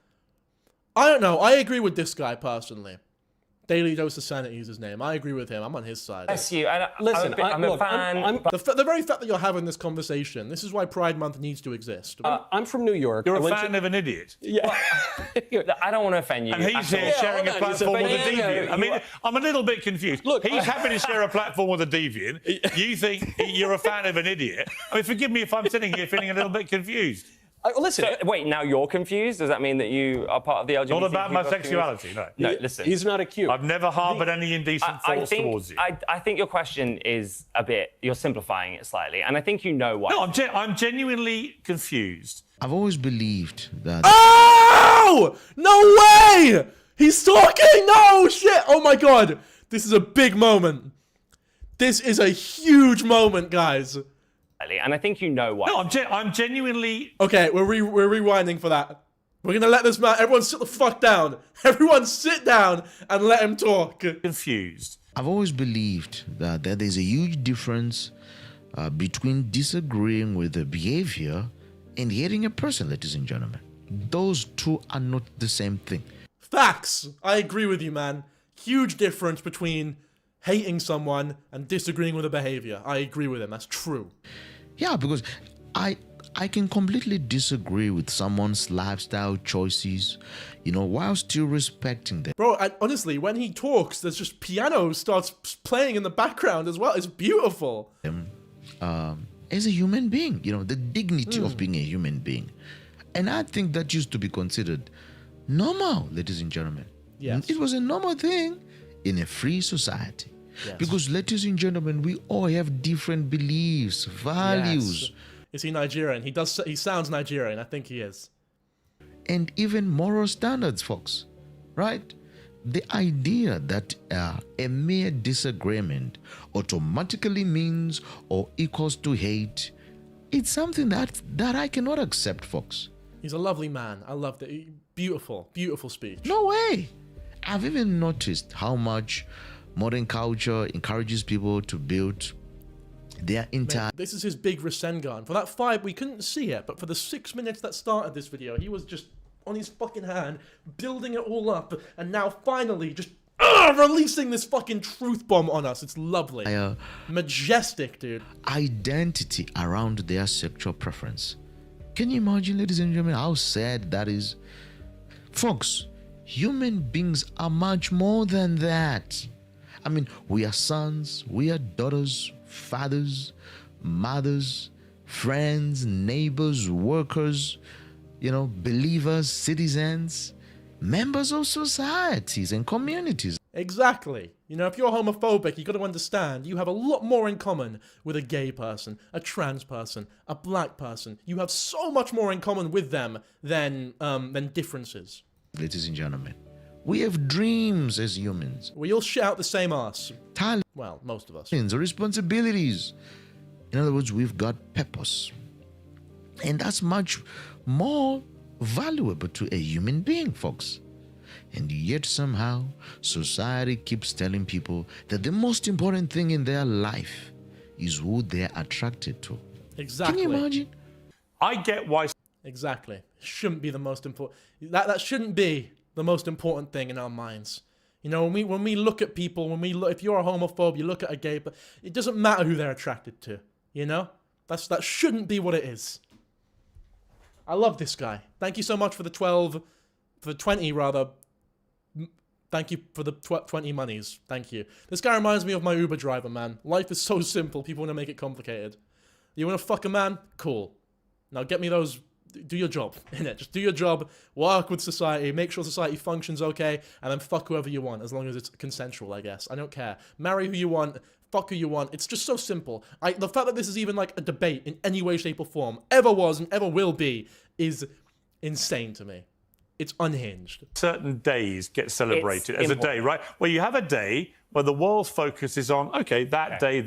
I don't know. I agree with this guy personally. Daily Dose of Sanity is his name. I agree with him. I'm on his side. Bless you. And listen, I'm a fan. The very fact that you're having this conversation, this is why Pride Month needs to exist. I'm from New York. You're a fan of an idiot. Yeah. I don't want to offend you. And he's here sharing a platform with a deviant. I mean, I'm a little bit confused. Look, he's happy to share a platform with a deviant. You think you're a fan of an idiot. I mean, forgive me if I'm sitting here feeling a little bit confused. Listen. So, wait, now you're confused? Does that mean that you are part of the LGBT? Not about my sexuality, no. No, listen. He's not a cute. I've never harboured any indecent thoughts towards you. I think your question is you're simplifying it slightly, and I think you know why. No, I'm genuinely confused. I've always believed that... Oh! No way! He's talking! No, shit! Oh my god! This is a big moment. This is a huge moment, guys. And I think you know why. No, I'm genuinely... Okay, we're rewinding for that. We're gonna let this man... Everyone sit the fuck down. Everyone sit down and let him talk. Confused. I've always believed that there is a huge difference between disagreeing with the behavior and hating a person, ladies and gentlemen. Those two are not the same thing. Facts. I agree with you, man. Huge difference between hating someone and disagreeing with a behavior. I agree with him. That's true. Yeah, because I can completely disagree with someone's lifestyle choices, while still respecting them. Bro, honestly, when he talks, there's just piano starts playing in the background as well. It's beautiful. As a human being, the dignity of being a human being. And I think that used to be considered normal, ladies and gentlemen. Yes. It was a normal thing in a free society. Yes. Because, ladies and gentlemen, we all have different beliefs, values. Yes. Is he Nigerian? He sounds Nigerian. I think he is. And even moral standards, folks. Right? the idea that a mere disagreement automatically means or equals to hate, it's something that I cannot accept, folks. He's a lovely man. I loved it. Beautiful, beautiful speech. No way. I've even noticed how much modern culture encourages people to build their entire... Mate, this is his big Rasengan. For that 5, we couldn't see it, but for the 6 minutes that started this video, he was just on his fucking hand, building it all up, and now finally just releasing this fucking truth bomb on us. It's lovely. Majestic, dude. Identity around their sexual preference. Can you imagine, ladies and gentlemen, how sad that is? Folks, human beings are much more than that. I mean, we are sons, we are daughters, fathers, mothers, friends, neighbors, workers, you know, believers, citizens, members of societies and communities. Exactly. You know, if you're homophobic, you got to understand you have a lot more in common with a gay person, a trans person, a black person. You have so much more in common with them than differences. Ladies and gentlemen, we have dreams as humans. We all shit out the same ass. Well, most of us. Responsibilities. In other words, we've got purpose. And that's much more valuable to a human being, folks. And yet somehow, society keeps telling people that the most important thing in their life is who they're attracted to. Exactly. Can you imagine? I get why... Exactly. Shouldn't be the most important... That shouldn't be the most important thing in our minds. You know, when we look at people, if you're a homophobe, you look at a gay... It doesn't matter who they're attracted to, you know? That shouldn't be what it is. I love this guy. Thank you so much for the 20 rather. Thank you for the 20 monies. Thank you. This guy reminds me of my Uber driver, man. Life is so simple. People want to make it complicated. You want to fuck a man? Cool. Now get me those... Do your job, innit? Just do your job, work with society, make sure society functions okay, and then fuck whoever you want, as long as it's consensual, I guess. I don't care. Marry who you want, fuck who you want. It's just so simple. The fact that this is even like a debate in any way, shape, or form, ever was and ever will be, is insane to me. It's unhinged. Certain days get celebrated as a day, right? Well, you have a day where the world's focus is on, okay, that day,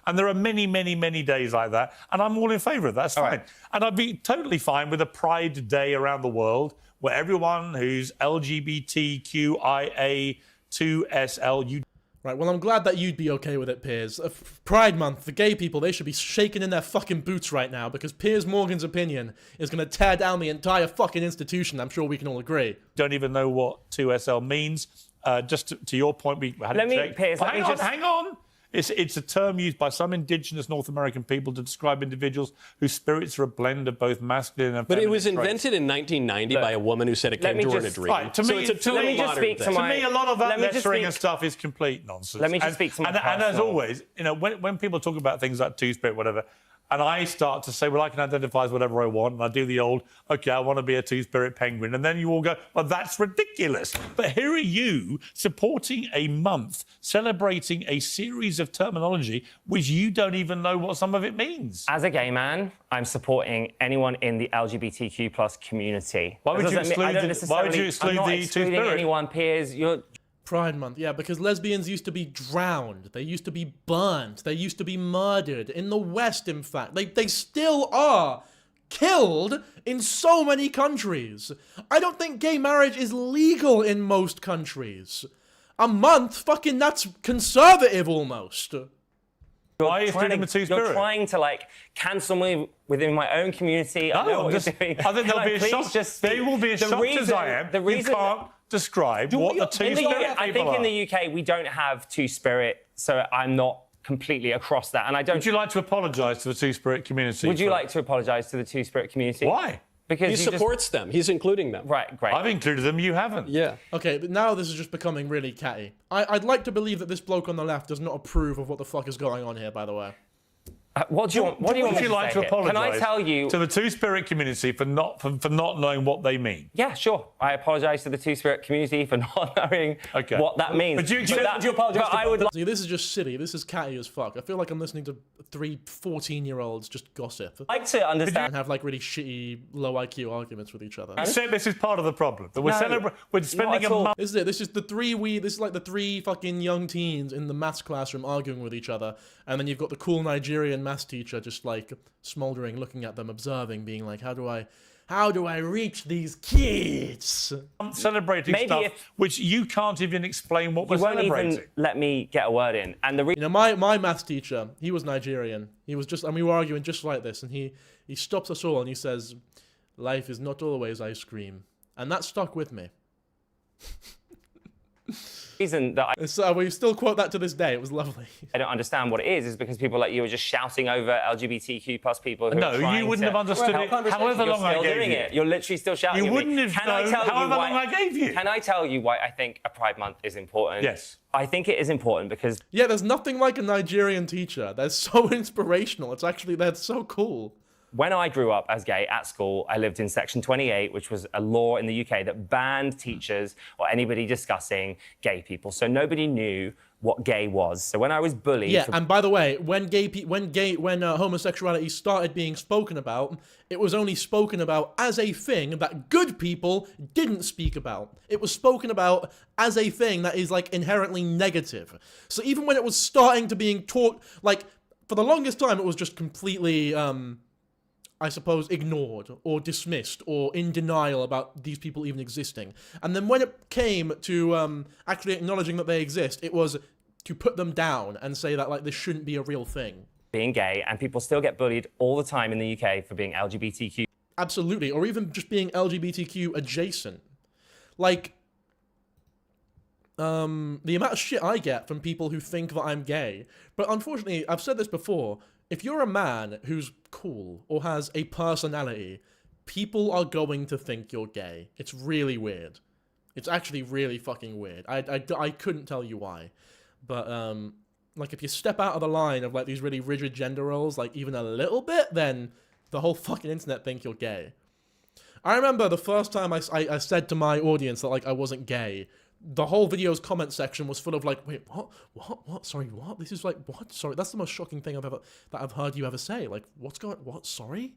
and there are many, many, many days like that, and I'm all in favour of that. That's fine. Right. And I'd be totally fine with a Pride Day around the world where everyone who's LGBTQIA2SL, Right, well, I'm glad that you'd be okay with it, Piers. Pride Month, the gay people, they should be shaking in their fucking boots right now because Piers Morgan's opinion is going to tear down the entire fucking institution. I'm sure we can all agree. Don't even know what 2SL means. Just to your point, we had to check. Piers, hang on. It's a term used by some indigenous North American people to describe individuals whose spirits are a blend of both masculine and feminine But it was traits. invented in 1990 by a woman who said it came to her in a dream. Right, to me, it's a let me just speak to me, a lot of that lecturing and stuff is complete nonsense. Let me just speak to my and as always, you know, when people talk about things like two-spirit, whatever, and I start to say, well, I can identify as whatever I want, and I do the old, okay, I want to be a two-spirit penguin, and then you all go, well, that's ridiculous. But here are you supporting a month, celebrating a series of terminology which you don't even know what some of it means. As a gay man, I'm supporting anyone in the LGBTQ plus community. Why would you exclude the two-spirit? Anyone, Piers, you're... Pride Month, yeah, because lesbians used to be drowned, they used to be burnt, they used to be murdered. In the West, in fact, they still are killed in so many countries. I don't think gay marriage is legal in most countries. A month, fucking, that's conservative almost. Why are you freedom of two-spirit? You're trying to, like, cancel me within my own community. No, I know what you're doing. I think they'll be as shocked. They will be as shocked as I am. The reason you can't describe what the two-spirit people are. I think in the UK we don't have two-spirit, so I'm not completely across that. And I don't. Would you like to apologise to the two-spirit community? Would you like to apologise to the two-spirit community? Why? Because he supports them. He's including them. Right, great. I've included them, you haven't. Yeah. Okay, but now this is just becoming really catty. I'd like to believe that this bloke on the left does not approve of what the fuck is going on here, by the way. What do you want? What do you want Would me you like to say here? Can I apologise tell you to the Two-Spirit community for not knowing what they mean? Yeah, sure. I apologise to the Two-Spirit community for not knowing what that means. But do you apologise? But I would like. See, this is just silly. This is catty as fuck. I feel like I'm listening to 3 14-year-olds just gossip. Like to understand and have like really shitty, low IQ arguments with each other. This is part of the problem. That we're spending a month. This is it. This is this is like the 3 fucking young teens in the maths classroom arguing with each other, and then you've got the cool Nigerian maths teacher just like smoldering, looking at them, observing, being like, how do I reach these kids? Celebrating stuff which you can't even explain what we're celebrating. You won't even let me get a word in. And my maths teacher, he was Nigerian. He was just, and we were arguing just like this, and he stops us all and he says, "Life is not always ice cream," and that stuck with me. Reason that So we still quote that to this day. It was lovely. I don't understand what it is because people like you are just shouting over LGBTQ plus people. Who are trying you wouldn't to have understood it however long I gave you. You're still doing it. You're literally still shouting. You at me. wouldn't have known however long I gave you. Can I tell you why I think a Pride Month is important? Yes. I think it is important because there's nothing like a Nigerian teacher. They're so inspirational. They're so cool. When I grew up as gay at school, I lived in Section 28, which was a law in the UK that banned teachers or anybody discussing gay people. So nobody knew what gay was. So when I was bullied... Yeah, and by the way, when homosexuality started being spoken about, it was only spoken about as a thing that good people didn't speak about. It was spoken about as a thing that is, like, inherently negative. So even when it was starting to being taught, like, for the longest time, it was just completely... I suppose, ignored or dismissed or in denial about these people even existing. And then when it came to actually acknowledging that they exist, it was to put them down and say that, like, this shouldn't be a real thing. Being gay, and people still get bullied all the time in the UK for being LGBTQ. Absolutely, or even just being LGBTQ adjacent. Like, the amount of shit I get from people who think that I'm gay. But unfortunately, I've said this before, if you're a man who's cool or has a personality, people are going to think you're gay. It's really weird. It's actually really fucking weird. I couldn't tell you why. But, like, if you step out of the line of, like, these really rigid gender roles, like, even a little bit, then the whole fucking internet think you're gay. I remember the first time I said to my audience that, like, I wasn't gay, the whole video's comment section was full of like, wait, what? Sorry, what? This is like, what? Sorry, that's the most shocking thing I've heard you ever say. Like, what? Sorry?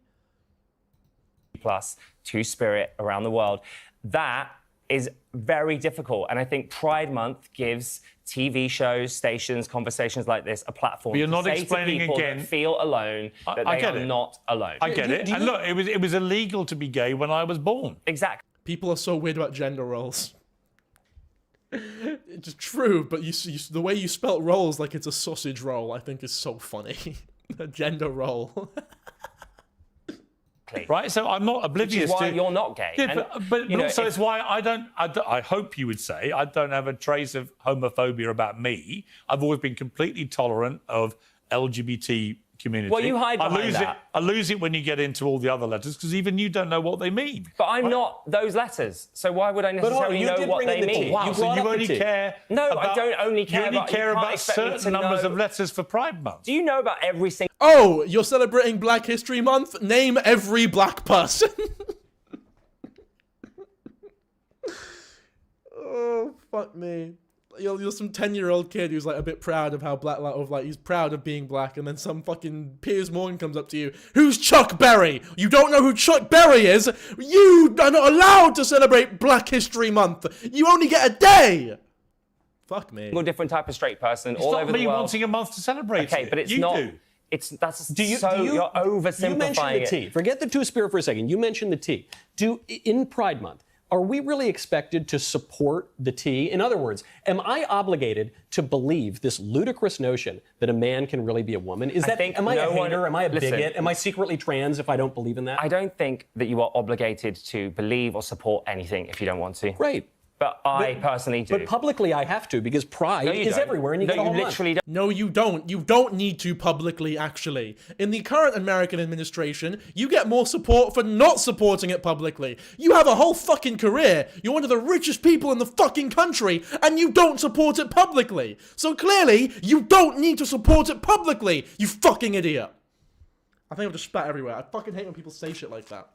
Plus Two-Spirit around the world. That is very difficult. And I think Pride Month gives TV shows, stations, conversations like this a platform. But you're to not say explaining to people again. That feel alone, that I they get are it. not alone. I get it. And look, it was illegal to be gay when I was born. Exactly. People are so weird about gender roles. It's true, but the way you spelt rolls like it's a sausage roll, I think is so funny. A gender roll. Right, so I'm not oblivious Which is why to... you're not gay. Yeah, And, but you know, also if- it's why I hope you would say I don't have a trace of homophobia about me. I've always been completely tolerant of LGBT community. Well, you hide behind that. I lose it when you get into all the other letters because even you don't know what they mean. But I'm not those letters, so why would I necessarily know what they mean? Wow, so you only care... No, I about- don't only care You only about... care you can't about expect me to certain numbers know- of letters for Pride Month. Do you know about every single... Oh, you're celebrating Black History Month? Name every black person. Oh, fuck me. You're some 10-year-old kid who's like a bit proud of how he's proud of being black, and then some fucking Piers Morgan comes up to you. Who's Chuck Berry? You don't know who Chuck Berry is? You are not allowed to celebrate Black History Month. You only get a day. Fuck me. different type of straight person It's all not over me the world. wanting a month to celebrate Okay, it. but it's You not... do. You're oversimplifying You mentioned the it. T. Forget the Two-Spirit for a second. You mentioned the T. In Pride Month, are we really expected to support the T? In other words, am I obligated to believe this ludicrous notion that a man can really be a woman? Am I a hater? Am I a bigot? Am I secretly trans if I don't believe in that? I don't think that you are obligated to believe or support anything if you don't want to. Great. But I personally do. But publicly I have to because pride No, you is don't. everywhere and you No, get a you whole literally month. No, you don't. You don't need to publicly, actually. In the current American administration, you get more support for not supporting it publicly. You have a whole fucking career. You're one of the richest people in the fucking country, and you don't support it publicly. So clearly, you don't need to support it publicly, you fucking idiot. I think I've just spat everywhere. I fucking hate when people say shit like that.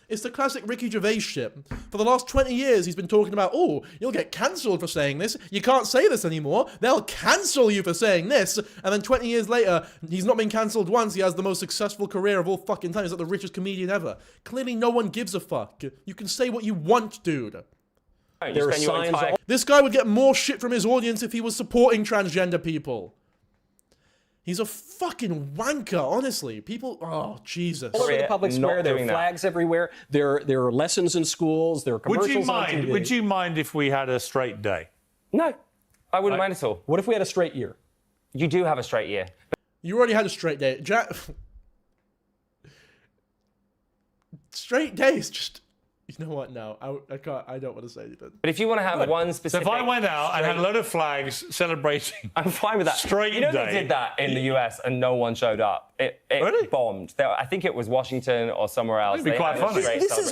It's the classic Ricky Gervais shit. For the last 20 years, he's been talking about, oh, you'll get cancelled for saying this. You can't say this anymore. They'll cancel you for saying this. And then 20 years later, he's not been cancelled once. He has the most successful career of all fucking time. He's like the richest comedian ever. Clearly, no one gives a fuck. You can say what you want, dude. There are signs. This guy would get more shit from his audience if he was supporting transgender people. He's a fucking wanker, honestly. People, oh, Jesus. All over the public square, there are flags everywhere. There are lessons in schools. There are commercials on TV. Would you mind if we had a straight day? No, I wouldn't mind at all. What if we had a straight year? You do have a straight year. You already had a straight day. Straight days, just... You know what? No, I can't. I don't want to say anything. But if you want to have one specific... So if I went out and had a load of flags celebrating... I'm fine with that. Straight You know day. they did that in the US and no one showed up. It Really? bombed. I think it was Washington or somewhere else. That'd be quite funny.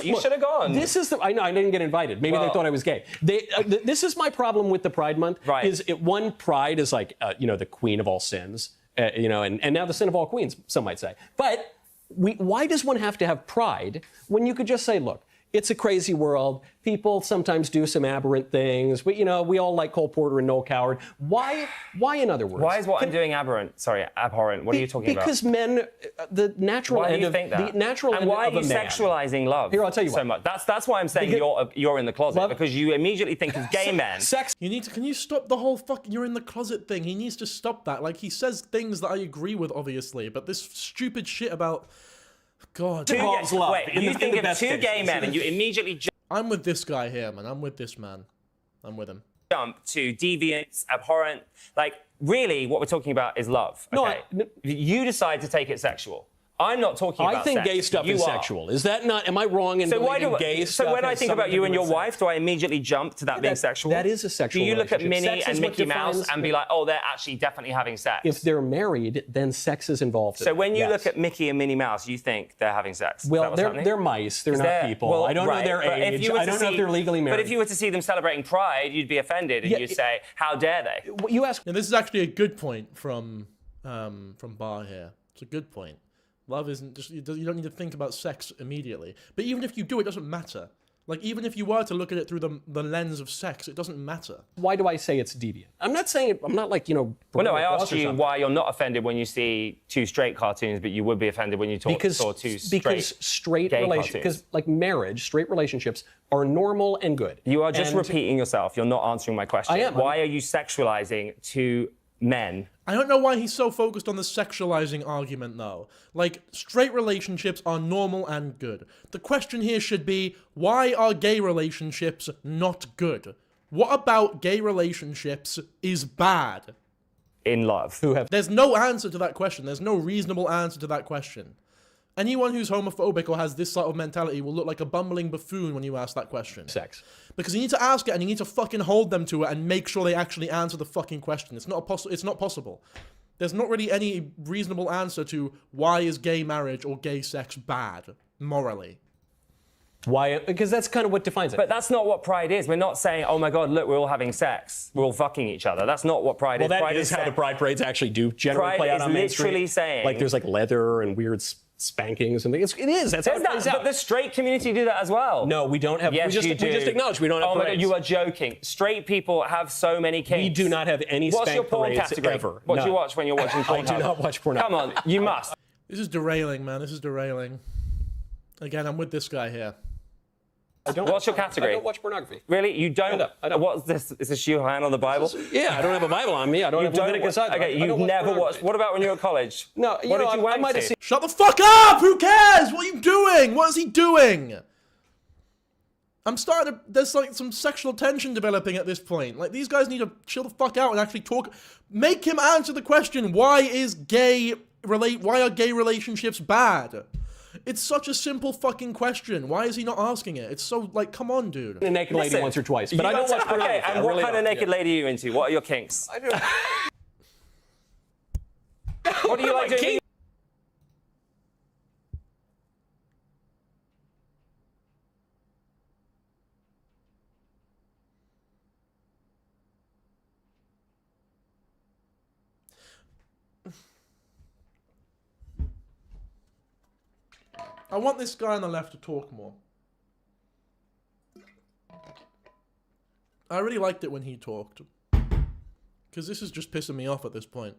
You should have gone. This is I know I didn't get invited. Maybe they thought I was gay. This is my problem with the Pride Month. Right. Is one Pride is like the queen of all sins, and now the sin of all queens, some might say. But why does one have to have pride when you could just say, look, it's a crazy world. People sometimes do some aberrant things. We all like Cole Porter and Noel Coward. Why, in other words? Why is what I'm doing aberrant? Sorry, abhorrent. What are you talking about? Because men, the natural why end do you of think that? the natural and end why of are a you man. sexualizing love? Here, I'll tell you so what. much. That's why I'm saying you're in the closet because you immediately think of gay men. Sex. Can you stop the whole fucking you're in the closet thing? He needs to stop that. Like, he says things that I agree with, obviously, but this stupid shit about... God. Wait, you think of two gay men and you immediately I'm with this guy here, man. I'm with this man. I'm with him. jump to deviance, abhorrent. Like, really, what we're talking about is love. Okay? You decide to take it sexual. I'm not talking about I think sex. gay stuff You is are. sexual. Is that not? Am I wrong in believing gay stuff? So when I has think about something you to and do your with wife, do I immediately jump to that being sexual? That is a sexual Do you look at relationship. Minnie Sex and is what Mickey Mouse defines and be like, oh, they're actually definitely having sex? If they're married, then sex is involved. So when you look at Mickey and Minnie Mouse, you think they're having sex? Well, they're mice. They're not people. Well, I don't know their but if age. you were I to don't know if they're legally married. But if you were to see them celebrating Pride, you'd be offended and you'd say, how dare they? You ask. And this is actually a good point from Bar here. It's a good point. Love isn't just, you don't need to think about sex immediately. But even if you do, it doesn't matter. Like, even if you were to look at it through the lens of sex, it doesn't matter. Why do I say it's deviant? I'm not saying, I'm not like, Well, no, I asked you why you're not offended when you see two straight cartoons, but you would be offended when you saw two straight gay cartoons. Because, like, marriage, straight relationships are normal and good. You are just repeating yourself. You're not answering my question. I am. Why are you sexualizing two men? I don't know why he's so focused on the sexualizing argument, though. Like, straight relationships are normal and good. The question here should be, why are gay relationships not good? What about gay relationships is bad? In love. There's no answer to that question. There's no reasonable answer to that question. Anyone who's homophobic or has this sort of mentality will look like a bumbling buffoon when you ask that question. Sex. Because you need to ask it and you need to fucking hold them to it and make sure they actually answer the fucking question. It's not possible. There's not really any reasonable answer to why is gay marriage or gay sex bad, morally. Why? Because that's kind of what defines it. But that's not what pride is. We're not saying, oh my God, look, we're all having sex. We're all fucking each other. That's not what pride is. Well, that pride is how the pride parades actually do generally play out on Main Street. Pride is literally saying... Like, there's like leather and weird spankings and things. It is. That's how it plays out. But the straight community do that as well. No, we don't have... Yes, we just acknowledge we don't have parades. Oh my God, parades. you are joking. Straight people have so many kinks. We do not have any What's your spank porn parades category? ever. What do you None. watch when you're watching porn? I do not watch pornography. Come on, you must. This is derailing, man. This is derailing. Again, I'm with this guy here. What's your category? I don't watch pornography. Really? You don't? I don't. What's this? Is this your hand on the Bible? Yeah, I don't have a Bible on me. I don't have Leviticus either. Okay, you've never watched... What about when you were at college? No, what did you wank to? Shut the fuck up! Who cares? What are you doing? What is he doing? I'm starting to... There's like some sexual tension developing at this point. Like, these guys need to chill the fuck out and actually talk. Make him answer the question, why are gay relationships bad? It's such a simple fucking question. Why is he not asking it? It's so, like, come on, dude. A naked lady once or twice, but I don't watch pornography. Okay, and what kind of naked lady are you into? What are your kinks? I don't... What do you like doing? I want this guy on the left to talk more. I really liked it when he talked. Because this is just pissing me off at this point.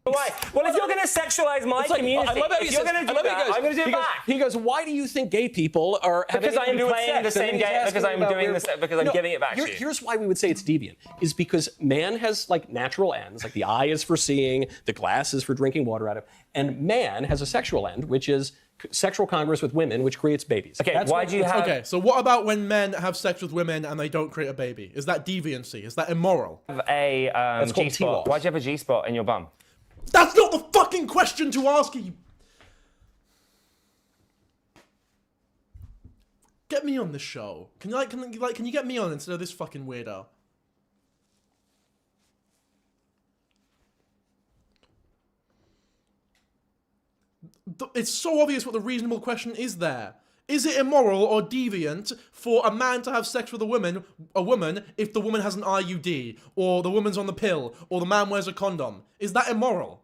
Why? Well, if you're going to sexualize my community, if you're going to do that, I'm going to do it back. He goes, why do you think gay people are having Because I'm to do with playing sex? the same game, because I'm doing this, because I'm giving it back to you. Here's why we would say it's deviant, is because man has like natural ends, like the eye is for seeing, the glass is for drinking water out of, and man has a sexual end, which is sexual congress with women, which creates babies. Okay, why do you have... Okay, so what about when men have sex with women and they don't create a baby? Is that deviancy? Is that immoral? That's called G-spot. Why'd you have a G-spot in your bum? That's not the fucking question to ask you. Get me on the show. Can you get me on instead of this fucking weirdo? It's so obvious what the reasonable question is there. Is it immoral or deviant for a man to have sex with a woman if the woman has an IUD, or the woman's on the pill, or the man wears a condom? Is that immoral?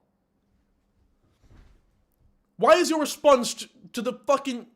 Why is your response to the fucking...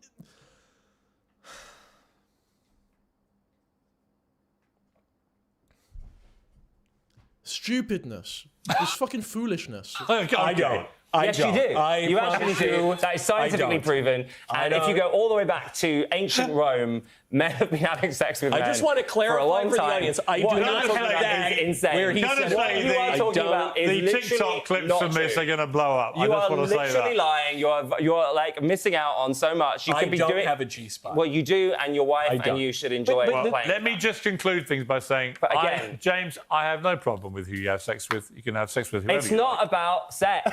stupidness? This fucking foolishness. I don't. Yes, you do. You actually do. That is scientifically proven. And if you go all the way back to ancient Rome, men have been having sex with men. I just want to clarify for the audience. I do not think that is insane. Where he said, what you are talking about is the TikTok clips from this are going to blow up. You I just want to say that. are literally lying. You're like missing out on so much. You could be doing. I don't have a G-spot. Well, you do, and your wife and you should enjoy playing. Let me just conclude things by saying, but again, James, I have no problem with who you have sex with. You can have sex with whoever. It's not about sex.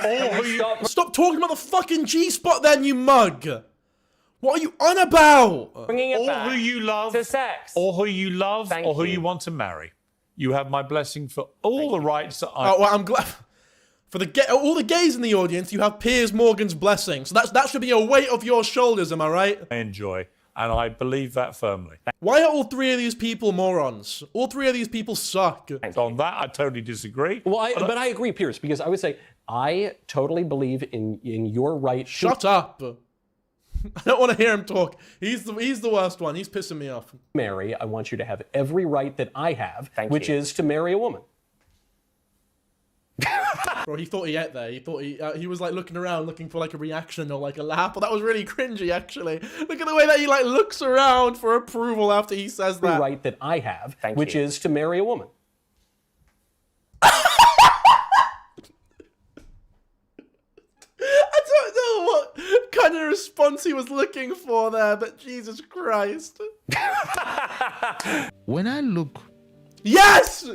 Stop talking about the fucking G-spot then, you mug! What are you on about? Bringing it back who you love, to sex. Or who you love, Thank or who you. you want to marry. You have my blessing for all the rights that Oh, well, I'm glad... For all the gays in the audience, you have Piers Morgan's blessing. So that should be a weight off your shoulders, am I right? I enjoy, and I believe that firmly. Why are all three of these people morons? All three of these people suck. On that, I totally disagree. Well, but I agree, Piers, because I would say I totally believe in your right. Shut up. I don't want to hear him talk. He's the worst one. He's pissing me off. Mary, I want you to have every right that I have, which is to marry a woman. Bro, he thought he ate there. He thought he was like looking around, looking for like a reaction or like a laugh. But that was really cringy, actually. Look at the way that he like looks around for approval after he says that. Every right that I have, which is to marry a woman. I don't know what kind of response he was looking for there, but Jesus Christ. When I look... Yes!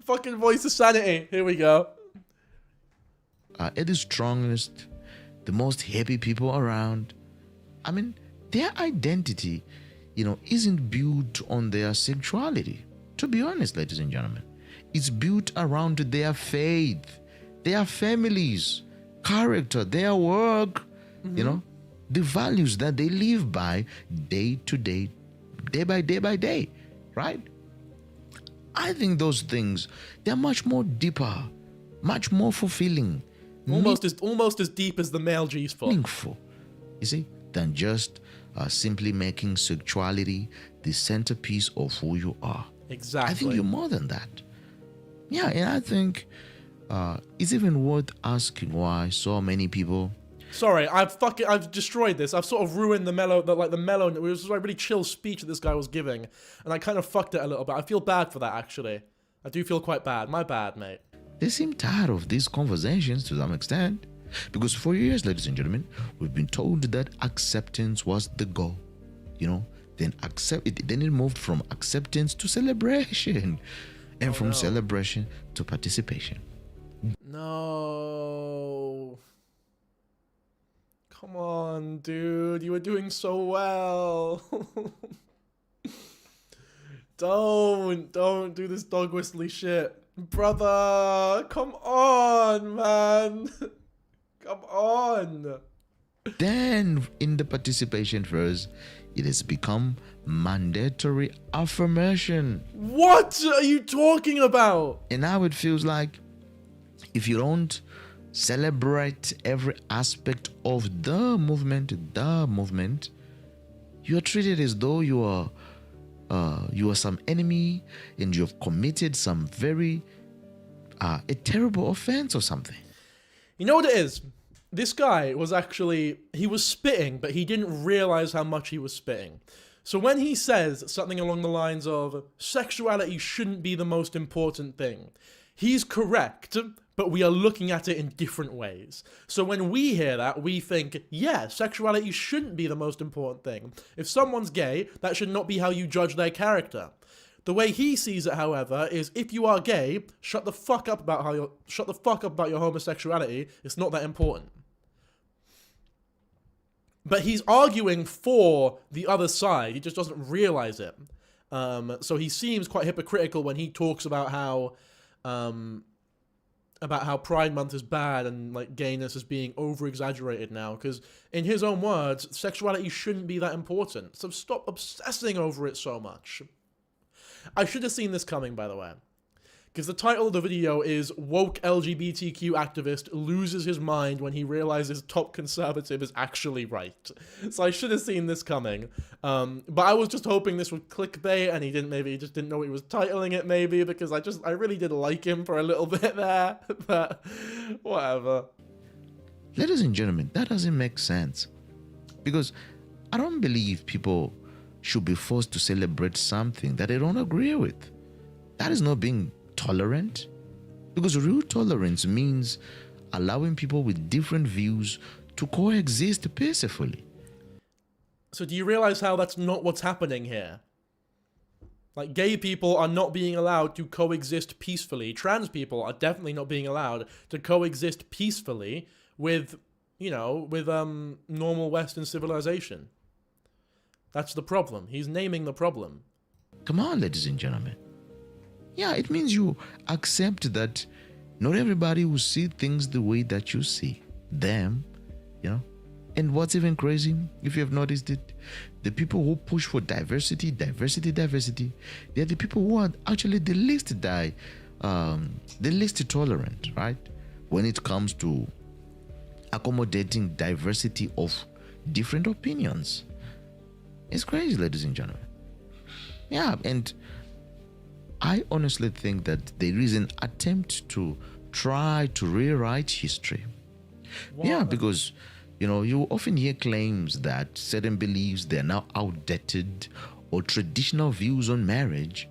Fucking voice of sanity. Here we go. At the strongest, the most happy people around. I mean, their identity, isn't built on their sexuality. To be honest, ladies and gentlemen. It's built around their faith, their families, character, their work, the values that they live by day to day, day by day, right? I think those things, they're much more deeper, much more fulfilling. Almost as deep as the male G-spot. Meaningful, you see, than just simply making sexuality the centerpiece of who you are. Exactly. I think you're more than that. Yeah, and I think it's even worth asking why so many people... Sorry, I've destroyed this. I've sort of ruined the mellow, it was like a really chill speech that this guy was giving, and I kind of fucked it a little bit. I feel bad for that, actually. I do feel quite bad. My bad, mate. They seem tired of these conversations to some extent, because for years, ladies and gentlemen, we've been told that acceptance was the goal. Then it moved from acceptance to celebration, and from celebration to participation. No. Come on, dude. You were doing so well. Don't do this dog whistly shit. Brother, come on, man. Come on. Then, in the participation phase, it has become mandatory affirmation. What are you talking about? And now it feels like if you don't celebrate every aspect of the movement, you are treated as though you are some enemy and you have committed some very a terrible offense or something. You know what it is? This guy was actually, he was spitting, but he didn't realize how much he was spitting. So when he says something along the lines of, sexuality shouldn't be the most important thing, he's correct, but we are looking at it in different ways. So when we hear that, we think, yeah, sexuality shouldn't be the most important thing. If someone's gay, that should not be how you judge their character. The way he sees it, however, is if you are gay, shut the fuck up about your homosexuality. It's not that important. But he's arguing for the other side. He just doesn't realize it. So he seems quite hypocritical when he talks about how Pride Month is bad and like gayness is being over-exaggerated now. Because in his own words, sexuality shouldn't be that important. So stop obsessing over it so much. I should have seen this coming, by the way. Because the title of the video is Woke LGBTQ Activist Loses His Mind When He Realizes Top Conservative is Actually Right. So I should have seen this coming. But I was just hoping this would clickbait and he just didn't know what he was titling it maybe, because I really did like him for a little bit there. But whatever. Ladies and gentlemen, that doesn't make sense. Because I don't believe people should be forced to celebrate something that they don't agree with. That is not being tolerant, because real tolerance means allowing people with different views to coexist peacefully. So do you realize how that's not what's happening here? Like, gay people are not being allowed to coexist peacefully. Trans people are definitely not being allowed to coexist peacefully with, normal Western civilization. That's the problem. He's naming the problem. Come on, ladies and gentlemen. Yeah, it means you accept that not everybody will see things the way that you see them, And what's even crazy, if you have noticed it, the people who push for diversity, they're the people who are actually the least tolerant, right? When it comes to accommodating diversity of different opinions. It's crazy, ladies and gentlemen. Yeah, and I honestly think that there is an attempt to try to rewrite history. Wow. Yeah, because, you often hear claims that certain beliefs, they're now outdated, or traditional views on marriage,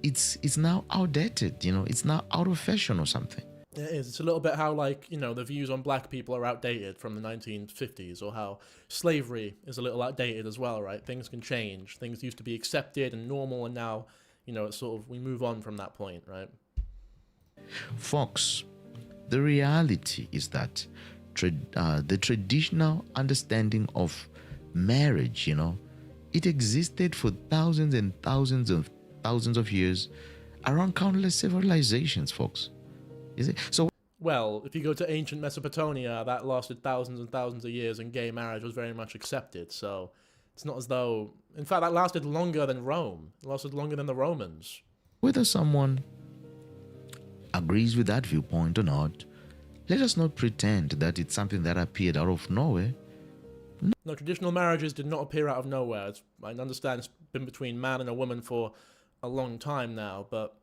it's now outdated, it's now out of fashion or something. It is. It's a little bit how, the views on black people are outdated from the 1950s, or how slavery is a little outdated as well, right? Things can change. Things used to be accepted and normal, and now, it's sort of, we move on from that point, right? Folks, the reality is that the traditional understanding of marriage, it existed for thousands and thousands of years around countless civilizations, folks. Is it? So, well, if you go to ancient Mesopotamia, that lasted thousands and thousands of years, and gay marriage was very much accepted. So it's not as though... In fact, that lasted longer than Rome. It lasted longer than the Romans. Whether someone agrees with that viewpoint or not, let us not pretend that it's something that appeared out of nowhere. No, traditional marriages did not appear out of nowhere. I understand it's been between man and a woman for a long time now, but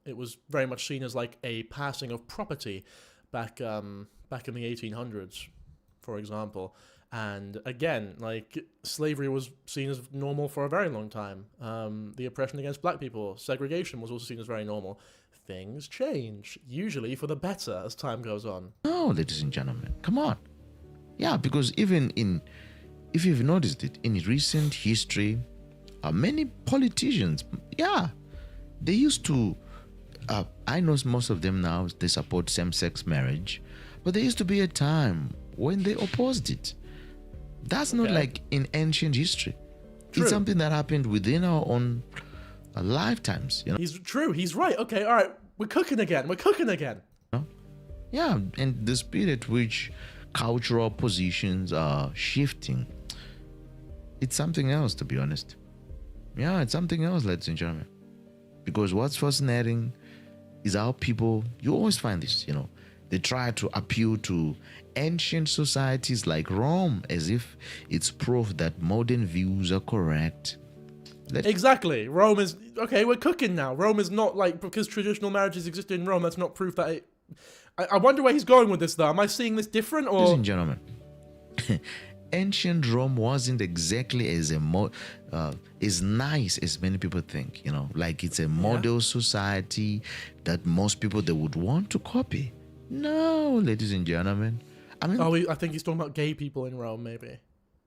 it was very much seen as like a passing of property back in the 1800s, for example. And again, slavery was seen as normal for a very long time. The oppression against black people, segregation was also seen as very normal. Things change, usually for the better as time goes on. No, ladies and gentlemen, come on. Yeah, because even if you've noticed it, in recent history, many politicians, they used to, I know most of them now, they support same-sex marriage, but there used to be a time when they opposed it. That's not like in ancient history. True. It's something that happened within our own lifetimes. He's right. Okay, all right. We're cooking again. Yeah, and the speed at which cultural positions are shifting, it's something else, to be honest. Yeah, it's something else, ladies and gentlemen. Because what's fascinating is how people, you always find this, They try to appeal to ancient societies like Rome as if it's proof that modern views are correct. Exactly. Rome is... Okay, we're cooking now. Rome is not like... Because traditional marriages existed in Rome, that's not proof that it... I wonder where he's going with this, though. Am I seeing this different, or... Ladies and gentlemen, ancient Rome wasn't exactly as as nice as many people think, you know, like it's a model society that most people they would want to copy. No, ladies and gentlemen. I mean, I think he's talking about gay people in Rome, maybe.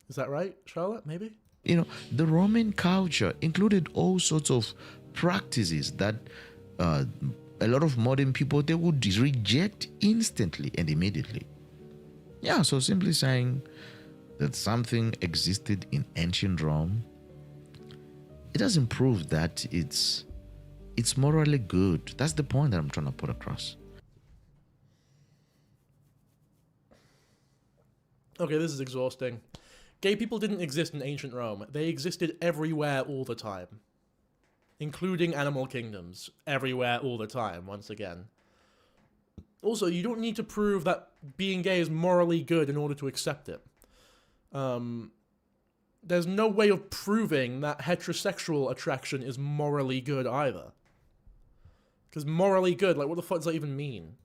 Is that right, Charlotte? Maybe? You know, the Roman culture included all sorts of practices that a lot of modern people, they would reject instantly and immediately. Yeah, so simply saying that something existed in ancient Rome, it doesn't prove that it's morally good. That's the point that I'm trying to put across. Okay, this is exhausting. Gay people didn't exist in ancient Rome. They existed everywhere all the time. Including animal kingdoms. Everywhere all the time, once again. Also, you don't need to prove that being gay is morally good in order to accept it. There's no way of proving that heterosexual attraction is morally good either. Because morally good, like, what the fuck does that even mean?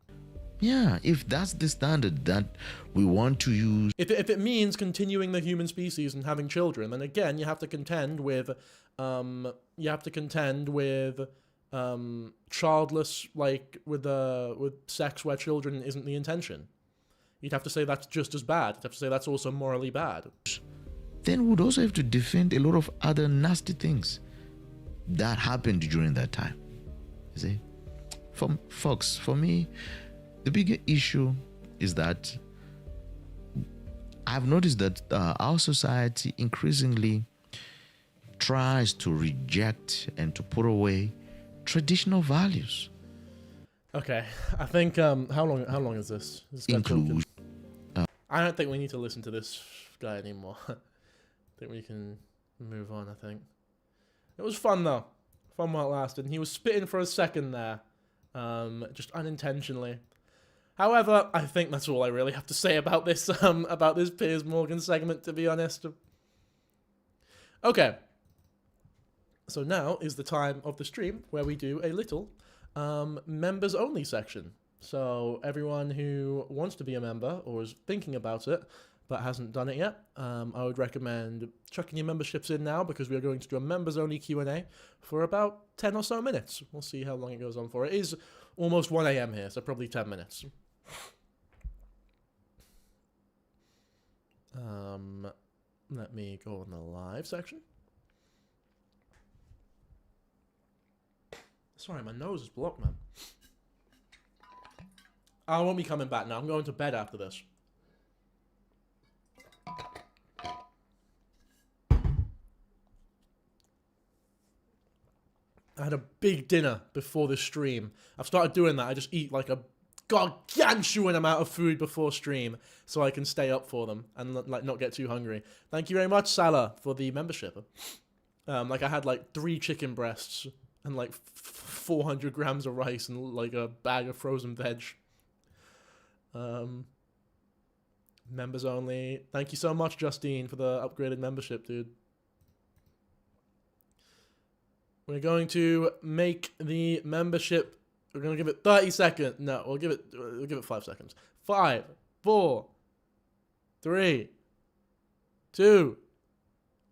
Yeah, if that's the standard that we want to use... If it means continuing the human species and having children, then again, you have to contend with... childless, like, with sex where children isn't the intention. You'd have to say that's just as bad. You'd have to say that's also morally bad. Then we'd also have to defend a lot of other nasty things that happened during that time. You see? For me, the bigger issue is that I've noticed that our society increasingly tries to reject and to put away traditional values. Okay, I think how long is this? Include. I don't think we need to listen to this guy anymore. I think we can move on. I think it was fun though, fun while it lasted. And he was spitting for a second there, just unintentionally. However, I think that's all I really have to say about this Piers Morgan segment, to be honest. Okay. So now is the time of the stream where we do a little members only section. So everyone who wants to be a member or is thinking about it but hasn't done it yet, I would recommend chucking your memberships in now, because we are going to do a members only Q&A for about 10 or so minutes. We'll see how long it goes on for. It is almost 1 a.m. here, so probably 10 minutes. Let me go on the live section. Sorry, my nose is blocked, man. I won't be coming back now. I'm going to bed after this. I had a big dinner before the stream. I've started doing that. I just eat like a gargantuan amount of food before stream so I can stay up for them and like not get too hungry. Thank you very much, Salah, for the membership. Like I had like 3 chicken breasts and like 400 grams of rice and like a bag of frozen veg. Members only. Thank you so much, Justine, for the upgraded membership, dude. We're going to make the membership. We're going to give it 30 seconds. No, we'll give it 5 seconds. 5, 4, 3, 2,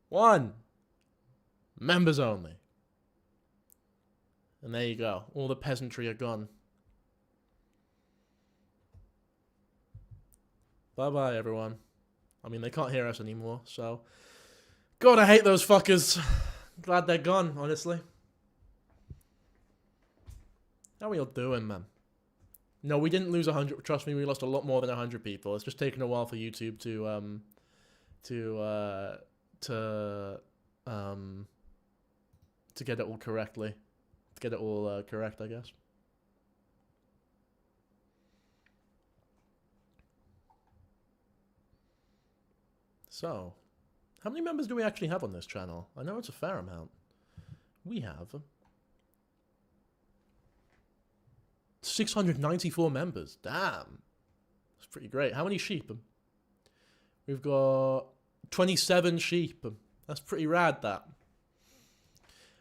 1. Members only. And there you go. All the peasantry are gone. Bye-bye, everyone. I mean, they can't hear us anymore, so... God, I hate those fuckers. Glad they're gone, honestly. How are we all doing, man? No, we didn't lose 100. Trust me, we lost a lot more than 100 people. It's just taken a while for YouTube to get it all correctly. To get it all correct, I guess. So, how many members do we actually have on this channel? I know it's a fair amount. We have 694 members. Damn. That's pretty great. How many sheep? We've got 27 sheep. That's pretty rad, that.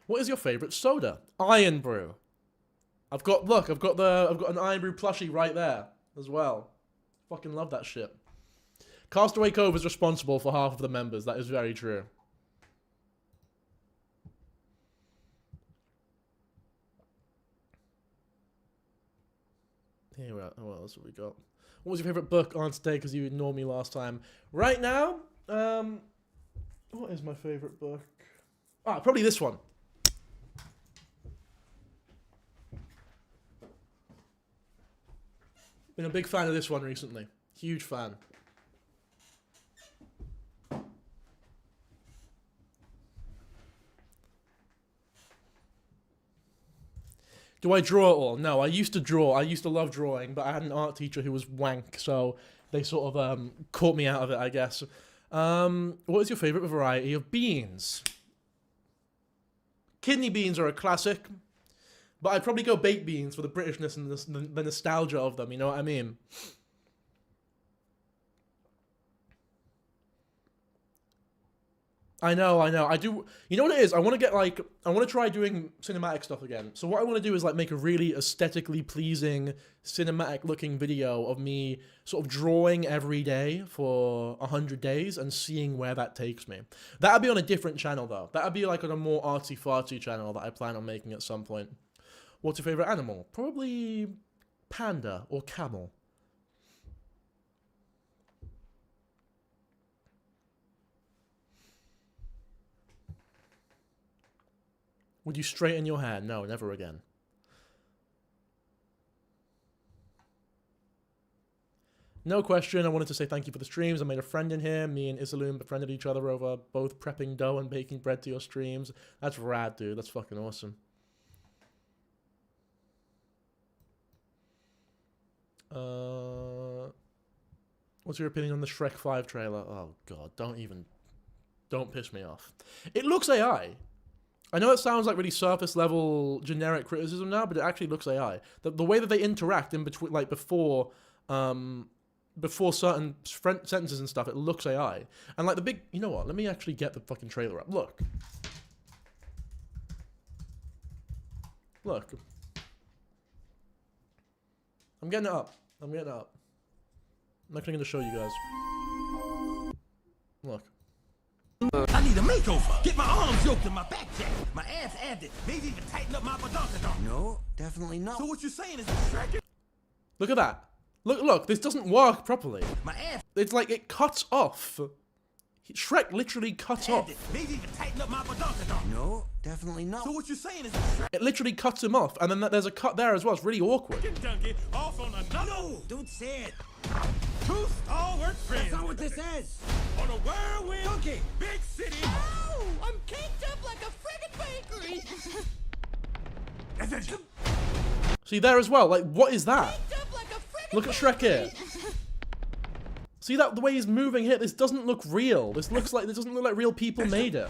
What is your favorite soda? Iron Brew. I've got an Iron Brew plushie right there as well. Fucking love that shit. Castaway Cove is responsible for half of the members. That is very true. Here we are. What else have we got? What was your favorite book on today? Because you ignored me last time. Right now, what is my favorite book? Ah, probably this one. Been a big fan of this one recently. Huge fan. Do I draw at all? No, I used to draw. I used to love drawing, but I had an art teacher who was wank, so they sort of caught me out of it, I guess. What is your favourite variety of beans? Kidney beans are a classic, but I'd probably go baked beans for the Britishness and the nostalgia of them, you know what I mean? I know. I do. You know what it is? I want to try doing cinematic stuff again. So what I want to do is like make a really aesthetically pleasing, cinematic looking video of me sort of drawing every day for 100 days and seeing where that takes me. That'd be on a different channel though. That'd be like on a more artsy-fartsy channel that I plan on making at some point. What's your favorite animal? Probably panda or camel. Would you straighten your hair? No, never again. No question. I wanted to say thank you for the streams. I made a friend in here. Me and Isaloom befriended each other over both prepping dough and baking bread to your streams. That's rad, dude. That's fucking awesome. What's your opinion on the Shrek 5 trailer? Oh, God. Don't piss me off. It looks AI. I know it sounds like really surface level generic criticism now, but it actually looks AI. The way that they interact in between, like before certain sentences and stuff, it looks AI. And like the big, you know what? Let me actually get the fucking trailer up. Look. I'm getting it up. I'm actually going to show you guys. Look. I need a makeover. Get my arms yoked and my back jacked, my ass added, maybe even tighten up my badonkadonk. No, definitely not. So what you're saying is Shrek? Look at that. Look, this doesn't work properly. My ass. It's like it cuts off. Shrek literally cuts off. Maybe even tighten up my badonkadonk. No, definitely not. So what you're saying is Shrek? It literally cuts him off, and then there's a cut there as well. It's really awkward. Donkey off on another. No, don't say it. Two stalwart friends. That's not what this is. On a whirlwind, donkey, big city. Oh, I'm caked up like a friggin' bakery. See there as well. Like, what is that? Look at Shrek here. See that the way he's moving here? This doesn't look real. This doesn't look like real people made it.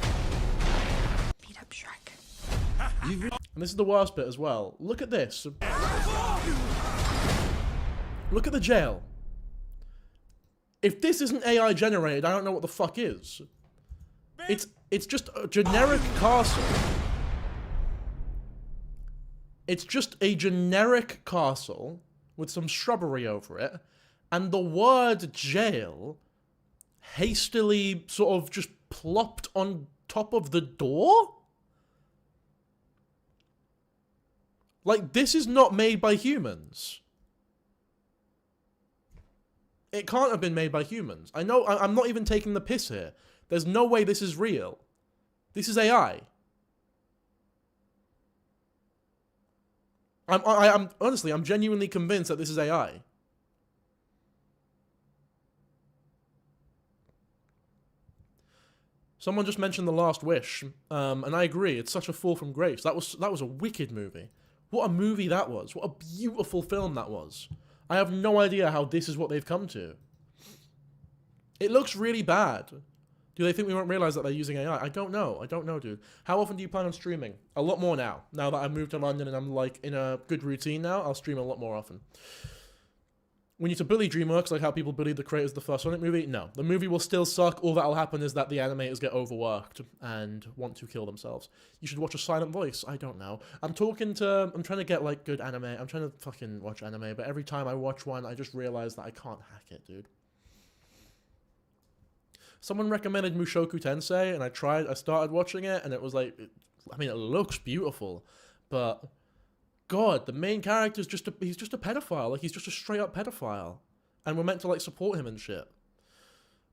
Beat up Shrek. And this is the worst bit as well. Look at this. Look at the jail. If this isn't AI generated, I don't know what the fuck is. It's just a generic castle. It's just a generic castle with some shrubbery over it, and the word jail hastily sort of just plopped on top of the door? Like, this is not made by humans. It can't have been made by humans. I know, I'm not even taking the piss here. There's no way this is real. This is AI. Honestly, I'm genuinely convinced that this is AI. Someone just mentioned The Last Wish, and I agree. It's such a fall from grace. That was a wicked movie. What a movie that was. What a beautiful film that was. I have no idea how this is what they've come to. It looks really bad. Do they think we won't realize that they're using AI? I don't know. I don't know, dude. How often do you plan on streaming? A lot more now. Now that I've moved to London and I'm like in a good routine now, I'll stream a lot more often. We need to bully DreamWorks like how people bullied the creators of the first Sonic movie? No. The movie will still suck. All that'll happen is that the animators get overworked and want to kill themselves. You should watch A Silent Voice. I don't know. I'm trying to get like good anime. I'm trying to fucking watch anime, but every time I watch one, I just realize that I can't hack it, dude. Someone recommended Mushoku Tensei, and I started watching it, and it was like, I mean, it looks beautiful, but God, the main character is he's just a pedophile. Like, he's just a straight up pedophile. And we're meant to, like, support him and shit.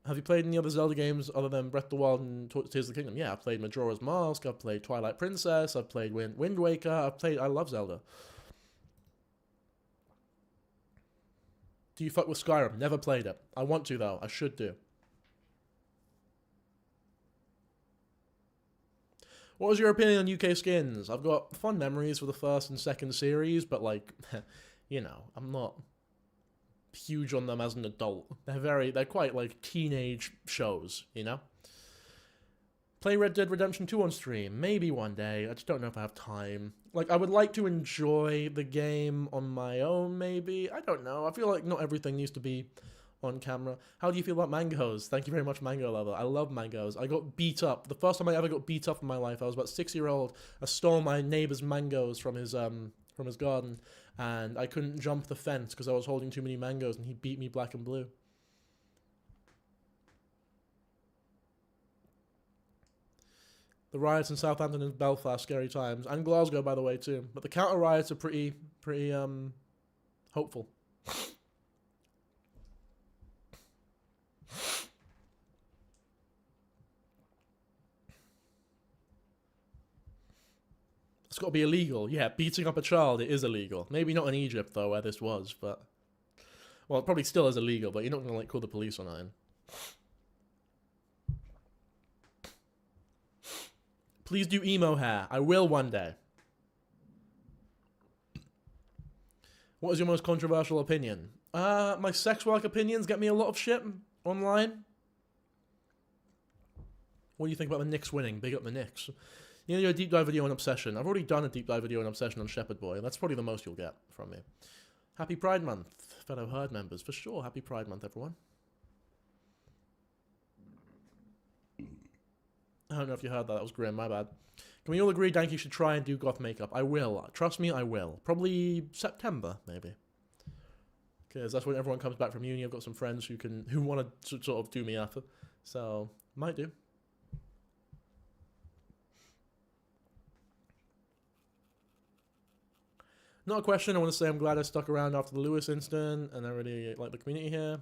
Have you played any other Zelda games other than Breath of the Wild and Tears of the Kingdom? Yeah, I've played Majora's Mask, I've played Twilight Princess, I've played Wind Waker, I love Zelda. Do you fuck with Skyrim? Never played it. I want to, though. I should do. What was your opinion on UK skins? I've got fond memories for the first and second series, but like, you know, I'm not huge on them as an adult. They're quite like teenage shows, you know? Play Red Dead Redemption 2 on stream. Maybe one day. I just don't know if I have time. Like, I would like to enjoy the game on my own, maybe. I don't know. I feel like not everything needs to be on camera. How do you feel about mangoes? Thank you very much, Mango Lover. I love mangoes. I got beat up. The first time I ever got beat up in my life, I was about 6-year-old. I stole my neighbor's mangoes from his garden, and I couldn't jump the fence because I was holding too many mangoes, and he beat me black and blue. The riots in Southampton and Belfast, scary times, and Glasgow, by the way, too. But the counter riots are pretty hopeful. It's got to be illegal. Yeah, beating up a child, it is illegal. Maybe not in Egypt, though, where this was, but... Well, it probably still is illegal, but you're not going to, like, call the police on it. Please do emo hair. I will one day. What is your most controversial opinion? My sex-like opinions get me a lot of shit online. What do you think about the Knicks winning? Big up the Knicks. You know, do a deep dive video on Obsession. I've already done a deep dive video on Obsession on Shepherd Boy. That's probably the most you'll get from me. Happy Pride Month, fellow Herd members. For sure, happy Pride Month, everyone. I don't know if you heard that. That was grim. My bad. Can we all agree Danky should try and do goth makeup? I will. Trust me, I will. Probably September, maybe. Because that's when everyone comes back from uni. I've got some friends who want to sort of do me up. So, might do. Not a question. I want to say I'm glad I stuck around after the Lewis incident, and I really like the community here.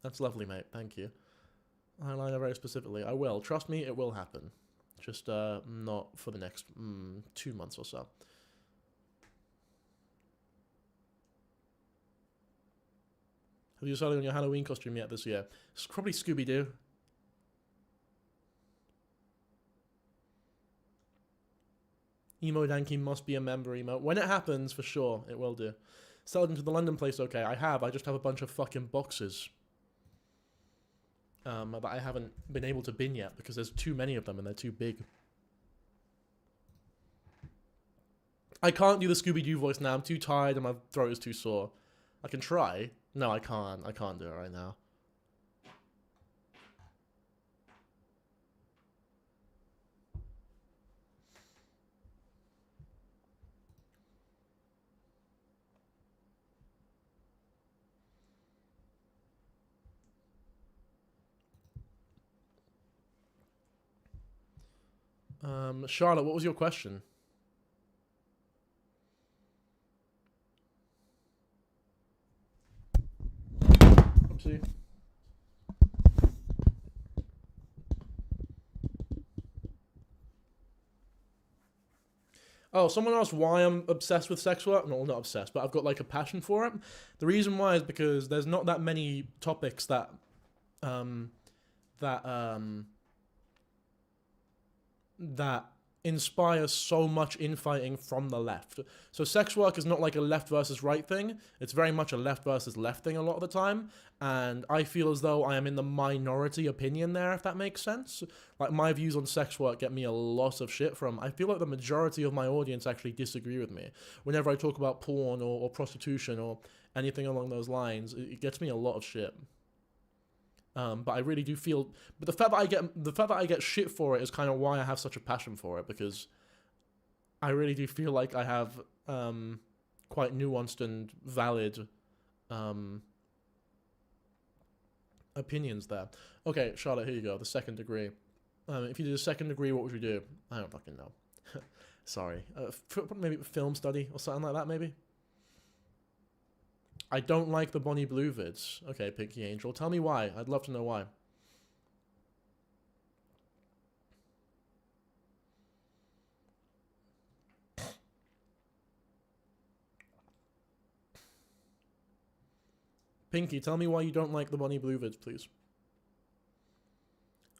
That's lovely, mate. Thank you. Eyeliner very specifically. I will. Trust me, it will happen. Just not for the next 2 months or so. Have you decided on your Halloween costume yet this year? It's probably Scooby-Doo. Emo Danky must be a member, Emo. When it happens, for sure, it will do. Settled into the London place, okay. I just have a bunch of fucking boxes. That I haven't been able to bin yet because there's too many of them and they're too big. I can't do the Scooby-Doo voice now. I'm too tired and my throat is too sore. I can try. No, I can't. I can't do it right now. Charlotte, what was your question? Oopsie. Oh, someone asked why I'm obsessed with sex work. No, not obsessed, but I've got like a passion for it. The reason why is because there's not that many topics that inspire so much infighting from the left. So sex work is not like a left versus right thing. It's very much a left versus left thing a lot of the time. And I feel as though I am in the minority opinion there, if that makes sense. Like, my views on sex work get me a lot of shit from. I feel like the majority of my audience actually disagree with me. Whenever I talk about porn or prostitution or anything along those lines, it gets me a lot of shit. But I really do feel, but the fact that I get shit for it is kind of why I have such a passion for it, because I really do feel like I have quite nuanced and valid opinions there. Okay, Charlotte, here you go. The second degree. If you did a second degree, what would you do? I don't fucking know. Sorry. Maybe film study or something like that, maybe? I don't like the Bonnie Blue vids. Okay, Pinky Angel. Tell me why. I'd love to know why. Pinky, tell me why you don't like the Bonnie Blue vids, please.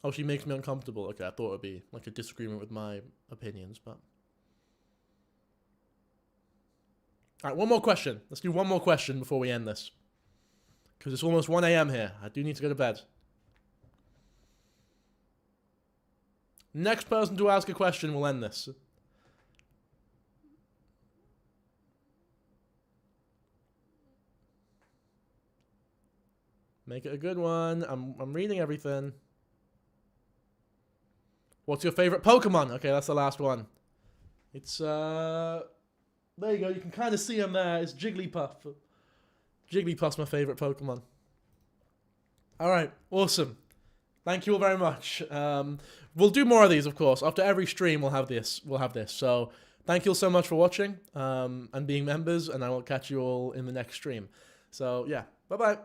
Oh, she makes me uncomfortable. Okay, I thought it would be like a disagreement with my opinions, but... Alright, one more question. Let's do one more question before we end this. Because it's almost 1 AM here. I do need to go to bed. Next person to ask a question will end this. Make it a good one. I'm reading everything. What's your favorite Pokemon? Okay, that's the last one. It's, there you go, you can kind of see him there. It's Jigglypuff. Jigglypuff's my favorite Pokemon. Alright, awesome. Thank you all very much. We'll do more of these, of course. After every stream, we'll have this. So, thank you all so much for watching and being members, and I will catch you all in the next stream. So, yeah, bye-bye.